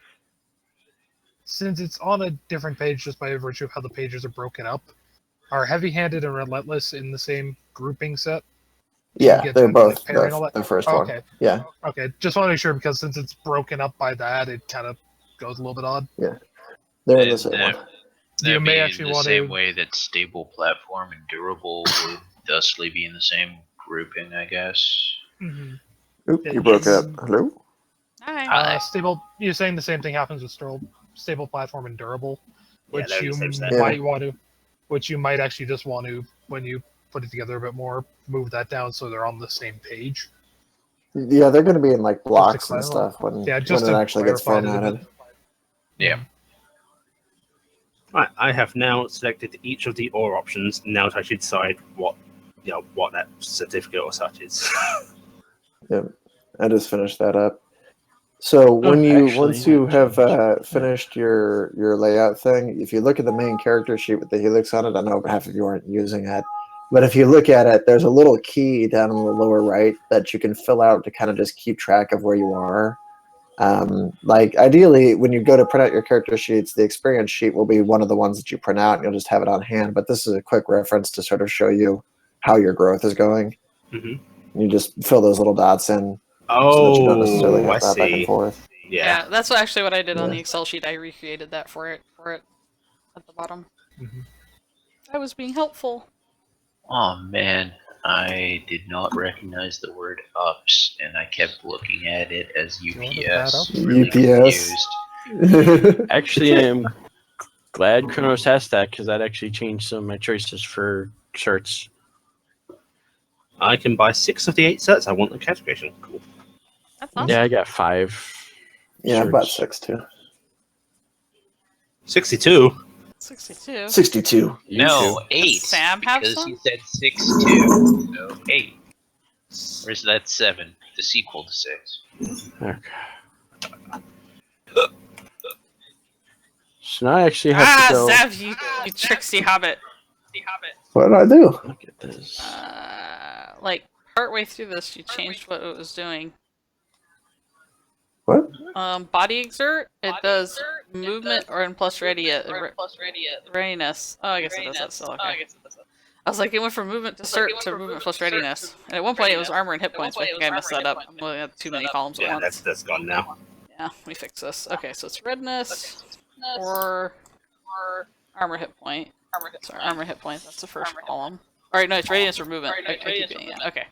since it's on a different page just by virtue of how the pages are broken up, are heavy-handed and relentless in the same grouping set? Yeah, get they're down to, like, both parry and all the that? first Oh, one. okay. Yeah. Okay, just want to make sure because since it's broken up by that, it kind of goes a little bit odd. They're in the And same that- one. You That'd may be actually in the want same to. way that stable platform and durable would thusly be in the same grouping, I guess. Mhm. Oop, Yeah, you broke yes. up. Hello? Hi. Stable. You're saying the same thing happens with stable platform and durable, Yeah, which they're in you the same set. might want to, which you might actually just want to when you put it together a bit more, move that down so they're on the same page. Yeah, they're going to be in like blocks and clarify. stuff when Yeah, just when it to actually gets clarify it a formatted. bit. Yeah. Right, I have now selected each of the OR options. Now to actually decide what that certificate or such is. I just finished that up. So when once you that have changed. finished your layout thing, if you look at the main character sheet with the helix on it, I know half of you aren't using it, but if you look at it, there's a little key down in the lower right that you can fill out to kind of just keep track of where you are. Like ideally, when you go to print out your character sheets, the experience sheet will be one of the ones that you print out, and you'll just have it on hand. But this is a quick reference to sort of show you how your growth is going. Mhm. You just fill those little dots in. Oh, So that you don't necessarily have I that back and see. forth. Yeah. That's actually what I did on Yeah. the Excel sheet. I recreated that for it at the bottom. Mhm. I was being helpful. Oh man, I did not recognize the word ups, and I kept looking at it as you want to add UPS. ups? Really UPS. confused. Actually, I'm glad Kronos asked that because that actually changed some of my choices for certs. I can buy 6 of the 8 sets I want in categorization. Cool. That's awesome. Yeah, I got 5. Yeah, certs. about 6 too. 62. 62. 62. You No, too. 8. Sam have because some? he said 6-2. So 8. Or is that 7? The sequel to 6. Okay. So now I actually have to go. Zav, you tricksy hobbit. What did I do? Look at this. Like, partway through this, you changed what it was doing. What? Body exert, it does movement or in plus readiness. Oh, I guess it does that still, okay. I was like, it went from movement to cert to movement plus readiness. And at one point it was armor and hit points, but I think I messed that up. I'm looking at too many columns at Yeah, once. that's gone now. Yeah, we fix this. Okay, so it's readiness or armor hit point. Sorry, armor hit point, that's the first column. Alright, no, it's readiness or movement. I keep getting it. Okay.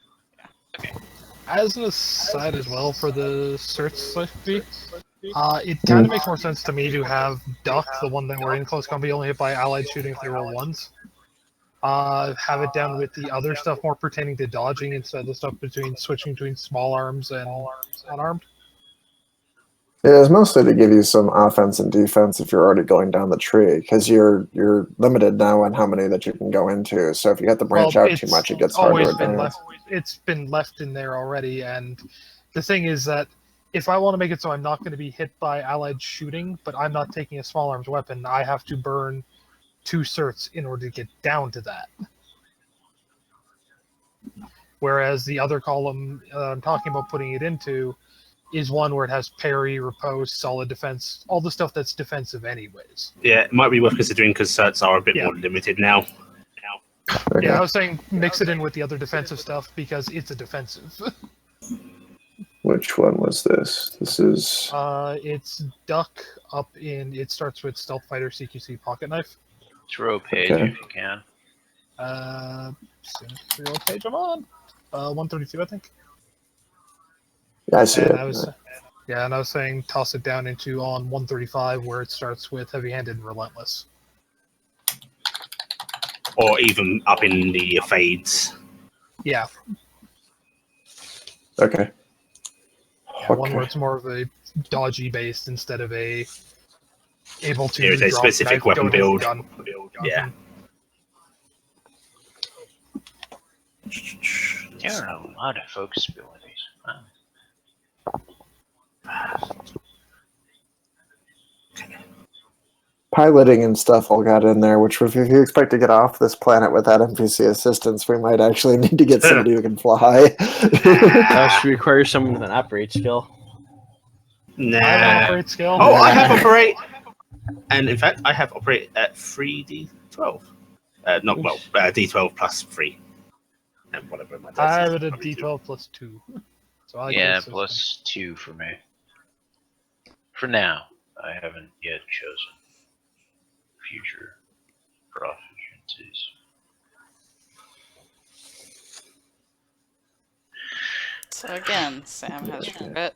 As an aside as well for the certs specifically, it kind of makes more sense to me to have Duck, the one that we're in close combat, only hit by allied shooting if they roll ones. Have it down with the other stuff more pertaining to dodging instead of the stuff switching between small arms and unarmed. Yeah, it's mostly to give you some offense and defense if you're already going down the tree, because you're limited now on how many that you can go into. So if you have to branch out too much, it gets hard to advance. It's been left in there already, and the thing is that if I want to make it so I'm not going to be hit by allied shooting, but I'm not taking a small arms weapon, I have to burn 2 certs in order to get down to that. Whereas the other column I'm talking about putting it into is one where it has parry, riposte, solid defense, all the stuff that's defensive anyways. Yeah, it might be worth considering because certs are a bit Yeah. more limited now. Okay. Yeah, I was saying mix it in with the other defensive stuff because it's a defensive. Which one was this? This is It's Duck up in. It starts with Stealth Fighter CQC Pocket Knife. Throw a page Okay. if you can. Serial page I'm on. 132, I think. yeah, I see And it. I was, and I was saying toss it down into on 135 where it starts with Heavy-Handed and Relentless. or even up in the fades. Yeah. Okay. Yeah, one where it's more of a dodgy based instead of a able to There's a drop specific knife, weapon go to build. gun. Yeah. There are a lot of focus abilities. Wow. Piloting and stuff all got in there, which if you expect to get off this planet without NPC assistance, we might actually need to get somebody who can fly. That should require someone with an operate skill. Nah. I have an operate skill. Oh, I have operate, and in fact, I have operate at 3d12. Not well, d12 plus 3, and whatever my dice I have is, it at probably D12 plus 2. So I like Yeah, this system. plus 2 for me. For now, I haven't yet chosen future proficiencies. So again, Sam has regret.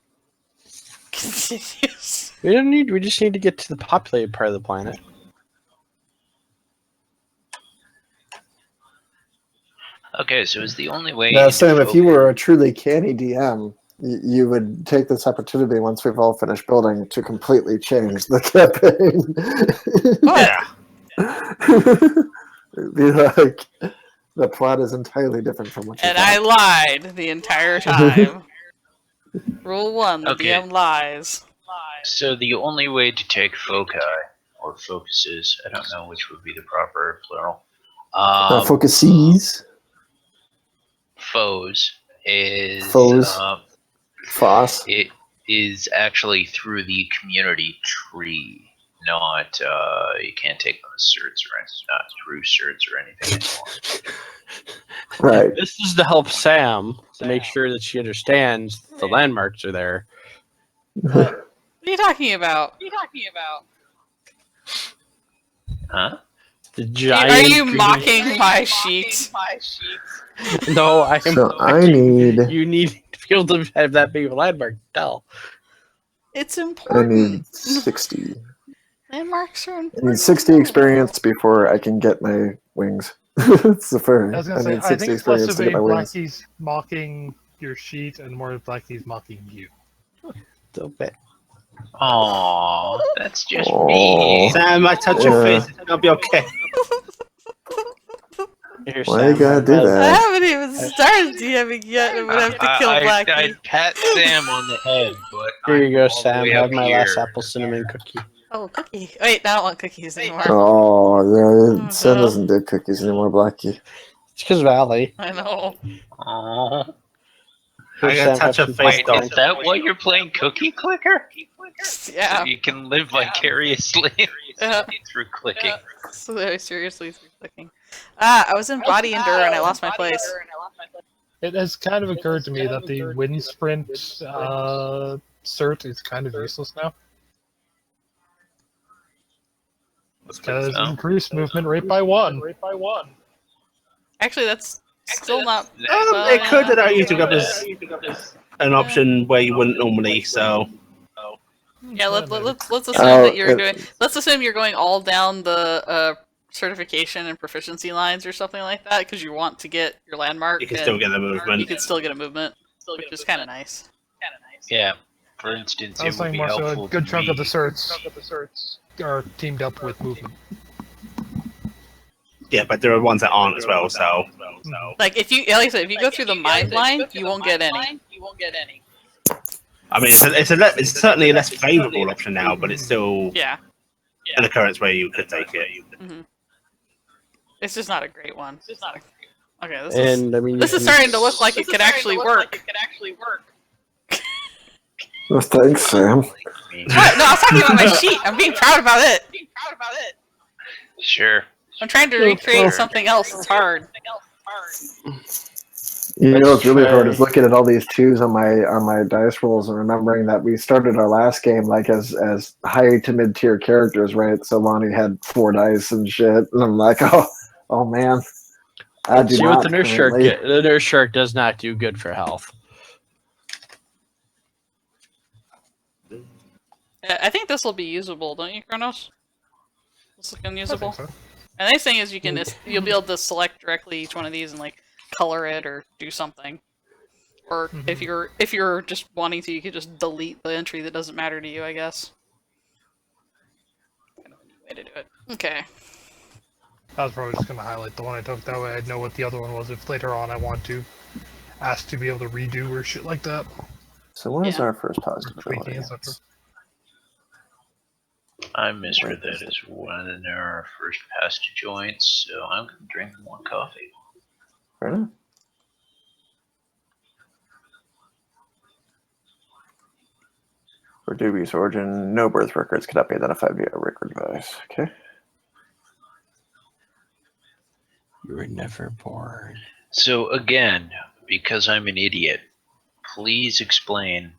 Continues. We don't need. We just need to get to the populated part of the planet. Okay, so is the only way. Now, Sam, if you focus- were a truly canny DM, you would take this opportunity once we've all finished building to completely change the campaign. Yeah. It'd be like the plot is entirely different from what you And thought. I lied the entire time. Rule 1, the Okay. DM lies. So the only way to take foci or focuses, I don't know which would be the proper plural. Focusees, Foes is Foes. Foss. it is actually through the community tree, not you can't take them as certs or anything, not through certs or anything anymore. Right. This is to help Sam to make sure that she understands the landmarks are there. What are you talking about? Huh? The Are giant. you green- mocking my sheet? No, I am. So I need You need to be able to have that big of a landmark. Tell. It's I need important. 60. Landmarks are I important. need 60 experience before I can get my wings. It's the I first. was I gonna say, need I 60 think it's less experience of to a get my wings. Blackie's mocking your sheet and more of Blackie's mocking you. Little bit. Aww, that's just Aw. me. Sam, I touch your face. I'll be okay. Here, Why you Sam, gotta do I that? haven't even started DMing yet. I'm gonna have to kill Blackie. I'd pat Sam on the head, but Here you I'm go, all the Sam. way Have up my here. last apple cinnamon cookie. Oh, cookie. Wait, I don't want cookies anymore. Oh, yeah. Sam doesn't do cookies anymore, Blackie. It's because of Allie. I know. Aww. Here, I gotta Sam, touch have her some face, popcorn. Is that why you're playing Cookie Clicker? Yeah. So you can live vicariously through clicking. So very seriously through clicking. I was in Body Endure and I lost my place. It has kind of occurred to me that the wind sprint cert is kind of useless now. Because Oh. increased movement rate by 1. Actually, that's still not. They could allow you to go as an option where you wouldn't normally. So Yeah, let's assume Oh, that you're it- doing. Let's assume you're going all down the certification and proficiency lines or something like that because you want to get your landmark. you can and still get the You movement. can still get a movement, which is kind of nice. Yeah. For instance, I it was would saying be more so helpful a good to chunk me. of the certs are teamed up with movement. Yeah, but there are ones that aren't as well. So Like if you, like I said, if you go through the mind line, you won't get any. I mean, it's certainly a less favourable option now, but it's still Yeah. an occurrence where you could take it. hmm It's just not a great one. Okay, And I mean, this is starting to look like it could actually work. Well, thanks, Sam. What? No, I was talking about my sheet. I'm being proud about it. Sure. I'm trying to recreate something else. It's hard. You know what's really hard try. is looking at all these twos on my dice rolls and remembering that we started our last game like as high to mid tier characters, right? So Lonnie had 4 dice and shit, and I'm like, oh man, I do see not what the nurse shark currently. get. The nurse shark does not do good for health. I think this will be usable, don't you, Kronos? This looking I usable? think so. And the nice thing is you'll be able to select directly each one of these and like color it or do something. Or if you're just wanting to, you could just delete the entry that doesn't matter to you, I guess. Kind of a neat way to do it. Okay. I was probably just going to highlight the one I took. That way I'd know what the other one was if later on I want to ask to be able to redo or shit like that. So what is Yeah. our first positive Tweaking, ability? etc. I misread that as one in our first pass to joints, so I'm going to drink more coffee. Fair enough. For dubious origin, no birth records cannot be identified via a record device. Okay. You were never born. So again, because I'm an idiot, please explain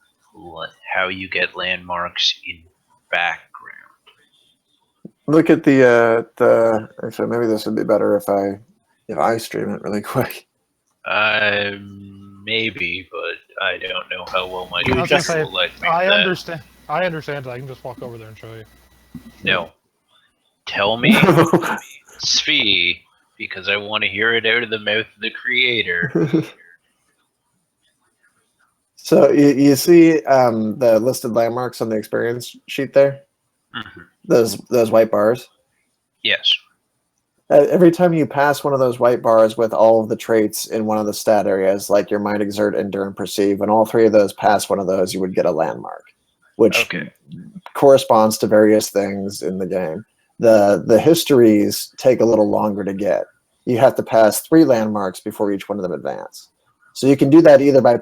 how you get landmarks in background. Look at the. Actually, maybe this would be better if I stream it really quick. Maybe, but I don't know how well my I was gonna computer say, will let me I do that. understand. I understand. I can just walk over there and show you. No. Tell me, Svi, because I want to hear it out of the mouth of the creator. So you see the listed landmarks on the experience sheet there? Mhm. Those white bars? Yes. Every time you pass one of those white bars with all of the traits in one of the stat areas, like your mind, exert, endure, and perceive, when all three of those pass one of those, you would get a landmark, which corresponds to various things in the game. The histories take a little longer to get. You have to pass 3 landmarks before each one of them advance. So you can do that either by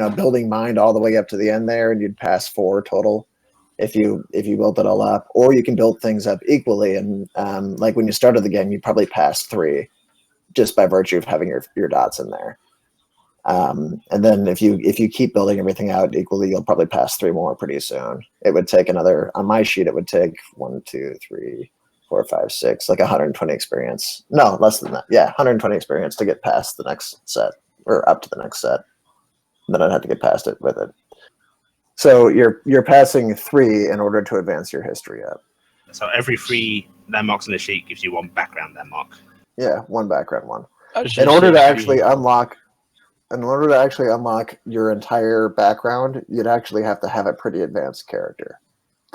building mind all the way up to the end there, and you'd pass 4 total if you built it all up, or you can build things up equally. And like when you started the game, you probably passed 3 just by virtue of having your dots in there. And then if you keep building everything out equally, you'll probably pass 3 more pretty soon. It would take on my sheet, it would take 1, 2, 3, 4, 5, 6, like 120 experience. No, less than that. Yeah, 120 experience to get past the next set, or up to the next set. And then I'd have to get past it with it. So you're passing 3 in order to advance your history up. So every 3 landmarks on the sheet gives you 1 background landmark. Yeah, 1 background one. In order to actually unlock your entire background, you'd actually have to have a pretty advanced character.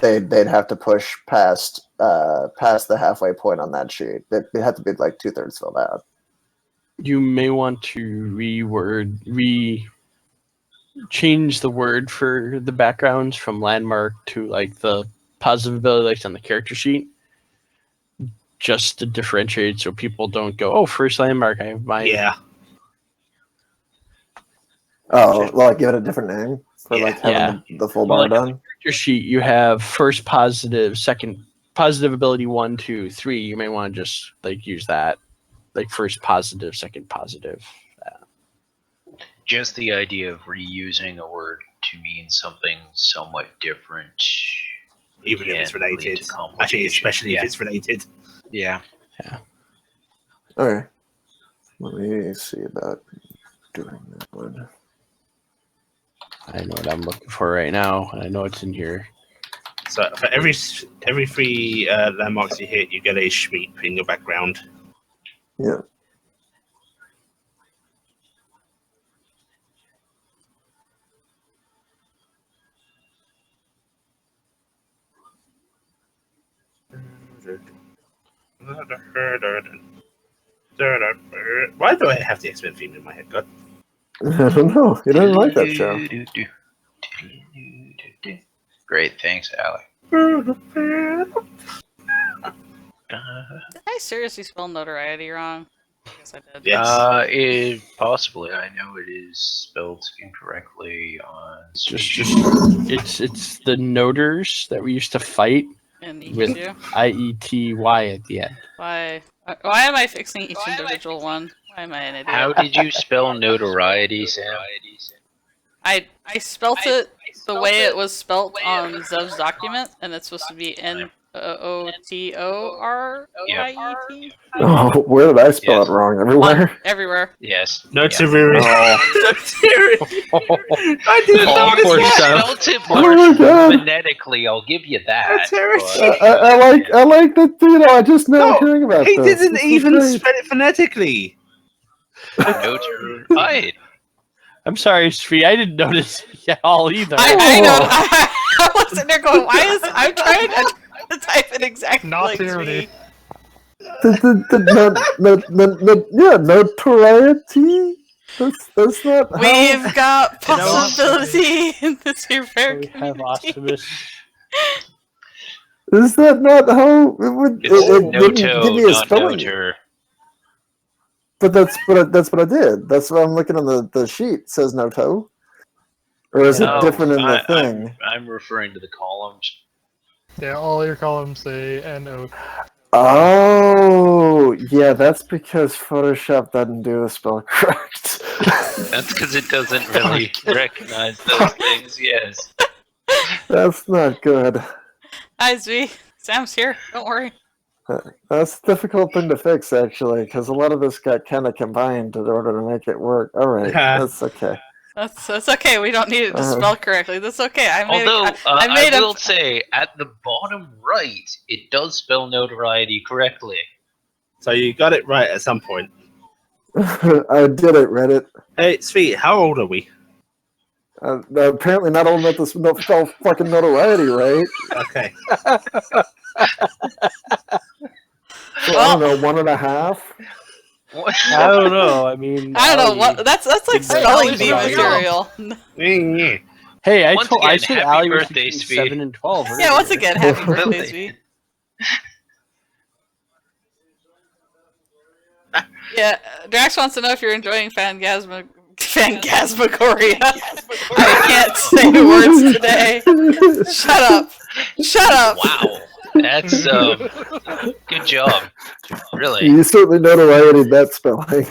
They'd have to push past the halfway point on that sheet. It had to be like 2/3 filled out. You may want to change the word for the backgrounds from landmark to like the positive ability like on the character sheet, just to differentiate so people don't go, oh, first landmark, I have my... Yeah. Oh, well, like give it a different name for like having the full bar done. Character sheet, you have first positive, second positive ability 1, 2, 3. You may want to just like use that, like first positive, second positive. Just the idea of reusing a word to mean something somewhat different, even if it's related. Actually, especially if it's related. Yeah. Yeah. Okay. Let me see about doing that one. I know what I'm looking for right now, and I know it's in here. So for every 3 landmarks you hit, you get a sweep in your background. Yeah. Why do I have the X-Men theme in my head? God. I don't know. You don't like that show. Great, thanks, Alec. Did I seriously spell notoriety wrong? I guess I did. Yes. Possibly. I know it is spelled incorrectly on. It's the noters that we used to fight And with EQ. IETY at the end. Why am I fixing each individual one? Why am I an idiot? How did you spell notoriety, Sam? I spelt it the way it was spelt on Zev's document, and it's supposed to be Otoriet. Oh, where did I spell it wrong? Everywhere? Everywhere. Yes. Notoriety. Oh. I didn't Well, know you this. spelled it Oh more my God. phonetically, I'll give you that. That's but- I like that, you know, I just now No, hearing about he this. didn't This is even great. spell it phonetically. Notoriety. I'm sorry, Svi. I didn't notice it at all either. I know. I was sitting there going, "Why is?" I'm trying to type it exactly like Notoriety. me. Yeah, notoriety. That's not how. We've got You know what? possibility in this here fair We have community. Optimus. Is that not how it would? It's It didn't Noto, give me a not spelling. Noter. But that's what I did. That's what I'm looking on the sheet. It says Noto, or is it No, different in the I- thing? I'm referring to the columns. Yeah, all your columns say NO. Oh, yeah, that's because Photoshop doesn't do the spell correct. That's because it doesn't really recognize those things. Yes. That's not good. Hi, Zvi. Sam's here. Don't worry. That's a difficult thing to fix, actually, because a lot of this got kind of combined in order to make it work. All right, that's okay. That's okay. We don't need it to spell correctly. That's okay. Although I made I a will say, at the bottom right, it does spell notoriety correctly. So you got it right at some point. I did it, Reddit. Hey, Svi, how old are we? Apparently not old enough to spell fucking notoriety, right? Okay. So, I don't know, 1.5? I don't know. I mean, I don't know Allie- what that's like Exactly. spelling bee Right. material. Hey, I Once told again, I said happy Allie was birthday, between Svi. 7 and 12. Yeah, once earlier. again, happy birthday, Zvi. Yeah, Drax wants to know if you're enjoying Phangasmagoria. I can't say words today. Shut up. Shut up. Wow, that's good job. Really. You certainly notoriety that spelling.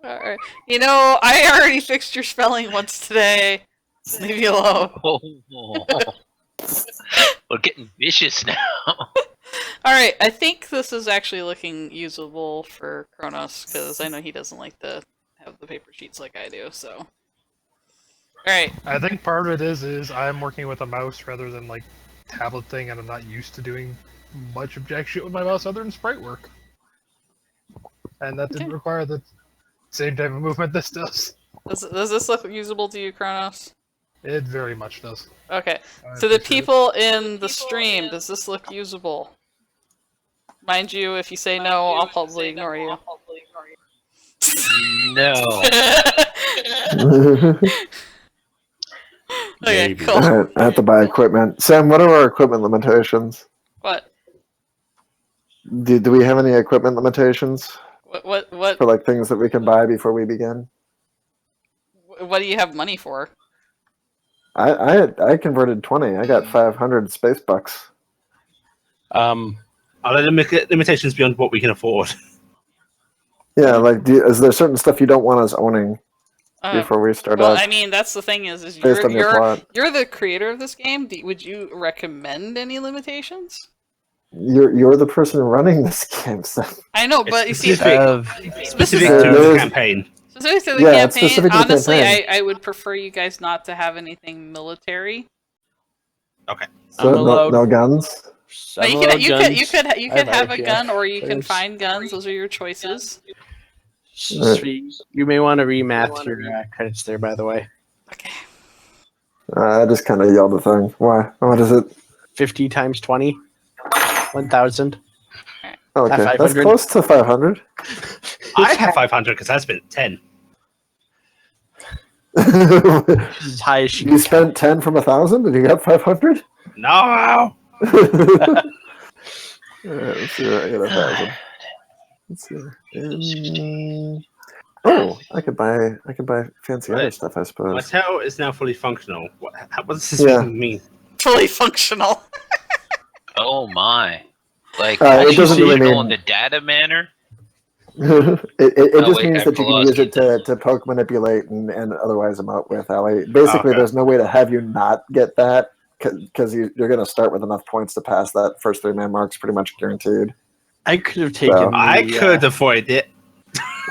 Alright. You know, I already fixed your spelling once today. Leave me alone. Oh, we're getting vicious now. Alright, I think this is actually looking usable for Kronos, because I know he doesn't like to have the paper sheets like I do, so. Alright. I think part of it is I'm working with a mouse rather than like tablet thing, and I'm not used to doing much object shit with my mouse other than sprite work. And that didn't require the same type of movement this does. Does this look usable to you, Kronos? It very much does. Okay. I To the appreciate it. people in the stream, does this look usable? Mind you, if you say no, I'll probably ignore you. No. Okay, Maybe. cool. Alright, I have to buy equipment. Sam, what are our equipment limitations? What? Do we have any equipment limitations What for like things that we can buy before we begin? what do you have money for? I converted 20. I got 500 space bucks. Are there limitations beyond what we can afford? Yeah, like is there certain stuff you don't want us owning before we start Well, out I mean, that's the thing is based on your plot? you're the creator of this game. Would you recommend any limitations? You're the person running this game, Sam. I know, but you see, Specific specific to the There's- campaign. specific to the Yeah, it's campaign, specific to the honestly, campaign. I would prefer you guys not to have anything military. Okay. So I'm no, allowed- no guns. But you I'm allowed could guns. you I could have have a IPF. gun, or you can There's- find guns. Those are your choices. Svi, you may want to remath your credits there, by the way. Okay. I just kind of yelled a thing. Why? What is it? 50 times 20? 1,000. Okay, that's 500. close to 500. I have 500 because I spent 10. As high as she You can spent 10 from 1,000 and you got 500? No! Let's see what I got 1,000. Let's see. Oh, I could buy fancy other Right. stuff, I My suppose. tail is now fully functional. What does this Yeah. mean? Fully functional. Oh my. Like, It doesn't really functional mean- in the data manner? It Oh, just wait, means I that you can lost use it it. to poke, manipulate, and otherwise emote with, Ellie. Basically, Okay. there's no way to have you not get that because you're going to start with enough points to pass that first 3-man marks, pretty much guaranteed. I could have taken. So- I could avoid it.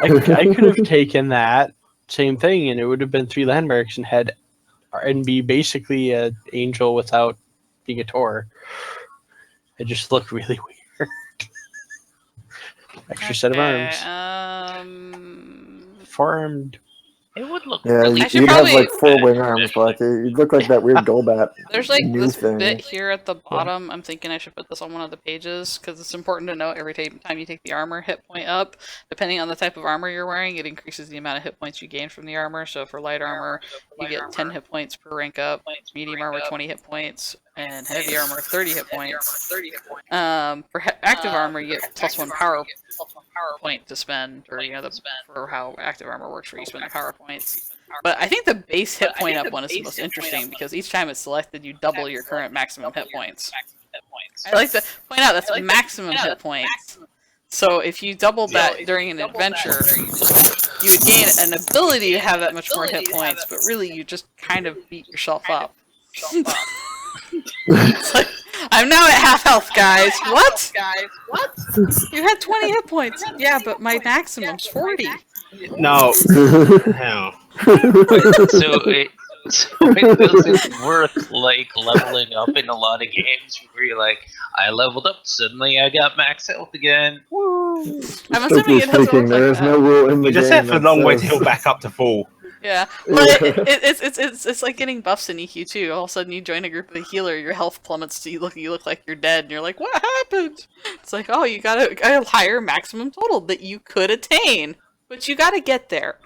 I could have taken that same thing, and it would have been 3 landmarks and be basically an angel without being a Tor. It just looked really weird. Extra set of arms. 4-armed. It would look Yeah, really I should you'd probably- have like 4 wing good, arms, actually. Blackie. You'd look like that weird Golbat. There's like new this thing. bit here at the bottom. I'm thinking I should put this on one of the pages because it's important to note every time you take the armor hit point up, depending on the type of armor you're wearing, it increases the amount of hit points you gain from the armor. So for light armor, you get 10 hit points per rank up, medium armor 20 hit points, and heavy armor 30 hit points. For active armor, you get +1 power point to spend, or for how active armor works for you spend the power points. But I think the base hit point up one is the most interesting because each time it's selected, you double your current maximum hit points. I like to point out that's maximum hit points. So if you double that during an adventure, you would gain an ability to have that much more hit points, but really you just kind of beat yourself up. It's like, I'm now at half health, guys. What? You had 20 hit points. Yeah, but my maximum's 40. No. No. So it isn't worth like leveling up in a lot of games where you're like, I leveled up, suddenly I got max health again. Woo! I'm assuming it doesn't work there like is that. no rule in the You just game have a that long way to says- heal back up to full. Yeah, but it's like getting buffs in EQ too. All of a sudden, you join a group of the healer, your health plummets to you look like you're dead, and you're like, "What happened?" It's like, "Oh, you got a higher maximum total that you could attain, but you got to get there."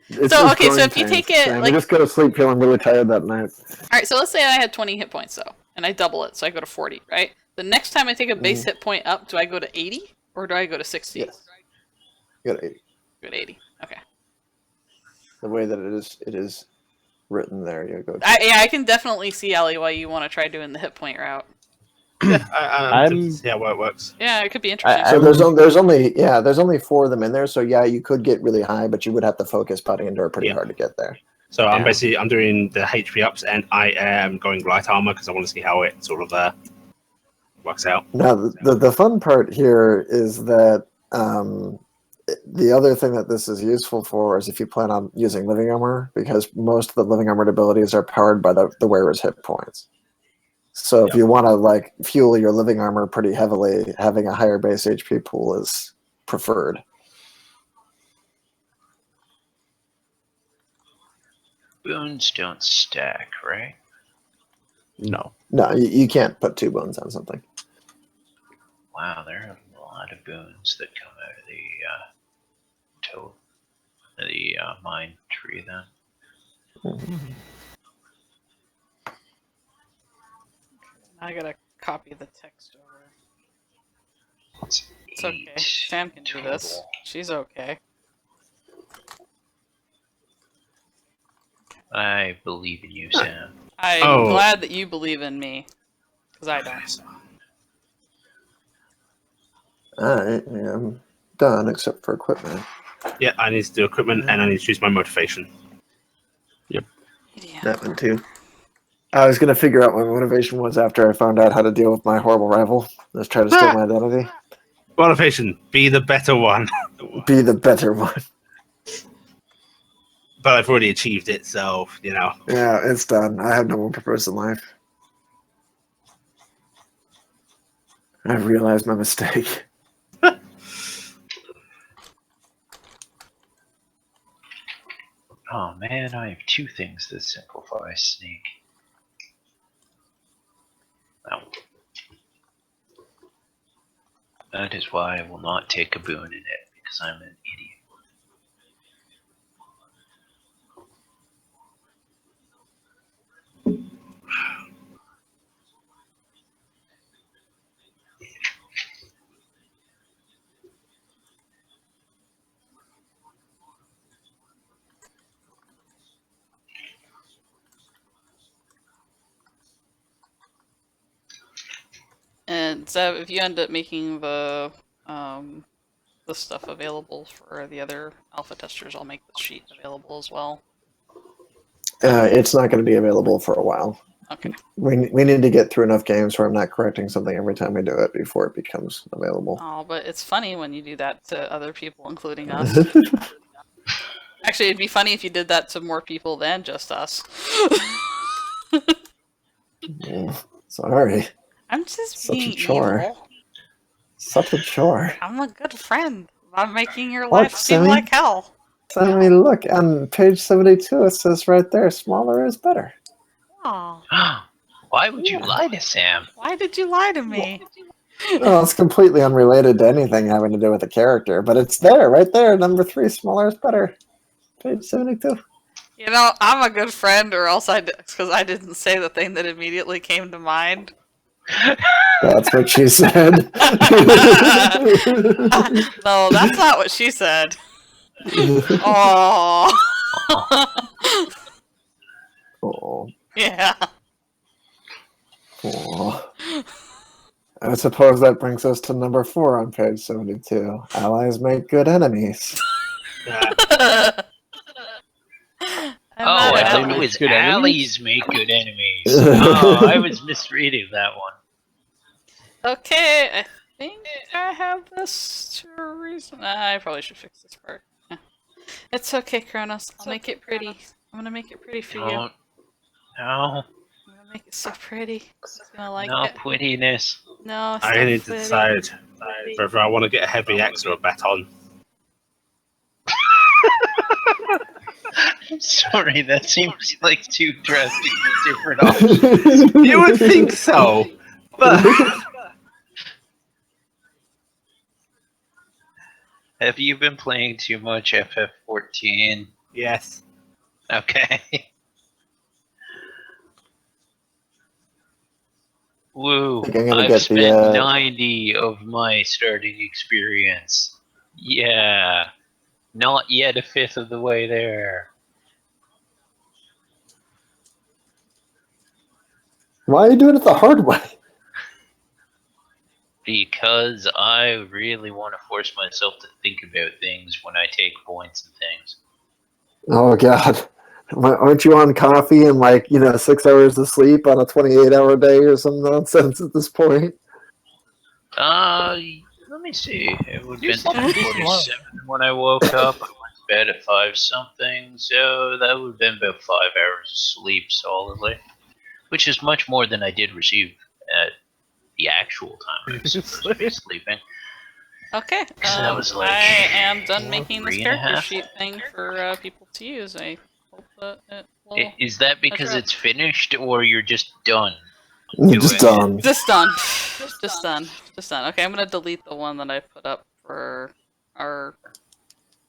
It's So, just okay, so growing if you pains, take it, man. like- You just go to sleep feeling really tired that night. All right, so let's say I had 20 hit points though, and I double it, so I go to 40. Right. The next time I take a base hit point up, do I go to 80 or do I go to 60? Yes. You got 80. Go to 80. Okay. The way that it is written there, you go. I can definitely see, Ellie, why you want to try doing the hit point route. I'm to see how it works. Yeah, it could be interesting. So there's only 4 of them in there. So yeah, you could get really high, but you would have to focus putting Endure pretty hard to get there. So I'm Yeah. I'm doing the HP ups, and I am going light armor because I want to see how it sort of works out. Now the fun part here is that the other thing that this is useful for is if you plan on using living armor, because most of the living armored abilities are powered by the wearer's hit points. So if you want to like fuel your living armor pretty heavily, having a higher base HP pool is preferred. Boons don't stack, right? No. No, you can't put 2 bones on something. Wow, there are a lot of boons that come out of the mine tree then. I gotta copy the text over. It's okay. 8 Sam can do this. total. She's okay. I believe in you, Sam. I'm glad that you believe in me, because I don't. Alright, I'm done except for equipment. Yeah, I need to do equipment, and I need to choose my motivation. Yeah. That one too. I was gonna figure out what my motivation was after I found out how to deal with my horrible rival. Let's try to steal my identity. Motivation: be the better one. Be the better one. But I've already achieved it, so you know. Yeah, it's done. I have no more purpose in life. I've realized my mistake. Oh man, I have 2 things that simplify sneak. That is why I will not take a boon in it, because I'm an idiot. And so if you end up making the stuff available for the other alpha testers, I'll make the sheet available as well. It's not going to be available for a while. Okay. We need to get through enough games where I'm not correcting something every time we do it before it becomes available. Oh, but it's funny when you do that to other people, including us. Actually, it'd be funny if you did that to more people than just us. Sorry. I'm just Such a being chore. evil. Such a chore. I'm a good friend. I'm making your Look, life seem Sammy. like hell. I mean, look, on page 72, it says right there, smaller is better. Oh, Why would you lie to Sam? why did you lie to me? Well, it's completely unrelated to anything having to do with the character, but it's there, right there. Number 3, smaller is better. Page 72. You know, I'm a good friend, or else because I didn't say the thing that immediately came to mind. That's what she said. No, that's not what she said. Oh, Oh. yeah. Oh. I suppose that brings us to number 4 on page 72. Allies make good enemies. I'm Oh, not I an thought ally. it was Good allies make good enemies. Oh, I was misreading that one. Okay, I think I have this to a reason. I probably should fix this part. Yeah. It's okay, Kronos. I'll make it pretty. I'm gonna make it pretty for you. Don't. No, I'm gonna make it so pretty. He's gonna like no it. prettiness. No, it's I not need to pretty. decide whether I want to get a heavy axe or a baton. I'm sorry, that seems like two drastically different options. You would think so, but Have you been playing too much FF14? yes. Okay. Woo, I think I'm gonna I've get spent the, 90 of my starting experience. Yeah. Not yet a fifth of the way there. Why are you doing it the hard way? Because I really want to force myself to think about things when I take points and things. Oh, God. Aren't you on coffee and 6 hours of sleep on a 28-hour day or some nonsense at this point? Let me see. It would You have slept been a decent amount. 10:47 when I woke up. I went to bed at 5 something, so that would have been about 5 hours of sleep solidly, which is much more than I did receive at the actual time I was supposed to be sleeping. Okay, So that was like I am done making this 3.5. character sheet thing for people to use. I hope that it will. Is that because measure up. it's finished, or you're just done? Just doing it? Just done. Just done. Just done. Okay, I'm gonna delete the one that I put up for our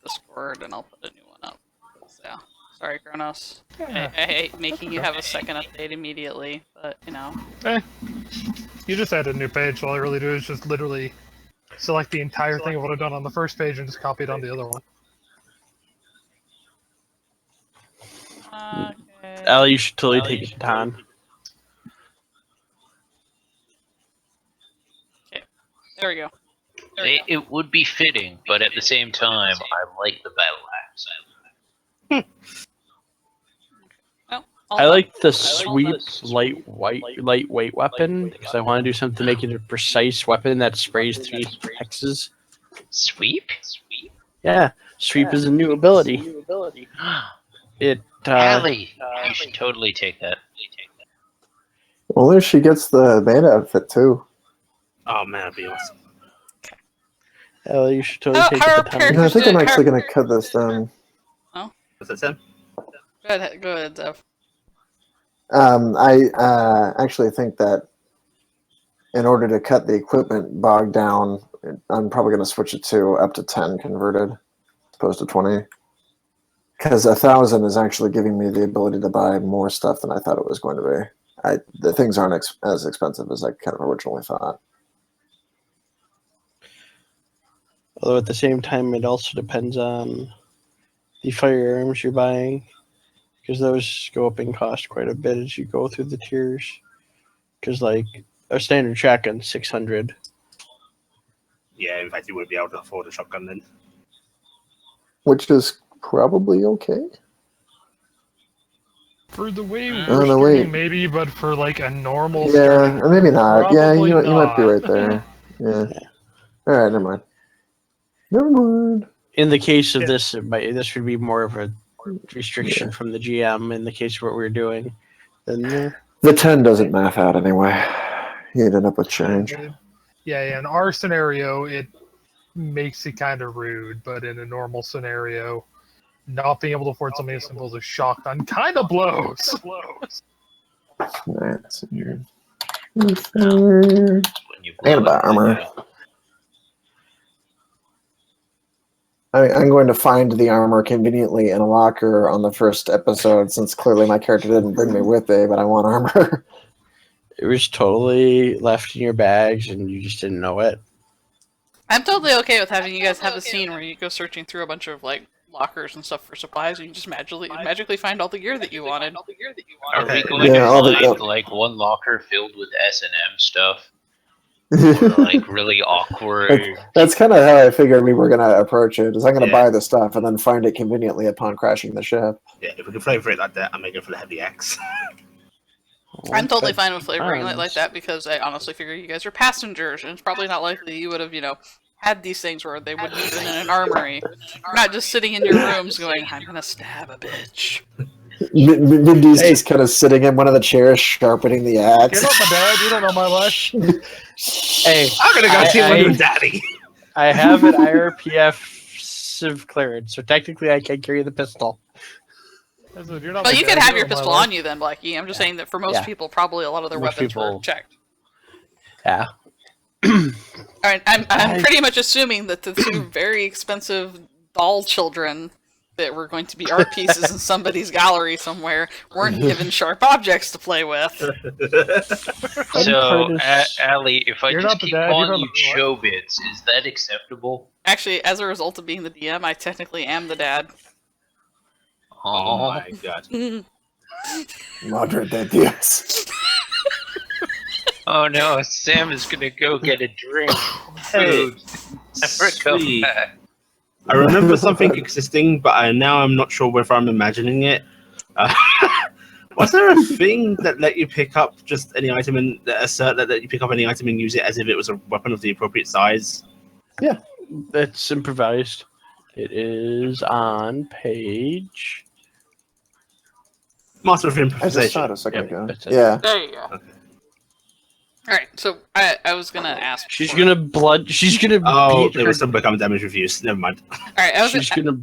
Discord, and I'll put a new one up. So, sorry, Kronos. Yeah. I hate making you have a second update immediately, but you know. You just add a new page, so all I really do is just literally select the entire thing of what I've done on the first page and just copy it on the other one. Okay. Al, you should totally take a baton. There we go. It would be fitting, but at the same time, I like the battle axe. Well, I like the sweep lightweight weapon because I want to do something to make it a precise weapon that sprays 3 hexes. Sweep? Yeah, sweep is a new ability. It Allie, you should totally take that. Only if she gets the beta outfit, too. Oh man, that'd be awesome. Al, you should totally take her the baton. character- I think I'm actually going to cut this down. What's that, Sam? Go ahead, Zev. I actually think that in order to cut the equipment bog down, I'm probably going to switch it to up to 10 converted, as opposed to 20. Because 1,000 is actually giving me the ability to buy more stuff than I thought it was going to be. The things aren't as expensive as I kind of originally thought. Although at the same time, it also depends on the firearms you're buying, because those go up in cost quite a bit as you go through the tiers. Because like a standard shotgun, 600. Yeah, in fact, you would be able to afford a shotgun then. Which is probably okay. For the way Oh, we're no, streaming, wait. maybe, but for like a normal Yeah, stream, or maybe not. Yeah, probably you might be not. right there. Yeah. All right, never mind. Never mind. In the case of Yeah. this, this would be more of a restriction from the GM. In the case of what we're doing, then The 10 doesn't math out anyway. You'd end up with change. Yeah, in our scenario, it makes it kind of rude, but in a normal scenario, not being able to afford something as simple as a shotgun kind of blows. That's weird. When you I gotta blow buy it armor. like that. I'm going to find the armor conveniently in a locker on the first episode, since clearly my character didn't bring me with me, but I want armor. it was totally left in your bags, and you just didn't know it. I'm totally okay with having you guys have a scene where you go searching through a bunch of like lockers and stuff for supplies, and you just magically find all the gear that you wanted. Are we Okay. going Yeah, all to the- find like one locker filled with S&M stuff? Or like really awkward? That's kind of how I figured we were going to approach it. Is I'm going to Yeah. buy the stuff and then find it conveniently upon crashing the ship. Yeah, if we can flavor it like that, I'm making for the heavy X. I'm totally fine with flavoring it like that because I honestly figure you guys are passengers, and it's probably not likely you would have, had these things where they wouldn't have been in an armory. You're not just sitting in your rooms going, I'm gonna stab a bitch. Mindy's just kind of sitting in one of the chairs, sharpening the axe. Get off my dad, you don't know my life. Hey, I'm gonna go see my new daddy. I have an IRPF Civ clearance, so technically I can carry the pistol. I said, "You're not Well, my you dad, could have you your don't know pistol my on you then, Blackie. I'm just saying that for most Yeah. people, probably a lot of their Most weapons were people- checked. Yeah. Alright, I'm pretty much assuming that the two very expensive doll children that were going to be art pieces in somebody's gallery somewhere weren't given sharp objects to play with. So, part is- Ali, if I You're just not the keep dad, you calling don't you know what. Chobits, is that acceptable? Actually, as a result of being the DM, I technically am the dad. Oh my god. Madre de Dios. Oh no, Sam is gonna go get a drink, Hey, food, never come sweet. back. I remember something existing, but now I'm not sure whether I'm imagining it. Was there a thing that let you pick up just any item and assert that you pick up any item and use it as if it was a weapon of the appropriate size? It's improvised. It is on page. Master of I just Improvisation. saw it a second Yep, ago. that's it. Yeah. There you go. Okay. Alright, so I was gonna ask. She's for- She's gonna Oh, beat there her. was some become damage reviews. Never mind. Alright, I was She's gonna. gonna.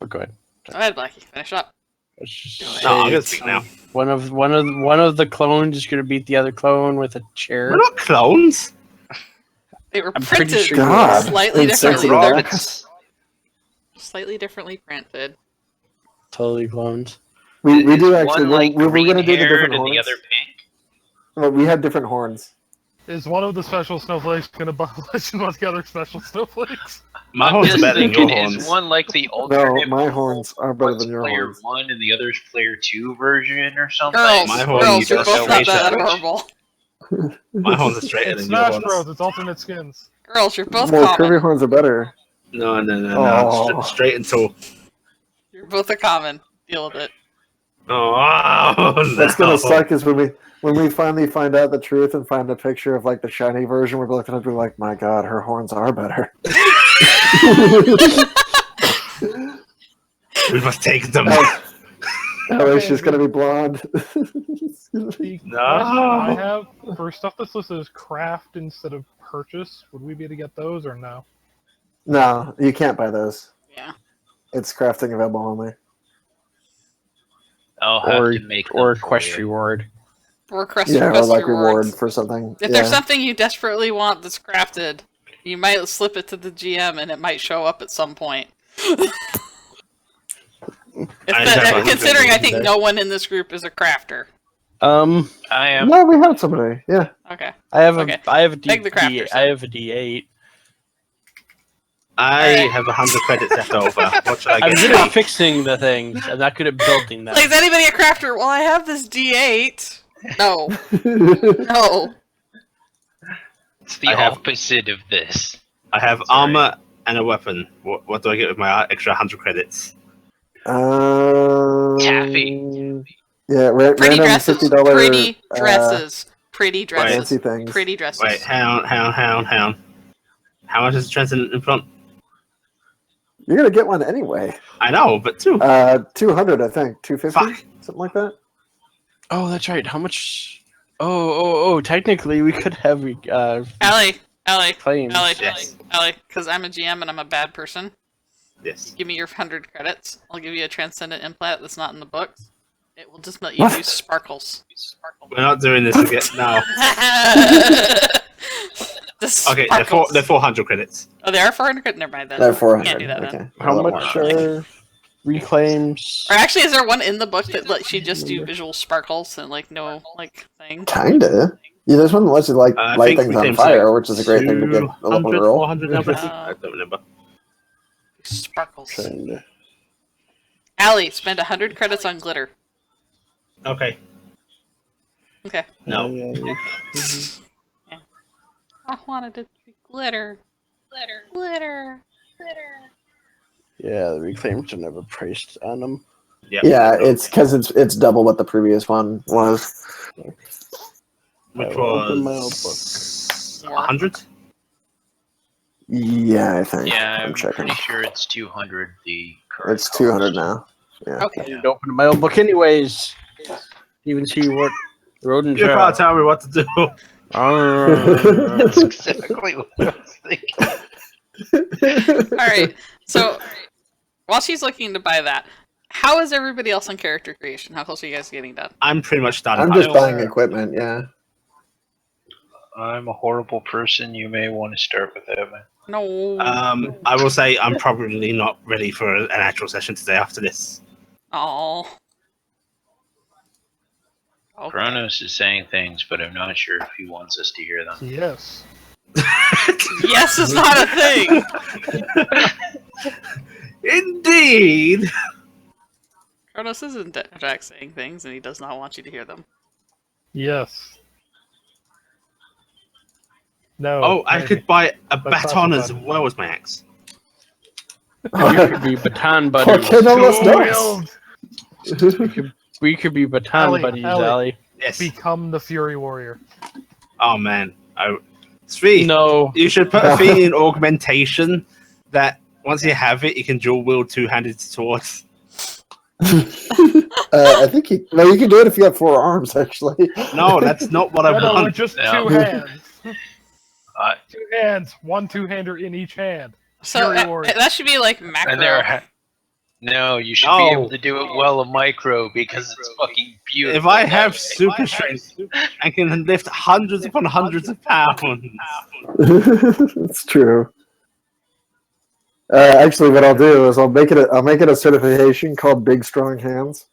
Oh, go ahead. Go ahead, Blackie. Finish up. Let's just it. No, I'm gonna say speak now. one of the clones is gonna beat the other clone with a chair. We're not clones. They were I'm pretty printed sure God. slightly Insensitive differently. acts. Slightly differently printed. Totally clones. We Is do actually. one like We're green going to do the haired different and horns. the other pink? Well, we have different horns. Is one of the special snowflakes gonna let you know the other special snowflakes? My I'm horns are just better than your thinking, horns. is one like the No, alternate? my horns are better One's than your player horns. 1 and the other's player 2 version or something? Girls, My horns girls, you're are both not way that better. adorable. My horns are straighter It's than your Smash horns. Bros. It's alternate skins. Girls, you're both Well, curvy common. horns are better. No. Oh. Straight and tall. You're both a common. Deal with it. Oh, What's no. gonna suck is when we finally find out the truth and find a picture of like the shiny version, we're looking at it like, my God, her horns are better. We must take them. Oh, she's gonna be blonde. The No. question I have for stuff that's listed as craft instead of purchase, would we be able to get those or no? No, you can't buy those. Yeah. It's crafting available only. I'll have Or to make them or for quest you. reward. Or quest, Yeah, or quest like rewards. reward for something. If Yeah. there's something you desperately want that's crafted, you might slip it to the GM and it might show up at some point. Considering I think no one in this group is a crafter. I am. No, we have somebody. Yeah. Okay. I have a Okay. D, Beg the crafters, I have a D8. I have 100 credits left over. What should I I'm get? good at fixing the things. I'm not good at building them. Like, is anybody a crafter? Well, I have this D8. No. No. It's the I have- opposite of this. I have Sorry. armor and a weapon. What do I get with my extra 100 credits? Um, Taffy. Yeah, Pretty random dresses. $50 Pretty dresses. Pretty dresses. fancy things. Pretty dresses. Wait, hound. How much is the transcendent implant? You're gonna get one anyway. I know, but two. 200, I think. 250, Fuck. something like that. Oh, that's right. How much? Oh! Technically, we could have Allie, claims. Yes. because I'm a GM and I'm a bad person. Yes. Give me your 100 credits. I'll give you a transcendent implant that's not in the books. It will just let you What? use sparkles. We're not doing this again. No. Okay, they're 400 credits. Oh, they are 400 credits? Never mind then. They're 400. Can't do that okay. then. How A little much more. are reclaims? Or actually, is there one in the book that lets you just do visual sparkles and like no like thing? Kinda. Yeah, there's one that lets you light think things on reclaims fire, like which is a great thing to get a little 200, roll. 400 now, I don't remember. Sparkles. Kinda. Allie, spend 100 credits on glitter. Okay. Okay. No. I wanted it to be glitter. Glitter. Yeah, the reclaims are never priced on them. Yep. Yeah, it's because it's double what the previous one was. Which I will open my old was book. 100. Yeah, I think. Yeah, I'm checking. pretty sure it's 200. The current It's 200 cost. now. Yeah. Okay. I need to open my old book anyways. Even see what rodents You are. can't tell me what to do. That's exactly what I was thinking. Alright, so while she's looking to buy that, how is everybody else on character creation? How close are you guys getting done? I'm pretty much done. I'm just buying equipment, yeah. I'm a horrible person. You may want to start with that, man. No. I will say I'm probably not ready for an actual session today after this. Oh. Okay. Kronos is saying things, but I'm not sure if he wants us to hear them. Yes. Yes is not a thing! Indeed! Kronos is in fact saying things, and he does not want you to hear them. Yes. No. Oh, I maybe. could buy a That's baton not as so bad. well as my axe. We could be baton ¿Por buddies. qué no los Wield. We could be baton Allie, buddies, Allie. Allie. Yes. Become the Fury Warrior. Oh man. Svi, No. you should put a thing in augmentation that once you have it, you can dual wield two-handed swords. I think you can do it if you have 4 arms, actually. No, that's not what I No, want. with just No. 2 hands. Uh, 2 hands. 1 2-hander in each hand. So Fury Warrior. that should be like macro. and there, no, you should No. be able to do it well a micro because it's fucking beautiful. If I have super strength, I can lift hundreds upon hundreds of pounds. It's true. Actually, what I'll do is I'll make it a certification called Big Strong Hands,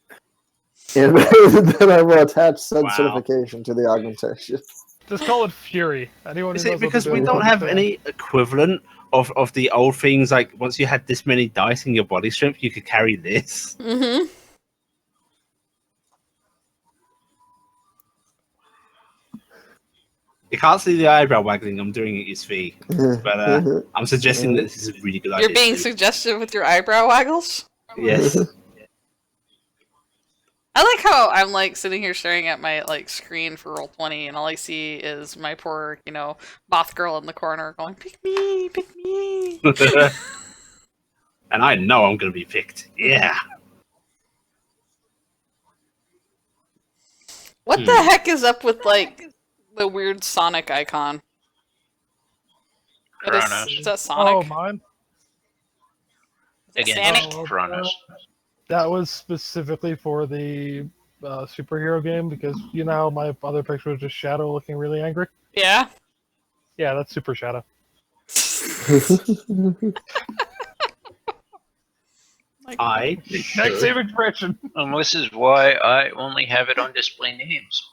and then I will attach said Wow. certification to the augmentation. Just call it Fury. Anyone who Is it knows what because to we do don't will have understand. any equivalent of the old things? Like once you had this many dice in your body strength, you could carry this. Mm-hmm. You can't see the eyebrow waggling. I'm doing it, you see. But I'm suggesting that this is a really good idea. You're being suggestive with your eyebrow waggles? Yes. I like how I'm like sitting here staring at my like screen for Roll20 and all I see is my poor, moth girl in the corner going, pick me, pick me. And I know I'm going to be picked. Yeah. What the heck is up with like the weird Sonic icon? What Kronos. is that Sonic? Oh, mine? Is it Again, Sonic? it's Kronos. That was specifically for the superhero game because you know how my other picture was just Shadow looking really angry? Yeah. Yeah, that's Super Shadow. I Next same expression. And this is why I only have it on display names.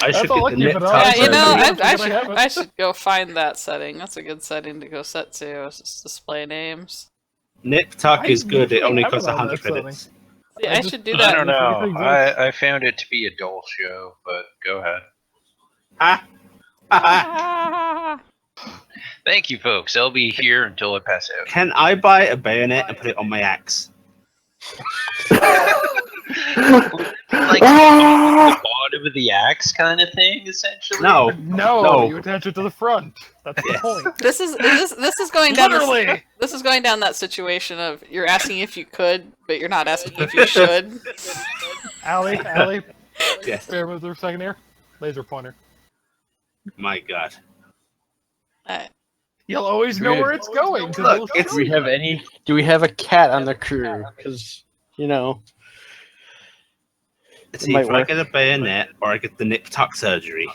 I should That's all get I the keep it nip on. Yeah, tuck you know, Sorry, I I forgot I have it. I should go find that setting. That's a good setting to go set to. Is just display names. Nip tuck I is good. It usually only have it costs on 100 that setting. credits. Yeah, I I just- should do I that. don't know. Everything I found it to be a dull show, but go ahead. Ha! Ha! Ah. Thank you, folks. I'll be here until I pass out. Can I buy a bayonet and put it on my axe? Like the bottom of the axe kind of thing, essentially. No. No, you attach it to the front. That's the point. This is going down Literally. this is going down that situation of you're asking if you could, but you're not asking if you should. Allie, Yes. bear with her a second here. Laser pointer. My God. You'll always know where it's going. 'cause Look, it'll it's- show Do you. we have a cat on the crew? Because, you know, It's might either I work. get a bayonet or I get the nip tuck surgery.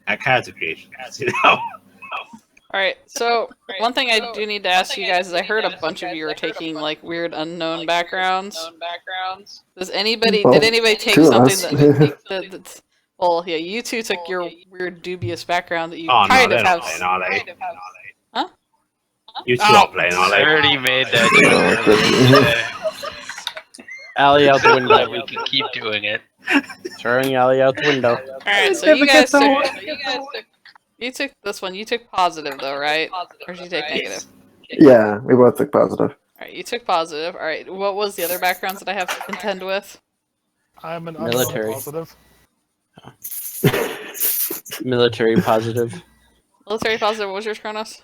A category, you know. Alright, so one thing I do need to ask you guys is I heard a bunch of you are taking like weird unknown backgrounds. Did anybody take two of something us. that's well, yeah, you two took your weird dubious background that you Oh no, kind they're of not have. playing, are they? Huh? You two Oh. are playing, are I they? already made that joke. Allie out the But window. we can keep doing it. Throwing Allie out the window. Alright, so you guys took this one. You took positive though, right? Or did you take negative? Yeah, we both took positive. Alright, you took positive. Alright, what was the other backgrounds that I have to contend with? I'm an Military. unknown positive. Military positive. Military positive, what was yours, Kronos?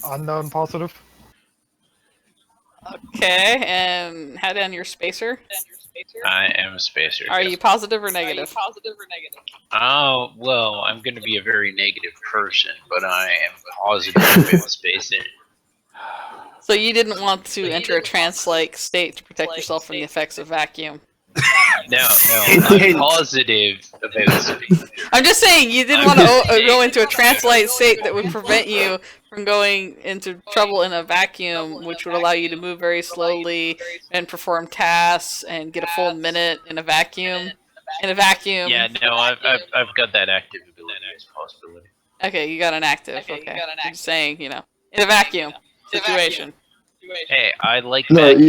Unknown positive. Okay, and how down your spacer? I am a spacer. Are you positive or negative? Oh, well, I'm going to be a very negative person, but I am positive in space in it. So you didn't want to enter a trance-like state to protect yourself from the effects of vacuum. No, I'm positive about space. I'm just saying you didn't want to go into a trance-like state that would prevent you from going into trouble in a vacuum, which would allow you to move very slowly and perform tasks and get a full minute in a vacuum. In a vacuum. Yeah, no, I've got that active ability as a possibility. Okay, you got an active. Okay, I'm just saying, you know, in a vacuum situation. Hey, I like No, that.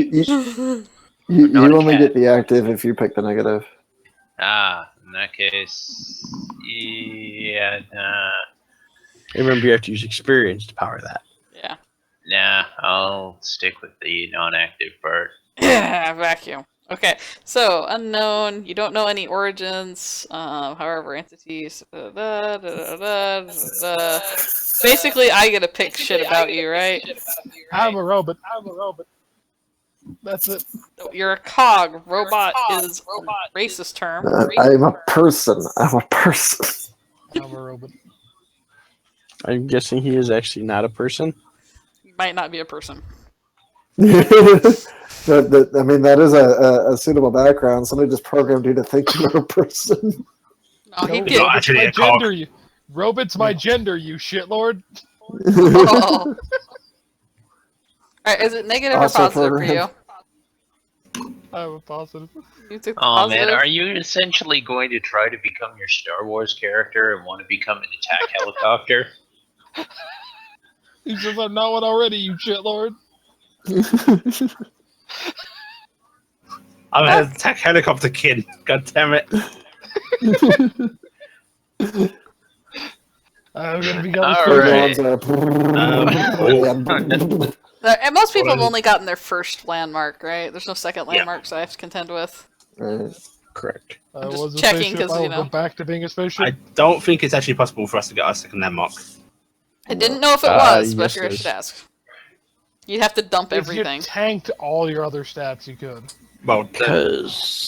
you Not a only cat. get the active if you pick the negative. Ah, in that case, yeah, Remember, you have to use experience to power that. Yeah. nah, I'll stick with the non-active part. Yeah, vacuum. Okay, so unknown. You don't know any origins. However, entities. Basically, I get to pick shit about you, right? I'm a robot. That's it. You're a cog. Robot is a racist term. I'm a person. I'm a person. I'm a robot. I'm guessing he is actually not a person. You might not be a person. I mean, that is a suitable background. Somebody just programmed you to think you're a person. Oh, he No, did. Not robot's actually my a cog. gender, you. Robot's my gender, you shitlord. Oh. Alright, is it negative or Also positive for you? programmed. I'm a positive. You took Oh positive. man, are you essentially going to try to become your Star Wars character and want to become an attack helicopter? He says I'm not one already, you shitlord. I'm an attack helicopter kid. God damn it. I'm gonna become All a right. And most people have only gotten their first landmark, right? There's no second landmark, so I have to contend with. Right. Correct. I I'm just was a checking spaceship, 'cause, I you will know. go back to being a spaceship. I don't think it's actually possible for us to get our second landmark. I didn't know if it was, but I yes, figured I it should is. ask. You'd have to dump If everything. you tanked all your other stats, you could. Well, Because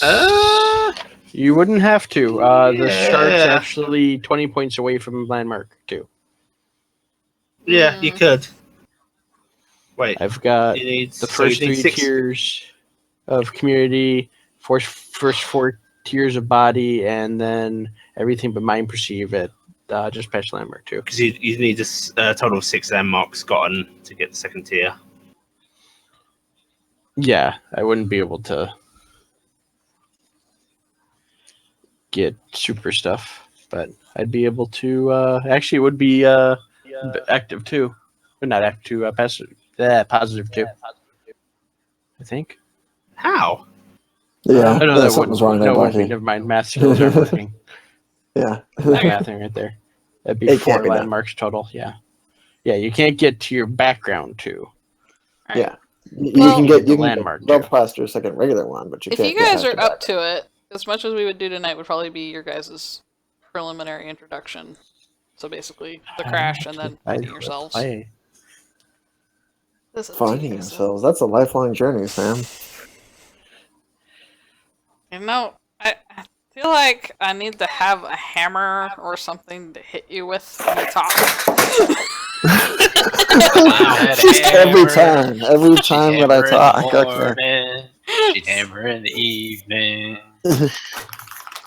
you wouldn't have to. The shark's Yeah. actually 20 points away from landmark 2. yeah, you could. Wait, I've got you need the so you first need 3 six. tiers of community, first 4 tiers of body, and then everything but mind perceive at just patch landmark 2. Because you need a total of 6 landmarks gotten to get the second tier. Yeah, I wouldn't be able to get super stuff, but I'd be able to. Actually, it would be active too, but not active 2. Positive 2. I think. How? Yeah, Oh, no, that something's wouldn't. wrong there, No, it wouldn't be. Bucky. Never mind. Math skills aren't working. Yeah. Mathing right there. That'd be It 4 can't be done. landmarks total. Yeah. Yeah, you can't get to your background too. Alright. Yeah. Well- can get The you can landmark, get Love too. Plaster second regular one, but you If can't you get guys Hack are the up Back. to it, as much as we would do tonight would probably be your guys' preliminary introduction. So basically, the crash and then finding yourselves. This is Finding tedious. yourselves. That's a lifelong journey, Sam. You know, I feel like I need to have a hammer or something to hit you with when you talk. Just every time She'd that I hammer in talk. the Okay. morning, she'd hammer in the evening.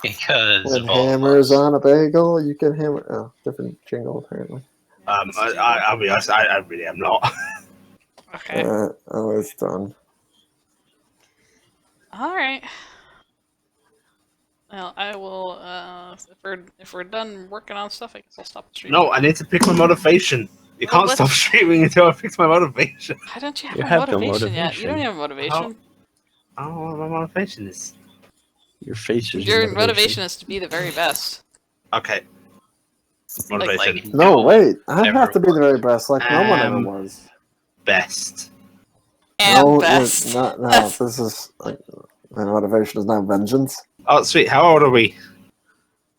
Because When of all of hammer's us. on a bagel, you can hammer. Oh, different jingle apparently. I'll be honest, I really am not. Okay. Oh, it's done. Alright. Well, I will, if we're done working on stuff, I guess I'll stop the stream. No, I need to pick my motivation. You Well, can't stop streaming until I fix my motivation. Why don't you have You a have no motivation yet? You don't motivation. have a motivation. I don't know what my motivation is. Your face is Your your motivation is to be the very best. Okay. Motivation. Like, No, wait. I never have to be the very best, like no one ever was. Best. And No, best. no. That's- This is like my motivation is now vengeance. Oh, sweet. How old are we?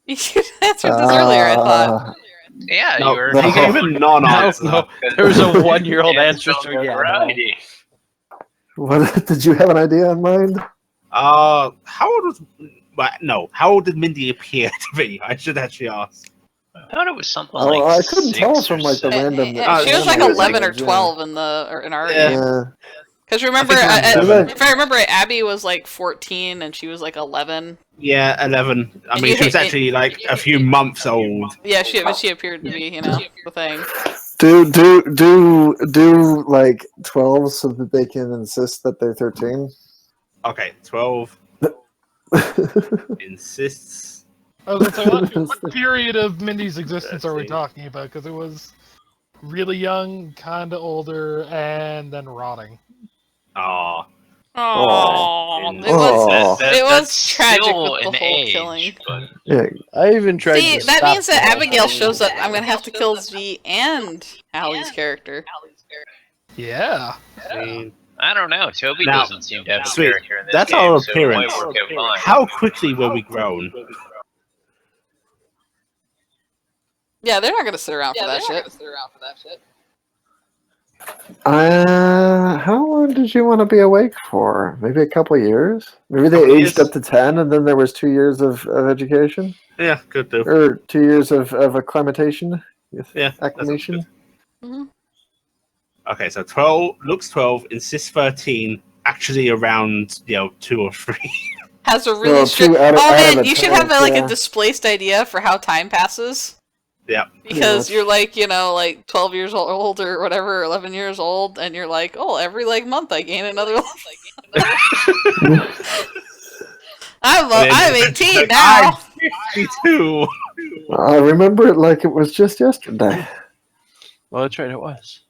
You answered this earlier, I thought. yeah, No, you were. no. he gave a non-answer. No. There was a 1-year-old answer, so yeah. No. Variety. What did you have an idea in mind? How old was? Well, no. How old did Mindy appear to be? I should actually ask. I thought it was something Oh, like I couldn't 6 tell or from like the 7. random. She was like random 11 or age, yeah. 12 in our game. Yeah. Because remember, I think I'm 7. if I remember, Abby was like 14 and she was like 11. Yeah, 11. I And mean, you she was hate- actually like a few months old. Yeah, she appeared to be, the thing. Do like 12 so that they can insist that they're 13. Okay, 12 insists. I was gonna say, what period of Mindy's existence are we talking about? Because it was really young, kind of older, and then rotting. Aw. Oh, Aw. it was. Aw. It was That's tragic still with the an whole age, killing. but Yeah. I even tried See, to that stop means that the whole Abigail thing. shows up. I'm gonna have to kill Z and Hallie's character. Yeah. I mean, I don't know. Toby Now, doesn't seem to have a sweet. character in this That's game, our so it might appearance. work out fine. how quickly were we grown? Yeah, they're not gonna sit around for that shit. How long did you want to be awake for? Maybe a couple of years? Maybe they Couple aged years. up to 10 and then there was 2 years of education? Yeah, good do. Or 2 years of acclimatation? Yeah, that sounds Acclimation? good. Mhm. Okay, so 12 looks 12, insists 13, actually around 2 or 3. Has a really Well, strict. two out of- Oh out of man, the you should 10, have like yeah. a displaced idea for how time passes. Yeah. Because Yeah, you're like, like 12 years old or whatever, 11 years old, and you're like, oh, every like month I gain another life. I'm 18 now. 52. I remember it like it was just yesterday. Well, that's right, it was.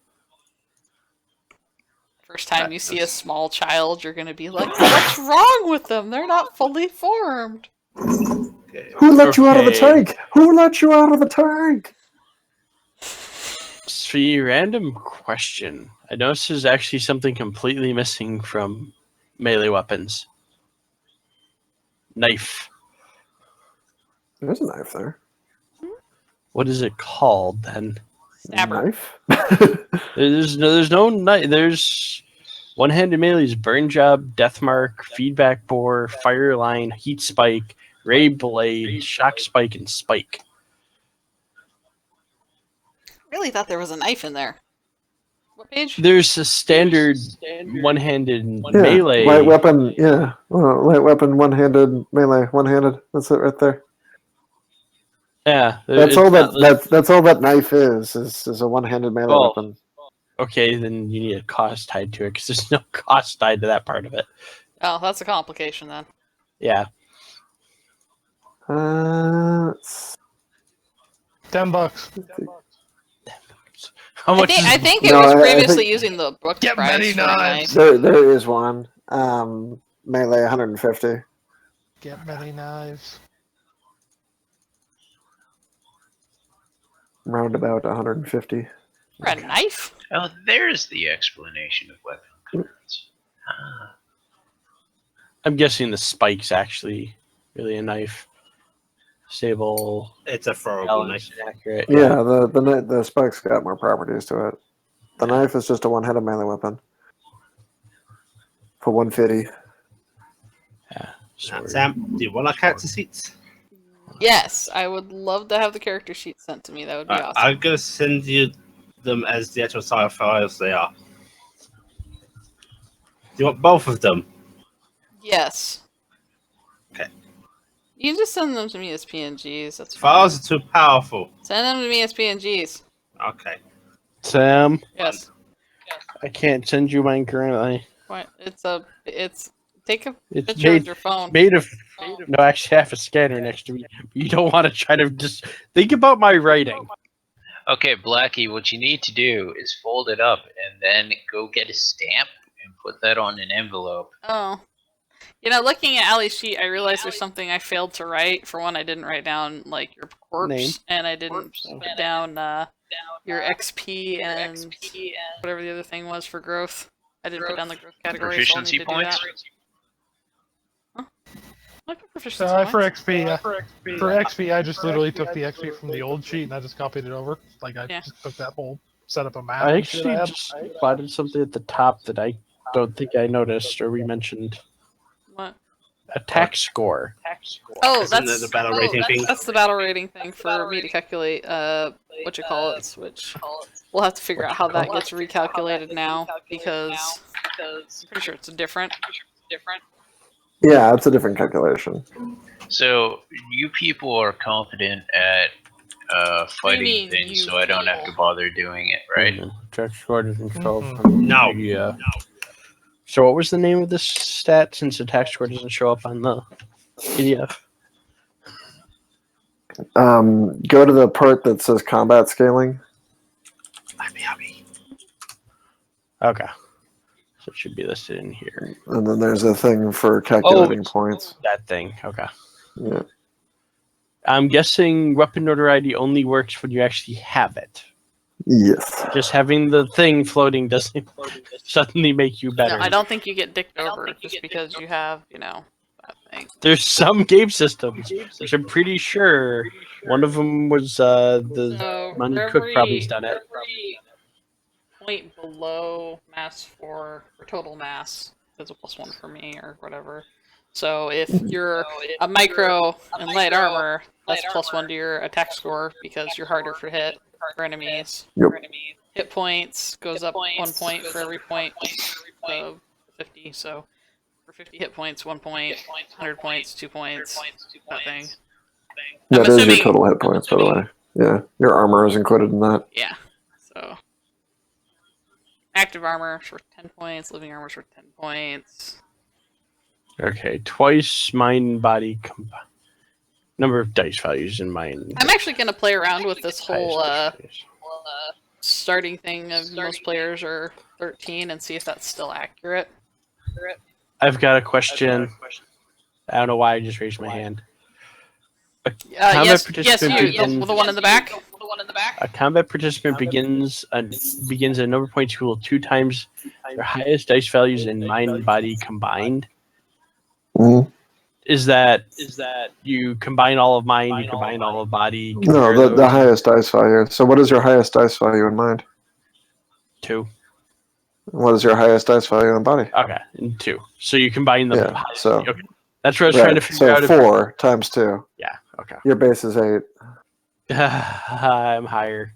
First time you see a small child, you're gonna be like, what's wrong with them? They're not fully formed. Okay. Who let you out of the Okay. tank? Who let you out of the tank? See, random question. I noticed there's actually something completely missing from melee weapons. Knife. There's a knife there. What is it called then? Stabber. Knife? There's no knife. There's one-handed melee's burn job, death mark, feedback bore, fire line, heat spike, ray blade, shock spike, and spike. Really thought there was a knife in there. What page? There's a standard one-handed Yeah, melee. light weapon, yeah. Light weapon, one-handed, melee, one-handed. That's it right there. Yeah, That's it's all not- that's all that knife is a one-handed melee Well, weapon. Okay, then you need a cost tied to it because there's no cost tied to that part of it. Oh, that's a complication then. Yeah, It's- $10. how much? I think it No, was I previously think- using the book Get price many for a knives. knife. there is one. Melee 150. Get many knives. Roundabout 150. For a knife? Oh, there's the explanation of weapon difference. Ah. I'm guessing the spike's actually really a knife. Stable, It's a throwable balanced, knife. and accurate. Yeah, the spike's got more properties to it. The knife is just a one-handed melee weapon for 150. Sword. Sam, do you want our character sheets? Yes, I would love to have the character sheet sent to me. That would be awesome. I'm gonna send you them as the actual style files they are. Do you want both of them? Yes. Okay. You can just send them to me as PNGs. That's fine. Files are too powerful. Send them to me as PNGs. Okay. Sam, Yes. I can't send you mine currently. What? It's take a It's picture made, with your phone. made of. No, I actually have a scanner next to me. You don't want to try to just think about my writing. Okay, Blackie, what you need to do is fold it up and then go get a stamp and put that on an envelope. Oh. You know, looking at Allie's sheet, I realized there's something I failed to write. For one, I didn't write down, like, your corpse, Name. and I didn't put down your XP and whatever the other thing was for growth. I didn't put down the growth category, Proficiency so I'll need to points? do that. Huh? I put proficiency So for points. XP, for XP, I just literally took the XP from the old sheet and I just copied it over. Like I Yeah. just took that whole set up a map. I and shit actually had. just spotted something at the top that I don't think I noticed or we mentioned. What? Attack score. Oh, Isn't that's that the battle rating thing? That's the battle rating thing for me to calculate what you call it, which we'll have to figure out how that gets recalculated now because I'm pretty sure it's different. Yeah, it's a different calculation. So, you people are competent at fighting mean, things, you so I don't have to bother doing it, right? Attack score doesn't show Mhm. up on No. the, So what was the name of this stat since attack score doesn't show up on the PDF? Go to the part that says combat scaling. Okay. So it should be listed in here. And then there's a thing for calculating points. That thing. Okay. Yeah. I'm guessing weapon notoriety only works when you actually have it. Yes. Just having the thing floating doesn't suddenly make you better. No, I don't think you get dicked over just because you have, that thing. There's some game systems, which I'm pretty sure one of them was the So Money for Cook probably's done it. every point below mass for total mass, there's a +1 for me or whatever. So if you're a micro and light armor, that's +1 to your attack score because you're harder for hit for enemies. Yep. Hit points goes up 1 point for every point of 50. So for 50 hit points, 1 point. 100 points, 2 points. That thing. That is your assuming- total hit points, by the way. Yeah, your armor is included in that. Yeah. So active armor is worth 10 points. Living armor is worth 10 points. Okay, twice mind body number of dice values in mind. I'm actually going to play around with this whole Highest dice starting thing of most players are 13 and see if that's still accurate. values. I've got a question. I don't know why I just raised my hand. Yes, participant you, begins- the one in the back. A combat participant begins a number point equal 2 times their highest dice values in mind and body combined. Mhm. Is that you combine all of mind, you combine all of body? No, compare the those highest dice value. So what is your highest dice value in mind? 2. What is your highest dice value in body? Okay, and 2. So you combine them. Yeah, so- okay. That's what I was trying to figure out. So 4 times 2. Yeah. Okay. Your base is 8. I'm higher.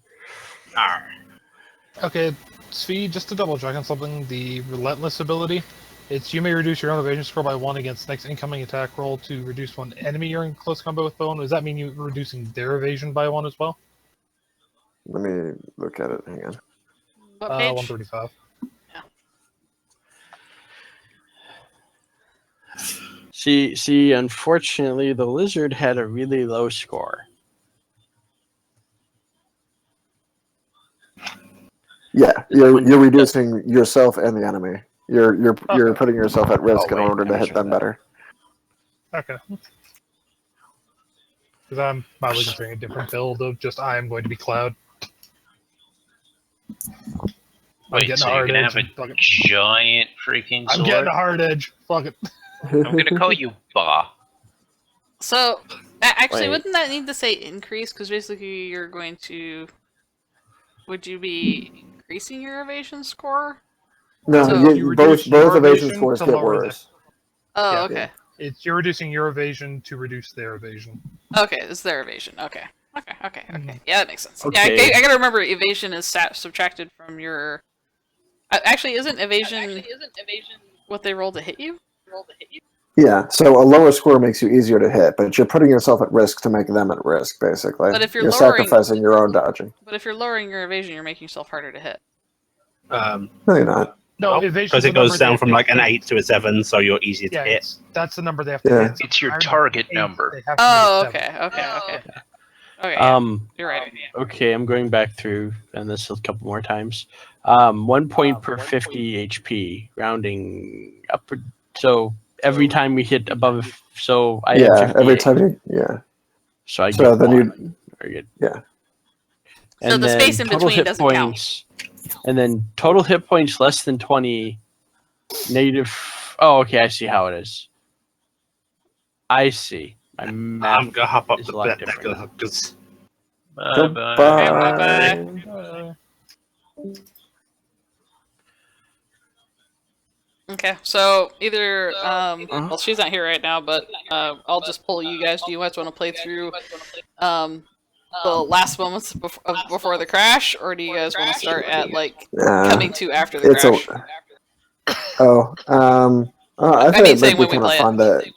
Okay, Svi, just to double check on something, the Relentless ability, it's you may reduce your own evasion score by 1 against next incoming attack roll to reduce one enemy you're in close combat with bone. Does that mean you're reducing their evasion by 1 as well? Let me look at it. Hang on. What page? 135. See, unfortunately, the lizard had a really low score. Yeah, you're reducing yourself and the enemy. You're putting yourself at risk in wait, order to I hit them misread that. better. Okay. Because I'm probably considering a different build of just I am going to be Cloud. Wait, getting so a you're hard gonna edge have a and fucking- giant freaking I'm sword? getting a hard edge. Fuck it. I'm gonna call you Ba. So, actually, Wait. wouldn't that need to say increase? Because basically, you're going to. Would you be increasing your evasion score? No, So- you, You both reduce your evasion evasion scores to get lower worse. Oh, Yeah. okay. You're reducing your evasion to reduce their evasion. Okay, it's their evasion. Okay. Okay. Mhm. Yeah, that makes sense. Okay. Yeah, I gotta remember evasion is subtracted from your. Actually, isn't evasion what they roll to hit you? Yeah, so a lower score makes you easier to hit, but you're putting yourself at risk to make them at risk, basically. But if you're you're lowering- sacrificing your own dodging. But if you're lowering your evasion, you're making yourself harder to hit. No, you're not. No, evasion because it goes down from like an 8 to a 7, so you're easier to Yeah, hit. that's the number they have to Yeah. hit. So It's your higher target than 8, number. they have to Oh, hit a 7. okay. Okay, yeah, you're right. Okay, I'm going back through and this a couple more times. 1 point per 50 HP, rounding up. So every time we hit above, so I have Yeah, 58. every time you. Yeah. So I So get then one. Or get, Yeah. So the then space in total between hit doesn't count. points, and then total hit points less than 20. Negative. Oh, okay, I see how it is. I see. My math I'm gonna hop up is the a lot bed different. because Bye-bye. Bye-bye. Okay, so either well, she's not here right now, but I'll just pull you guys. Do you guys want to play through the last moments before the crash, or do you guys want to start at like coming to after the It's crash? I think mean, it saying would be when we kind of play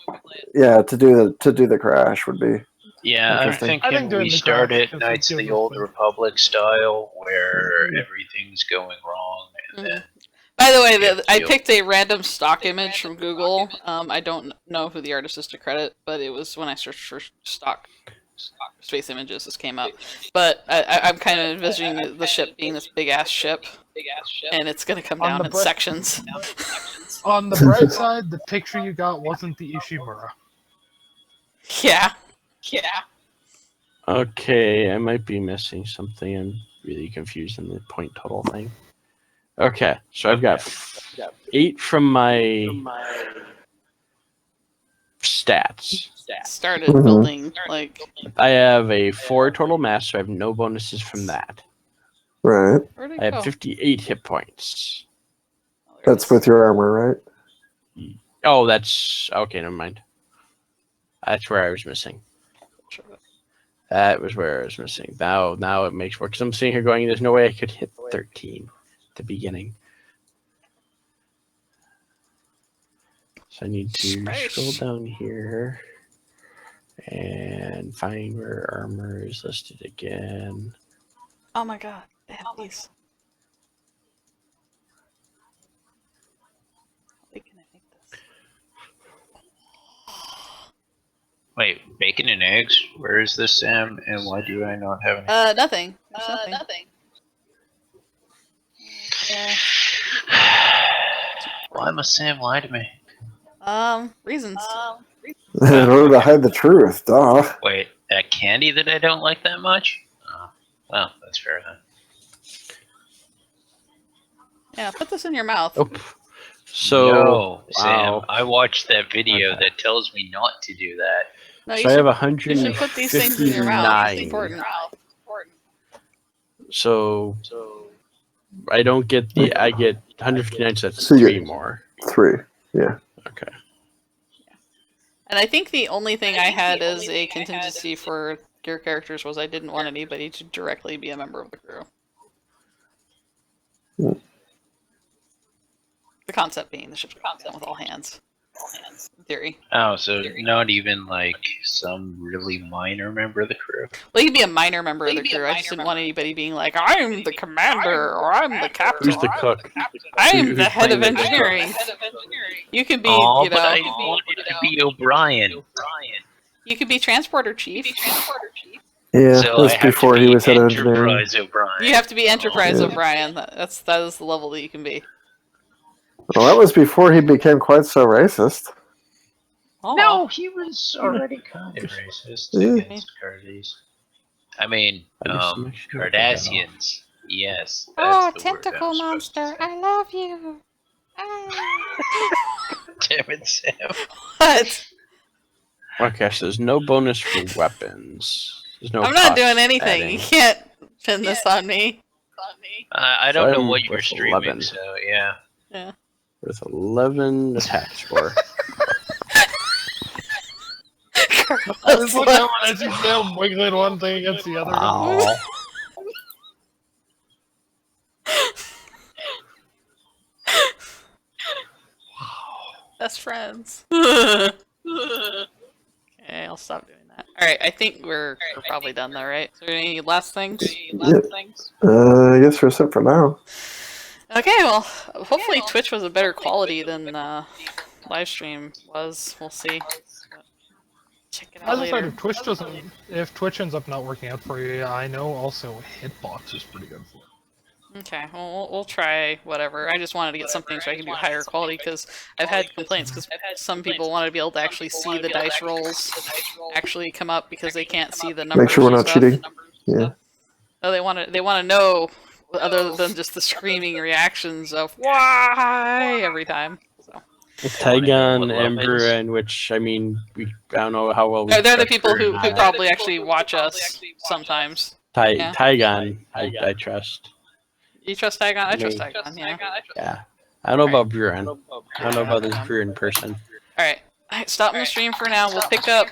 it. fun to do the crash would be. Yeah, I'm Interesting. I think thinking doing we the start crash at gives Knights of us the Old fun. Republic style, where everything's going wrong, and then By the way, Yeah, I deal. picked a random stock image from Google. I don't know who the artist is to credit, but it was when I searched for stock space images, this came up. But I'm kind of envisioning the ship being this big ass ship, and it's going to come On down the in bright- sections. On the bright side, the picture you got wasn't the Ishimura. Yeah. Okay, I might be missing something. I'm really confused in the point total thing. Okay, so I've got 8 from my stats. Started Mhm. building, like, I have a 4 total mass, so I have no bonuses from that. Right. where'd it I have go? 58 hit points. Oh, there it That's is. with your armor, right? Oh, that's okay. Never mind. That's where I was missing. That was where I was missing. Now it makes more because I'm sitting here going, "There's no way I could hit 13 at the beginning." So I need to Space. scroll down here and find where armor is listed again. Oh my god, they have these. How big can I make this? wait, bacon and eggs. Where is this, Sam? And why do I not have any? Nothing. There's nothing. Yeah. Why must Sam lie to me? Reasons. In order to hide the truth, duh. Wait, that candy that I don't like that much? Oh, well, that's fair then. Yeah, put this in your mouth. Oh, so no, Sam, wow. I watched that video Okay. that tells me not to do that. No, So I have you should put these things in your mouth. It's 159. important. So I don't get the. I get 159. So that's So you 3 get- more. 3. Yeah. Okay. And I think the only thing I had as a contingency for your characters was I didn't want anybody to directly be a member of the crew. Hmm. The concept being the ship's concept with all hands. In theory. Oh, so not even like some really minor member of the crew? Well, you could be a minor member of the crew. I just didn't want anybody being like, I'm the commander, or I'm the captain. Who's the cook? I'm Who's the head of playing the cook? engineering. You can be, Oh, you but I know, wanted to be O'Brien. you could be transporter chief. Yeah, So that's I have before to he be was head of engineering. Enterprise O'Brien. You have to be Enterprise Yeah. O'Brien. That is the level that you can be. Well, that was before he became quite so racist. Oh. No, he was already kind of racist Yeah. against Cardis. I mean, I guess I'm actually gonna put that off. Cardassians. Yes. That's Oh, the tentacle word I was supposed to monster! say. I love you. Ah. Damn it, Sam. What? Okay, so there's no bonus for weapons. There's no I'm not cost doing anything. adding. You can't pin this on me. I So don't know I'm what you're with streaming, 11. so yeah. Yeah. With 11 attack score. I just look at as you see him wiggling one thing against the other. Wow. Best friends. Okay, I'll stop doing that. Alright, I think we're probably done though, right? So any last things? Yep. Yes, we're set for now. Okay, well, hopefully Twitch was a better quality than live stream was. We'll see. But check it out As I said, later. if Twitch ends up not working out for you, I know also Hitbox is pretty good for it. Okay, well, we'll try whatever. I just wanted to get something so I can do higher quality because I've had complaints because some people want to be able to actually see the dice rolls actually come up because they can't see the numbers. Make sure we're not and stuff. cheating. Yeah. Oh, they want to know other than just the screaming reactions of why every time. So Tygon, Ember, and which, I mean, I don't know how well we they're the people who Tygon, probably actually watch us sometimes. Yeah. Tygon, I trust. You trust Tygon? I trust Me. Tygon, yeah. Yeah. I don't know about Buren. I don't know about this Buren person. Alright, stopping the stream for now. We'll pick up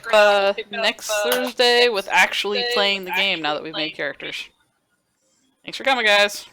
next Thursday with actually playing the game now that we've made characters. Thanks for coming, guys.